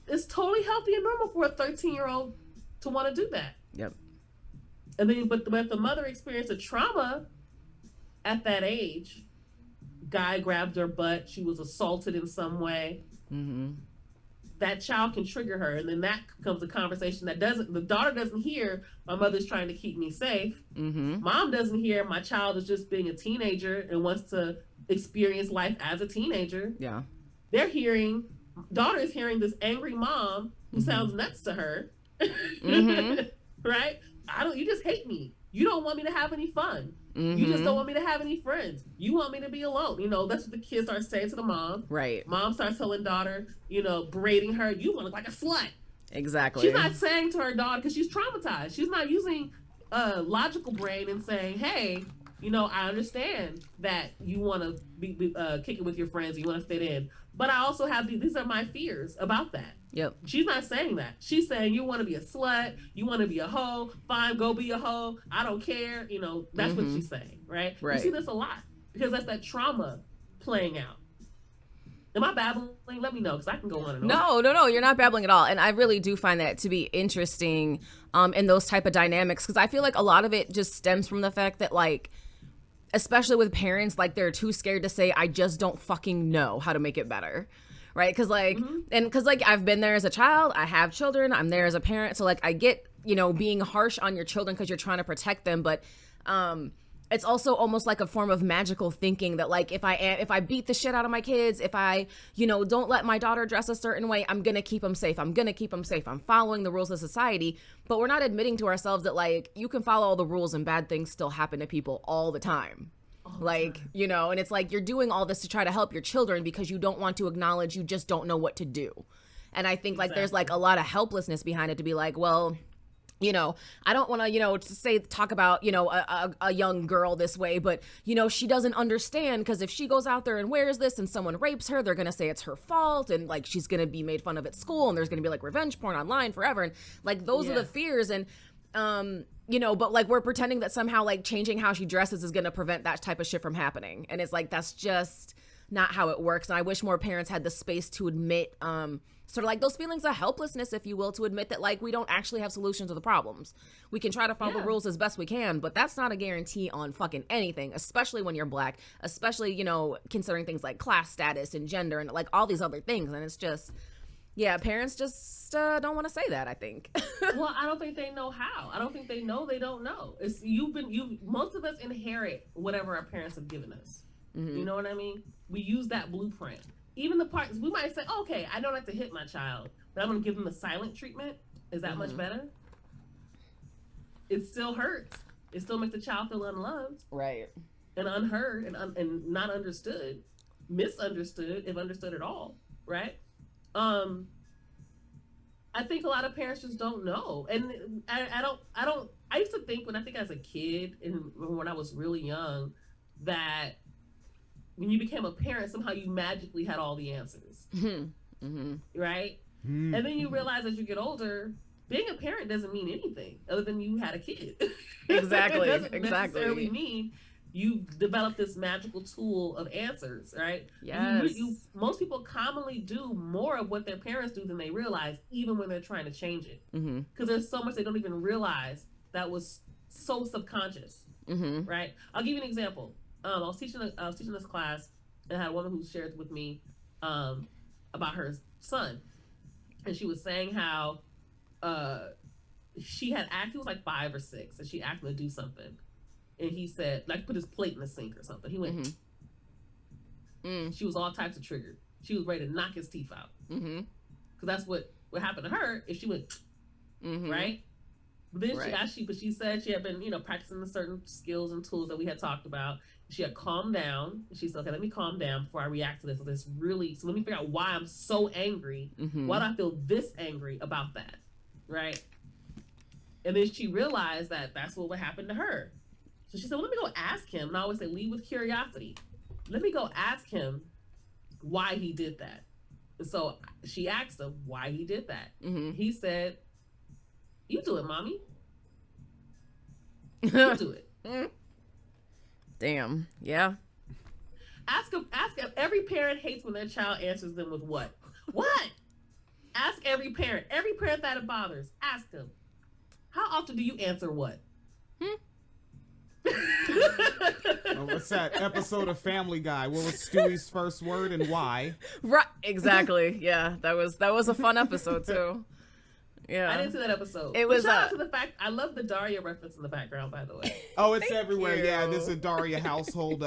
It's totally healthy and normal for a 13-year-old to want to do that. Yep. And then, but if the mother experienced a trauma at that age, guy grabbed her butt, she was assaulted in some way, that child can trigger her. And then that becomes a conversation that the daughter doesn't hear, my mother's trying to keep me safe. Mom doesn't hear, my child is just being a teenager and wants to experience life as a teenager. Yeah. They're hearing, daughter is hearing this angry mom who sounds nuts to her. Right? You just hate me. You don't want me to have any fun. You just don't want me to have any friends. You want me to be alone. You know, that's what the kids start saying to the mom. Right. Mom starts telling daughter, you know, berating her, you want to look like a slut. Exactly. She's not saying to her daughter, because she's traumatized. She's not using a logical brain and saying, hey, you know, I understand that you want to be kick it with your friends, you want to fit in. But I also have these are my fears about that. Yep. She's not saying that. She's saying you want to be a slut, you want to be a hoe, fine, go be a hoe. I don't care. You know, that's what she's saying, right? Right. You see this a lot because that's that trauma playing out. Am I babbling? Let me know, because I can go on and on. No, you're not babbling at all. And I really do find that to be interesting in those type of dynamics, because I feel like a lot of it just stems from the fact that, like, especially with parents, like, they're too scared to say, I just don't fucking know how to make it better. Right? Because, like, and because, like, I've been there as a child, I have children, I'm there as a parent. So, like, I get, you know, being harsh on your children because you're trying to protect them. But it's also almost like a form of magical thinking that, like, if I beat the shit out of my kids, if I, you know, don't let my daughter dress a certain way, I'm going to keep them safe. I'm going to keep them safe. I'm following the rules of society. But we're not admitting to ourselves that, like, you can follow all the rules and bad things still happen to people all the time. Like, you know, and it's like you're doing all this to try to help your children because you don't want to acknowledge you just don't know what to do. And I think, like, there's, like, a lot of helplessness behind it to be like, well, you know, I don't want to, you know, talk about, you know, a young girl this way, but, you know, she doesn't understand, because if she goes out there and wears this and someone rapes her, they're going to say it's her fault, and, like, she's going to be made fun of at school, and there's going to be, like, revenge porn online forever. And, like, those are the fears. And, you know, but, like, we're pretending that somehow, like, changing how she dresses is going to prevent that type of shit from happening. And it's like, that's just not how it works. And I wish more parents had the space to admit, sort of like those feelings of helplessness, if you will, to admit that, like, we don't actually have solutions to the problems. We can try to follow the rules as best we can, but that's not a guarantee on fucking anything, especially when you're Black, especially, you know, considering things like class status and gender and, like, all these other things. And it's just, yeah, parents just don't want to say that, I think. Well, I don't think they know how. I don't think they know they don't know. It's most of us inherit whatever our parents have given us. You know what I mean? We use that blueprint. Even the parts, we might say, okay, I don't have to hit my child, but I'm going to give them the silent treatment. Is that much better? It still hurts. It still makes the child feel unloved. Right. And unheard and not understood. Misunderstood, if understood at all. Right? I think a lot of parents just don't know. And I I used to think as a kid and when I was really young that when you became a parent, somehow you magically had all the answers, right? And then you realize as you get older, being a parent doesn't mean anything other than you had a kid. Exactly. It doesn't necessarily mean you develop this magical tool of answers, right? Yes. Most people commonly do more of what their parents do than they realize, even when they're trying to change it. Because there's so much they don't even realize that was so subconscious, right? I'll give you an example. I was teaching this class, and I had a woman who shared with me about her son, and she was saying how she had asked, he was like 5 or 6, and she asked him to do something. And he said, like, put his plate in the sink or something. He went, she was all types of triggered. She was ready to knock his teeth out. Because that's what happened to her if she went, right? But then she said she had been, practicing the certain skills and tools that we had talked about. She had calmed down. She said, okay, let me calm down before I react to this. So let me figure out why I'm so angry. Why do I feel this angry about that? Right? And then she realized that that's what would happen to her. So she said, well, let me go ask him. And I always say, lead with curiosity. Let me go ask him why he did that. And so she asked him why he did that. He said, you do it, mommy. You do it. Damn. Yeah. Ask him. Every parent hates when their child answers them with what? What? Ask every parent. Every parent that it bothers. Ask them. How often do you answer what? What's that episode of Family Guy? What was Stewie's first word and why? Right. Exactly. Yeah. That was a fun episode too. Yeah. I didn't see that episode. It was shout out to the fact I love the Daria reference in the background, by the way. Oh, it's everywhere. you. Yeah, this is a Daria household.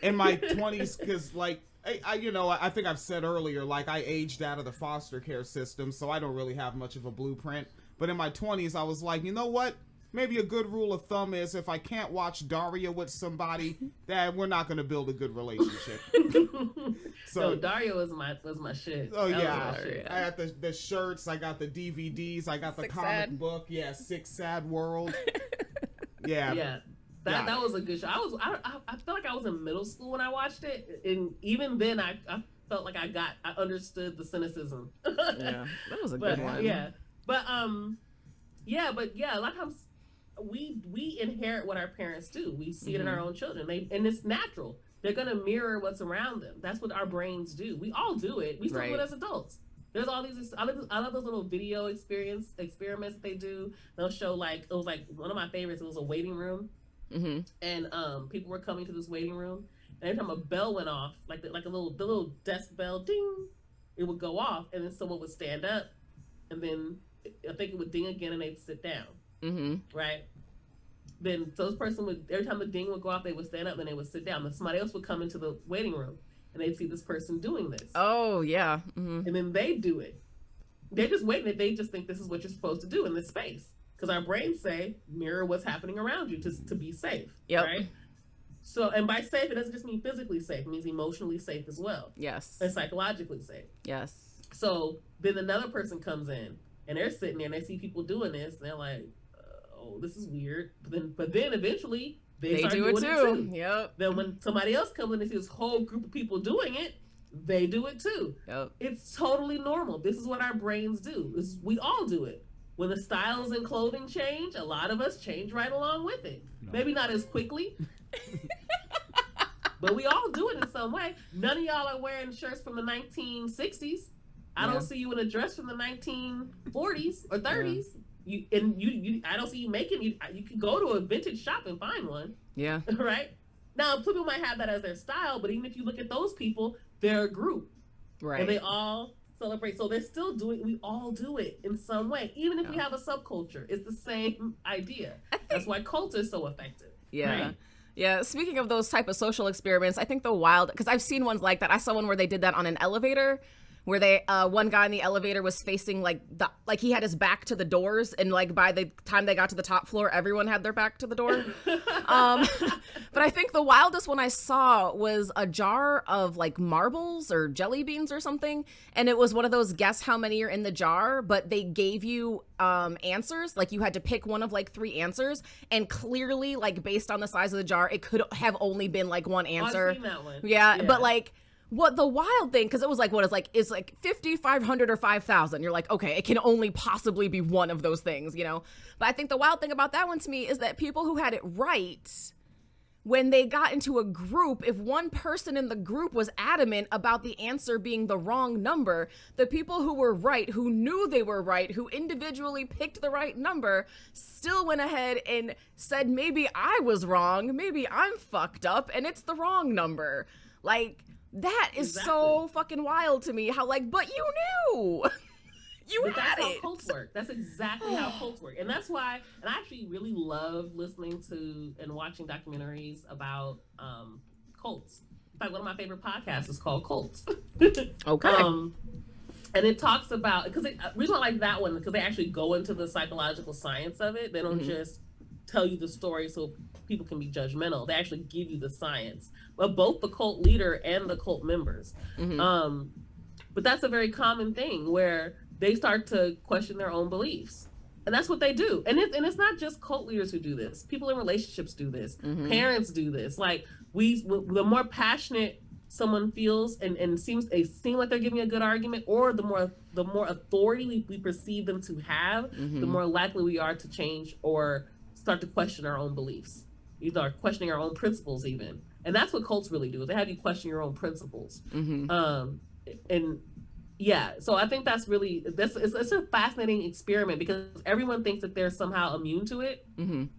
In my 20s, because like I think I've said earlier, like I aged out of the foster care system, so I don't really have much of a blueprint. But in my 20s, I was like, you know what? Maybe a good rule of thumb is if I can't watch Daria with somebody, that we're not going to build a good relationship. So Daria was my shit. Oh That yeah, was my shit. I got the shirts, I got the DVDs, I got the Sick comic Sad. book. Yeah, Sick Sad World. Yeah. Yeah. That was a good show. I felt like I was in middle school when I watched it, and even then I felt like I understood the cynicism. Yeah. That was a good one. Yeah. But a lot of times we inherit what our parents do. We see it in our own children. And it's natural. They're gonna mirror what's around them. That's what our brains do. We all do it. We still do it as adults. There's all these. I love those little video experiments that they do. They'll show it was like one of my favorites. It was a waiting room, and people were coming to this waiting room. And every time a bell went off, like the little desk bell, ding, it would go off, and then someone would stand up, and then I think it would ding again, and they'd sit down. Right. Then those person would, every time the ding would go off, they would stand up, then they would sit down. Then somebody else would come into the waiting room, and they'd see this person doing this. Oh yeah. And then they do it. They're just waiting. They just think this is what you're supposed to do in this space, because our brains say mirror what's happening around you to be safe. Yep. Right. So, and by safe, it doesn't just mean physically safe. It means emotionally safe as well. Yes. And psychologically safe. Yes. So then another person comes in, and they're sitting there, and they see people doing this, and they're like, oh, this is weird. But then eventually they start do it doing too. Yep. Then when somebody else comes in and sees this whole group of people doing it, they do it too. Yep. It's totally normal. This is what our brains do. We all do it. When the styles and clothing change, a lot of us change right along with it. No. Maybe not as quickly, but we all do it in some way. None of y'all are wearing shirts from the 1960s. I don't see you in a dress from the 1940s or 30s. Yeah. I don't see you making you can go to a vintage shop and find one. Yeah. Right? Now, people might have that as their style, but even if you look at those people, they're a group. Right. And they all celebrate. So they're still we all do it in some way. Even if we have a subculture, it's the same idea. That's why cults are so effective. Yeah. Right? Yeah. Speaking of those type of social experiments, I think because I've seen ones like that. I saw one where they did that on an elevator. where they one guy in the elevator was facing like he had his back to the doors, and like by the time they got to the top floor, everyone had their back to the door. But I think the wildest one I saw was a jar of like marbles or jelly beans or something, and it was one of those guess how many are in the jar, but they gave you answers, like you had to pick one of like 3 answers, and clearly like based on the size of the jar, it could have only been like one answer. I've seen that one. Yeah, but like what the wild thing, because it was like, what is like, it's like 50, 500 or 5,000. You're like, okay, it can only possibly be one of those things, you know? But I think the wild thing about that one to me is that people who had it right, when they got into a group, if one person in the group was adamant about the answer being the wrong number, the people who were right, who knew they were right, who individually picked the right number, still went ahead and said, maybe I was wrong, maybe I'm fucked up, and it's the wrong number. Like, that is so fucking wild to me. How like, but you knew. But that's how cults work. That's exactly how cults work. And that's why, and I actually really love listening to and watching documentaries about cults. In fact, one of my favorite podcasts is called Cults. Okay. And it talks about, because the reason I like that one, because they actually go into the psychological science of it. They don't just tell you the story so people can be judgmental. They actually give you the science. But both the cult leader and the cult members. But that's a very common thing where they start to question their own beliefs. And that's what they do. And it's not just cult leaders who do this. People in relationships do this. Parents do this. Like, the more passionate someone feels and seem like they're giving a good argument, or the more authority we perceive them to have, the more likely we are to change or start to question our own beliefs. You start questioning our own principles even. And that's what cults really do. They have you question your own principles. And yeah, so I think that's really, it's a fascinating experiment, because everyone thinks that they're somehow immune to it,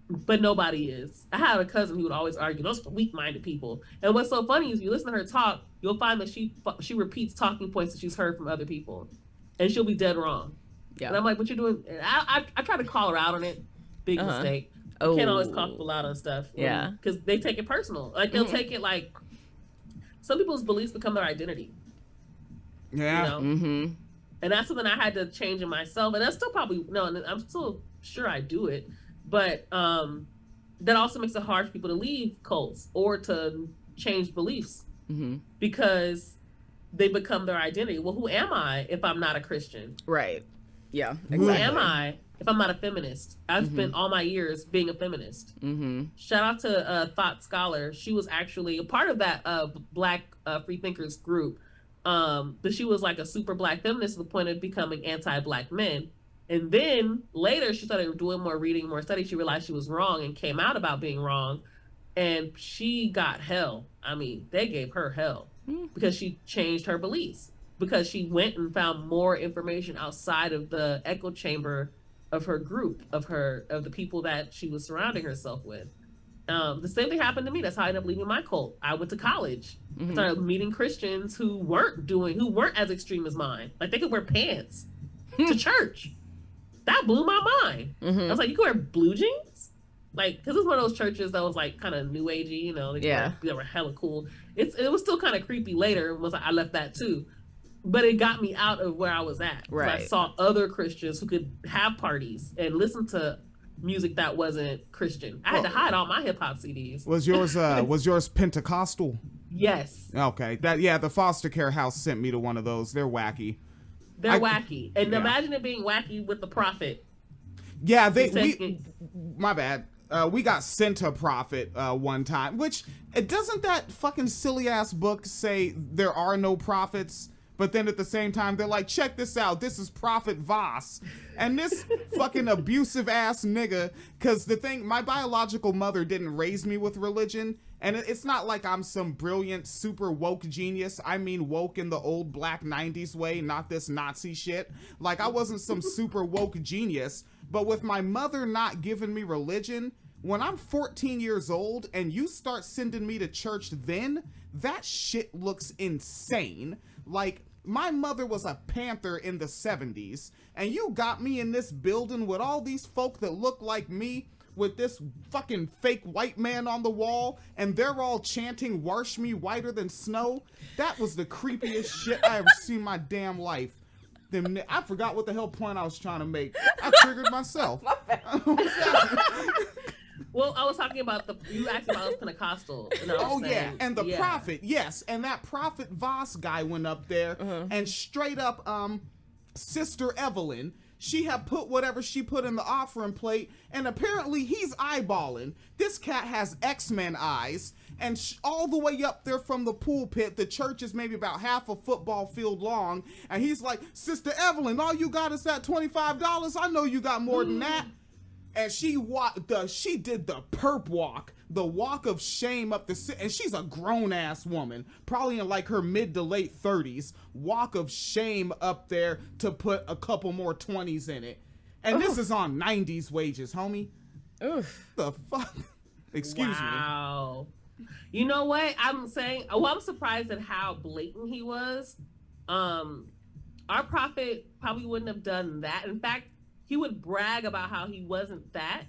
but nobody is. I had a cousin who would always argue, those weak-minded people. And what's so funny is you listen to her talk, you'll find that she repeats talking points that she's heard from other people, and she'll be dead wrong. Yeah. And I'm like, what you doing? And I try to call her out on it. Big mistake. You can't always call people out on stuff. Yeah. Because they take it personal. Like, they'll take it like, some people's beliefs become their identity. Yeah. You know? And that's something I had to change in myself. And that's still I'm still sure I do it. But that also makes it hard for people to leave cults or to change beliefs because they become their identity. Well, who am I if I'm not a Christian? Right. Yeah. Exactly. Who am I if I'm not a feminist? I've spent all my years being a feminist. Shout out to Thought Scholar. She was actually a part of that Black free thinkers group. But she was like a super Black feminist to the point of becoming anti-Black men. And then later she started doing more reading, more study. She realized she was wrong and came out about being wrong. And she got hell. I mean, they gave her hell because she changed her beliefs, because she went and found more information outside of the echo chamber of her group, of the people that she was surrounding herself with. The same thing happened to me. That's how I ended up leaving my cult. I went to college. I started meeting Christians who weren't as extreme as mine. Like, they could wear pants to church. That blew my mind. I was like, you can wear blue jeans? Like, because it's one of those churches that was like kind of new agey, you know, they were hella cool. It was still kind of creepy later once I left that too. But it got me out of where I was at. Right. So I saw other Christians who could have parties and listen to music that wasn't Christian. I had to hide all my hip hop CDs. Was yours Pentecostal? Yes. Okay. The foster care house sent me to one of those. They're wacky. They're wacky. And imagine it being wacky with the prophet. Yeah, my bad. We got sent a prophet one time, which doesn't that fucking silly ass book say there are no prophets? But then at the same time, they're like, check this out. This is Prophet Voss. And this fucking abusive ass nigga, because the thing, my biological mother didn't raise me with religion. And it's not like I'm some brilliant, super woke genius. I mean woke in the old black 90s way, not this Nazi shit. Like, I wasn't some super woke genius. But with my mother not giving me religion, when I'm 14 years old and you start sending me to church then, that shit looks insane. Like, my mother was a Panther in the 70s, and you got me in this building with all these folk that look like me, with this fucking fake white man on the wall, and they're all chanting "Wash me whiter than snow." That was the creepiest shit I ever seen in my damn life. Then I forgot what the hell point I was trying to make. I triggered myself. Well, I was talking about you asked about Pentecostal. And I was Oh, saying, yeah, and the prophet, yes. And that prophet Voss guy went up there and straight up, Sister Evelyn, she had put whatever she put in the offering plate, and apparently he's eyeballing. This cat has X-Men eyes, and all the way up there from the pulpit, the church is maybe about half a football field long, and he's like, Sister Evelyn, all you got is that $25? I know you got more than that. And she did the perp walk, the walk of shame up the, and she's a grown ass woman, probably in like her mid to late 30s, walk of shame up there to put a couple more 20s in it. And this is on 90s wages, homie. Oof. The fuck? Excuse me. Wow. You know what? I'm surprised at how blatant he was. Our prophet probably wouldn't have done that. In fact, he would brag about how he wasn't that,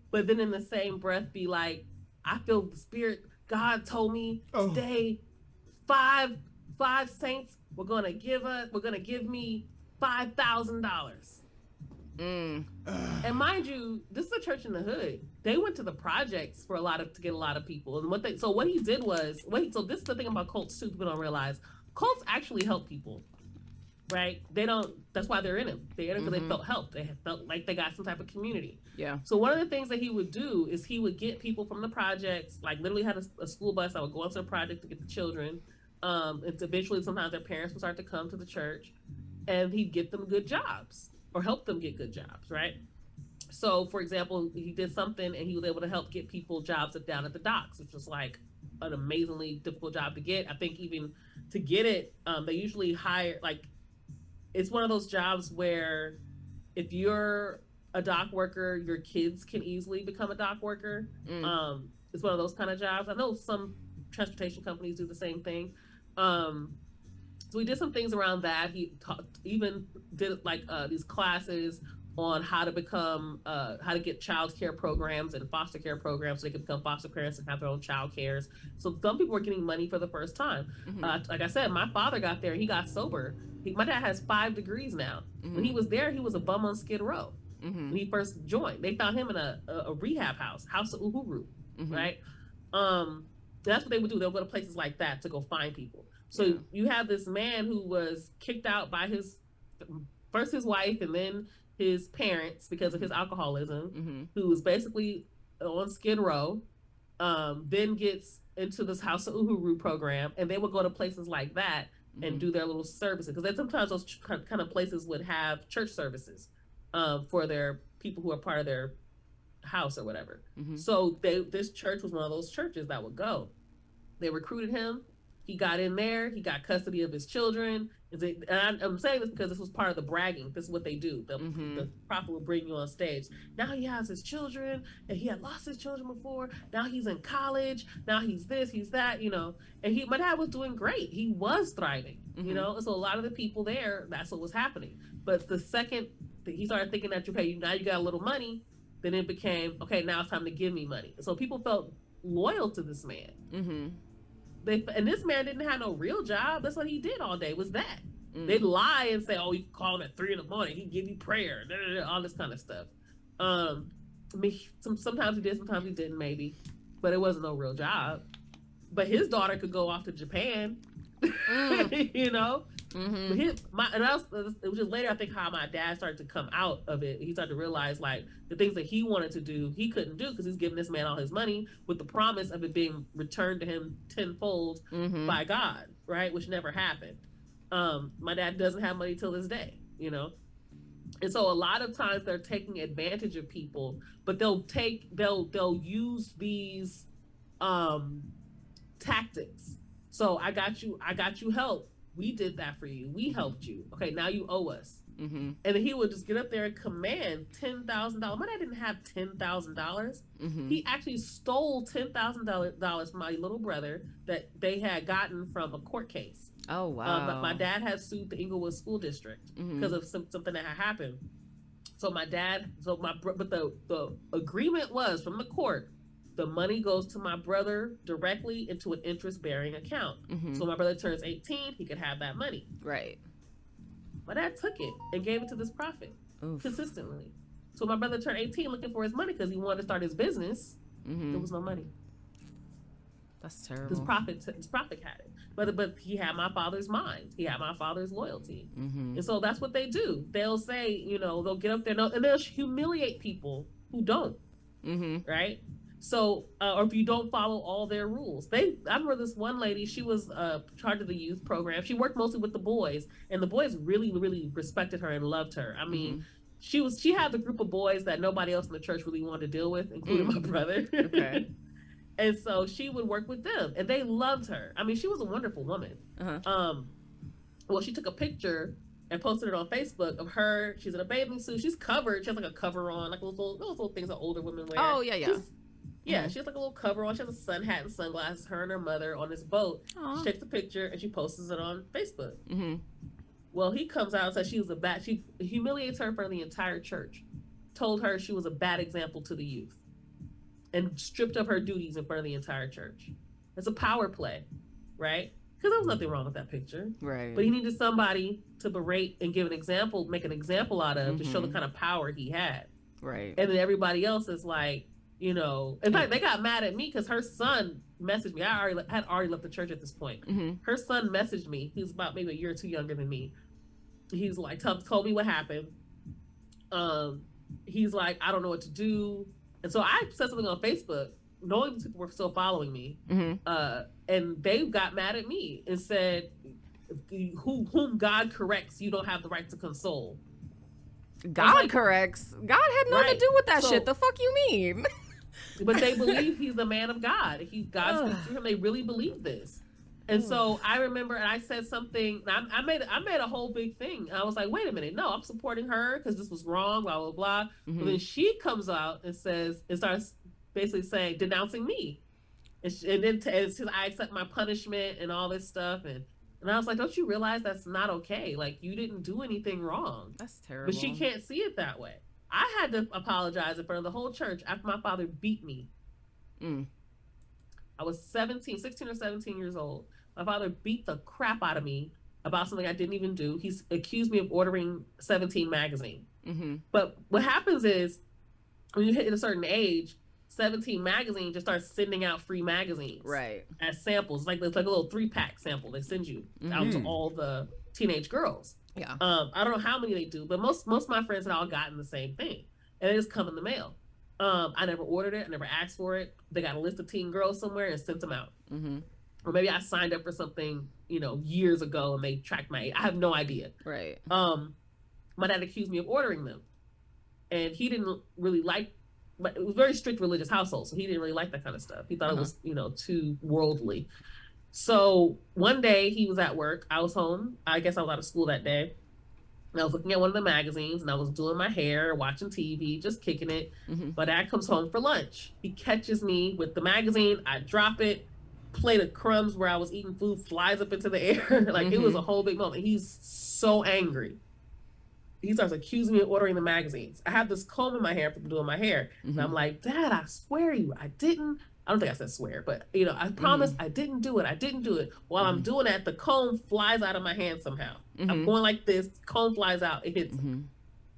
but then in the same breath be like, I feel the Spirit. God told me today, five saints we're gonna give me $5,000. And mind you, this is a church in the hood. They went to the projects to get a lot of people. And what he did was so this is the thing about cults too. People don't realize cults actually help people. Right? That's why they're in them. They're in it because they felt helped. They felt like they got some type of community. Yeah. So one of the things that he would do is he would get people from the projects, like literally had a school bus that would go into a project to get the children. And eventually sometimes their parents would start to come to the church, and he'd get them good jobs or help them get good jobs, right? So for example, he did something and he was able to help get people jobs down at the docks, which was like an amazingly difficult job to get. I think even to get it, they usually hire, like, it's one of those jobs where if you're a dock worker, your kids can easily become a dock worker. It's one of those kind of jobs. I know some transportation companies do the same thing. So we did some things around that. He even did like these classes on how to get child care programs and foster care programs so they can become foster parents and have their own child cares. So some people were getting money for the first time. Like I said, my father got there, he got sober. My dad has 5 degrees now. When he was there, he was a bum on Skid Row. When he first joined, they found him in a rehab house of Uhuru, right? That's what they would do. They'll go to places like that to go find people. So you have this man who was kicked out by his wife and then his parents because of his alcoholism, who was basically on Skid Row, then gets into this House of Uhuru program, and they would go to places like that and do their little services, because then sometimes those kind of places would have church services for their people who are part of their house or whatever. So this church was one of those churches that would go. They recruited him. He got in there. He got custody of his children. And I'm saying this because this was part of the bragging. This is what they do. The prophet will bring you on stage. Now he has his children, and he had lost his children before. Now he's in college. Now he's this, he's that, you know. And my dad was doing great. He was thriving, you know. And so a lot of the people there, that's what was happening. But the second that he started thinking that, okay, now you got a little money, then it became, okay, now it's time to give me money. So people felt loyal to this man. And this man didn't have no real job. That's what he did all day, was that. They'd lie and say, oh, you can call him at 3 a.m. He'd give you prayer, all this kind of stuff. Sometimes he did, sometimes he didn't, maybe. But it wasn't no real job. But his daughter could go off to Japan, you know? But it was just later, I think, how my dad started to come out of it. He started to realize, like, the things that he wanted to do, he couldn't do because he's giving this man all his money with the promise of it being returned to him tenfold by God, right? Which never happened. My dad doesn't have money till this day, you know? And so a lot of times they're taking advantage of people, but they'll use these tactics. So I got you help. We did that for you. We helped you. Okay, now you owe us. And then he would just get up there and command $10,000. My dad didn't have $10,000. He actually stole $10,000 from my little brother that they had gotten from a court case. Oh, wow. My dad had sued the Inglewood School District because of something that had happened. So my dad, but the agreement was from the court, the money goes to my brother directly into an interest-bearing account. Mm-hmm. So when my brother turns 18, he could have that money. Right. My dad took it and gave it to this prophet consistently. So my brother turned 18 looking for his money because he wanted to start his business. Mm-hmm. There was no money. That's terrible. This prophet had it. But he had my father's mind. He had my father's loyalty. Mm-hmm. And so that's what they do. They'll say, you know, they'll get up there and they'll humiliate people who don't. Mm-hmm. Right? So, or if you don't follow all their rules. I remember this one lady, she was charged of the youth program. She worked mostly with the boys, and the boys really, really respected her and loved her. I mean, she had the group of boys that nobody else in the church really wanted to deal with, including my brother. Okay. And so she would work with them, and they loved her. I mean, she was a wonderful woman. Uh-huh. Well, she took a picture and posted it on Facebook of her. She's in a bathing suit. She's covered. She has like a cover on, like those little things that older women wear. Oh, yeah. Yeah, she has like a little cover on. She has a sun hat and sunglasses. Her and her mother on this boat. Aww. She takes the picture and she posts it on Facebook. Mm-hmm. Well, he comes out and says she was a bad. She humiliates her in front of the entire church. Told her she was a bad example to the youth, and stripped of her duties in front of the entire church. It's a power play, right? Because there was nothing wrong with that picture. Right. But he needed somebody to berate and give an example, make an example out of, to show the kind of power he had. Right. And then everybody else is like, you know, in fact, they got mad at me because her son messaged me. I had already left the church at this point. Mm-hmm. Her son messaged me. He's about maybe a year or two younger than me. He's like, told me what happened. He's like, I don't know what to do. And so I said something on Facebook, knowing people were still following me. Mm-hmm. And they got mad at me and said, whom God corrects, you don't have the right to console. God corrects. God had nothing to do with that shit. The fuck you mean? But they believe he's the man of God. God speaks through him. They really believe this. And so I remember, and I said something. I made a whole big thing. And I was like, wait a minute, no, I'm supporting her because this was wrong, blah blah blah. Mm-hmm. But then she comes out and starts basically saying, denouncing me, and then says I accept my punishment and all this stuff. And I was like, don't you realize that's not okay? Like, you didn't do anything wrong. That's terrible. But she can't see it that way. I had to apologize in front of the whole church after my father beat me. I was 16 or 17 years old. My father beat the crap out of me about something I didn't even do. He's accused me of ordering 17 magazine. Mm-hmm. But what happens is, when you hit a certain age, 17 magazine just starts sending out free magazines. Right. As samples. It's like a little 3-pack sample they send you out to all the teenage girls. Yeah. I don't know how many they do, but most of my friends had all gotten the same thing. And it just come in the mail. I never ordered it. I never asked for it. They got a list of teen girls somewhere and sent them out. Mm-hmm. Or maybe I signed up for something, years ago and they tracked my age. I have no idea. Right. My dad accused me of ordering them. And he didn't really like, but it was a very strict religious household. So he didn't really like that kind of stuff. He thought it was, too worldly. So one day he was at work. I was home. I guess I was out of school that day. And I was looking at one of the magazines and I was doing my hair, watching TV, just kicking it. Mm-hmm. My dad comes home for lunch. He catches me with the magazine. I drop it. Plate of crumbs where I was eating food flies up into the air. It was a whole big moment. He's so angry. He starts accusing me of ordering the magazines. I have this comb in my hair from doing my hair. And I'm like, Dad, I swear to you, I didn't. I don't think I said swear, but I promise I didn't do it. I didn't do it. While I'm doing that, the comb flies out of my hand somehow. I'm going like this, comb flies out, it hits him.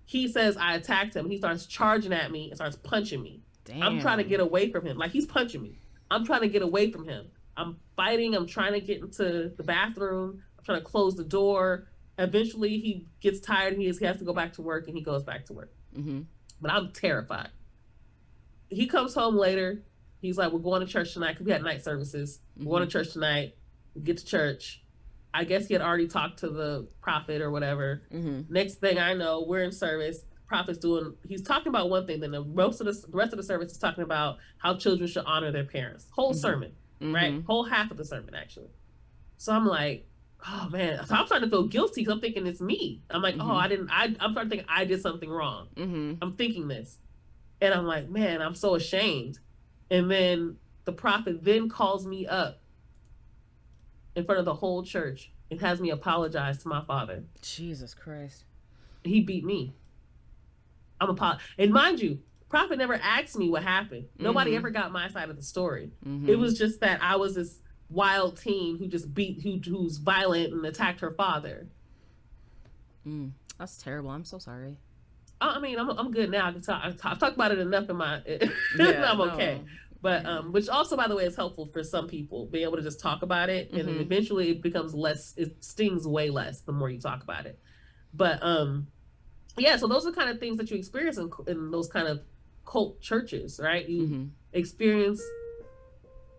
He says I attacked him. He starts charging at me and starts punching me. Damn. I'm trying to get away from him. Like, he's punching me. I'm trying to get away from him. I'm fighting. I'm trying to get into the bathroom. I'm trying to close the door. Eventually, he gets tired and he has to go back to work, and he goes back to work. But I'm terrified. He comes home later. He's like, we're going to church tonight because we had night services. We're going to church tonight. We get to church. I guess he had already talked to the prophet or whatever. Next thing I know, we're in service. Prophet's he's talking about one thing. Then the rest of the service is talking about how children should honor their parents. Whole sermon, right? Whole half of the sermon, actually. So I'm like, oh man. So I'm starting to feel guilty because I'm thinking it's me. I'm like, oh, I'm starting to think I did something wrong. I'm thinking this. And I'm like, man, I'm so ashamed. And then the prophet then calls me up in front of the whole church and has me apologize to my father. Jesus Christ. He beat me. And mind you, Prophet never asked me what happened. Nobody ever got my side of the story. It was just that I was this wild teen who just who's violent and attacked her father. That's terrible. I'm so sorry. I mean, I'm good now. I've talked about it enough in my. Yeah, I'm okay. But which also, by the way, is helpful for some people, being able to just talk about it, and then eventually it becomes less. It stings way less the more you talk about it. But yeah. So those are kind of things that you experience in those kind of cult churches, right? You experience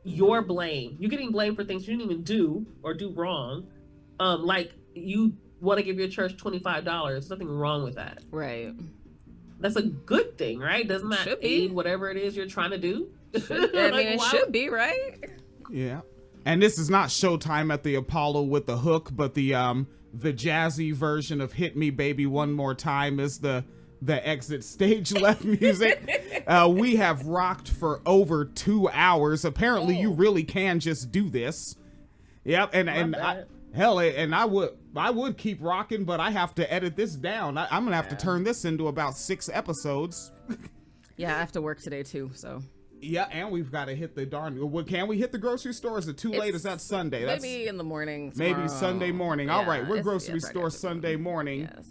your blame. You're getting blamed for things you didn't even do or do wrong. Like you want to give your church $25. There's nothing wrong with that. Right. That's a good thing, right? Doesn't that aid whatever it is you're trying to do? I mean, it should be, right? Yeah. And this is not Showtime at the Apollo with the hook, but the jazzy version of Hit Me Baby One More Time is the exit stage left music. We have rocked for over 2 hours. Apparently you really can just do this. Yep. And I would keep rocking, but I have to edit this down. I'm gonna have to turn this into about 6 episodes. Yeah, I have to work today too, so. Yeah, and we've got to hit the can we hit the grocery store? Is it too late? Is that Sunday? Maybe in the morning tomorrow. Maybe Sunday morning. Yeah, all right, we're grocery store Sunday morning. Yes.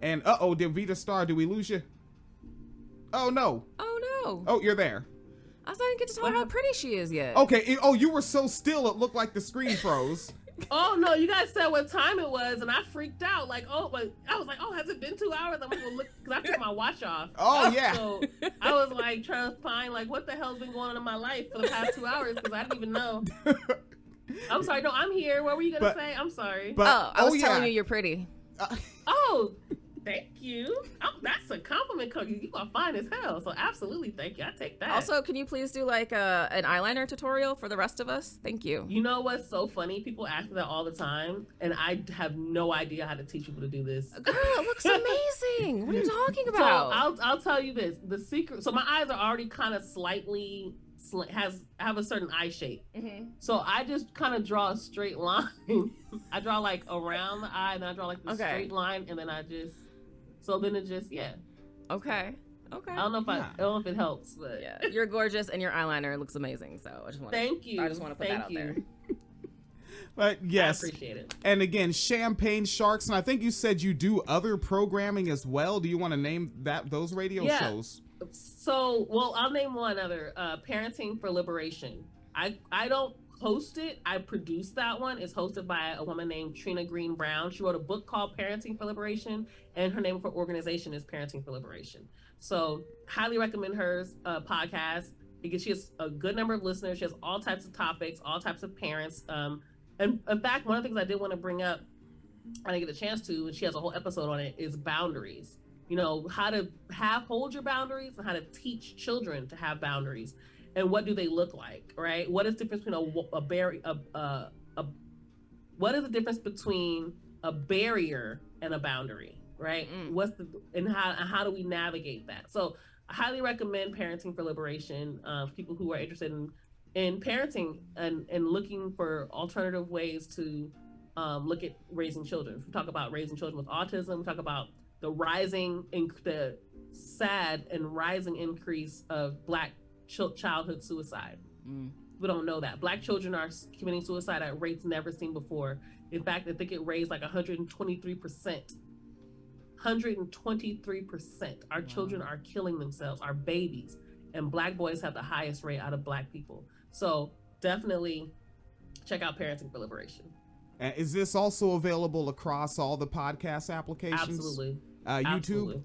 And did Vida Star, do we lose you? Oh no. Oh no. Oh, you're there. I didn't get to tell her how pretty she is yet. Okay. You were so still it looked like the screen froze. Oh no, you guys said what time it was, and I freaked out. Like, I was like, has it been 2 hours? I'm gonna look because I took my watch off. Oh yeah. So I was like trying to find like what the hell's been going on in my life for the past 2 hours because I didn't even know. I'm sorry. No, I'm here. What were you gonna say? I'm sorry. I was telling you you're pretty. Thank you. That's a compliment, Cookie. You are fine as hell. So absolutely, thank you. I take that. Also, can you please do like an eyeliner tutorial for the rest of us? Thank you. You know what's so funny? People ask me that all the time, and I have no idea how to teach people to do this. Girl, it looks amazing. What are you talking about? So I'll tell you this. The secret. So my eyes are already kind of slightly have a certain eye shape. So I just kind of draw a straight line. I draw like around the eye, and then I draw like the straight line, and then I just. So then it just Okay. I don't know if it helps, but yeah, you're gorgeous and your eyeliner looks amazing. So I just want thank you. I just want to put that out there. But yes, I appreciate it. And again, Champagne Sharks, and I think you said you do other programming as well. Do you want to name those radio shows? So, well, I'll name one other. Parenting for Liberation. I don't host it. I produced that one. It's hosted by a woman named Trina Green Brown. She wrote a book called Parenting for Liberation, and her name for organization is Parenting for Liberation. So highly recommend her podcast because she has a good number of listeners. She has all types of topics, all types of parents. And in fact, one of the things I did want to bring up, I didn't get a chance to, and she has a whole episode on it, is boundaries. You know, how to hold your boundaries and how to teach children to have boundaries. And what do they look like, right? What is the difference between what is the difference between a barrier and a boundary, right? How do we navigate that? So I highly recommend Parenting for Liberation. People who are interested in parenting and looking for alternative ways to look at raising children. We talk about raising children with autism. We talk about the sad and rising increase of Black childhood suicide. We don't know that Black children are committing suicide at rates never seen before. In fact, I think it raised like 123%. 123%. Our children are killing themselves, our babies, and Black boys have the highest rate out of Black people. So definitely check out Parenting for Liberation. Is this also available across all the podcast applications? Absolutely. YouTube? Absolutely.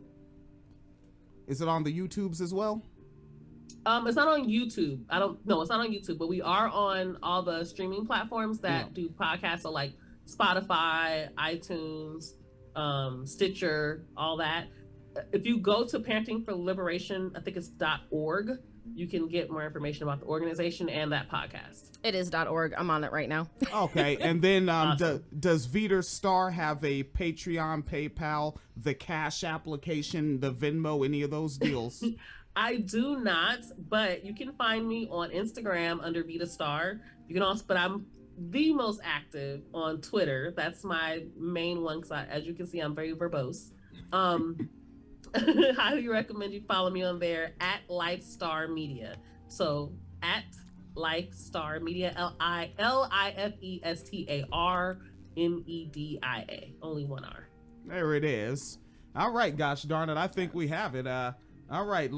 Is it on the YouTubes as well? It's not on YouTube. It's not on YouTube, but we are on all the streaming platforms that do podcasts. So like Spotify, iTunes, Stitcher, all that. If you go to Parenting for Liberation, I think it's .org, you can get more information about the organization and that podcast. It is .org. I'm on it right now. Okay. And then Awesome. does Vida Star have a Patreon, PayPal, the Cash application, the Venmo, any of those deals? I do not, but you can find me on Instagram under Vida Star. You can also, but I'm the most active on Twitter. That's my main one because, as you can see, I'm very verbose. highly recommend you follow me on there at Lifestar Media. So at Lifestar Media, LIFESTARMEDIA. Only one R. There it is. All right, gosh darn it. I think we have it. All right.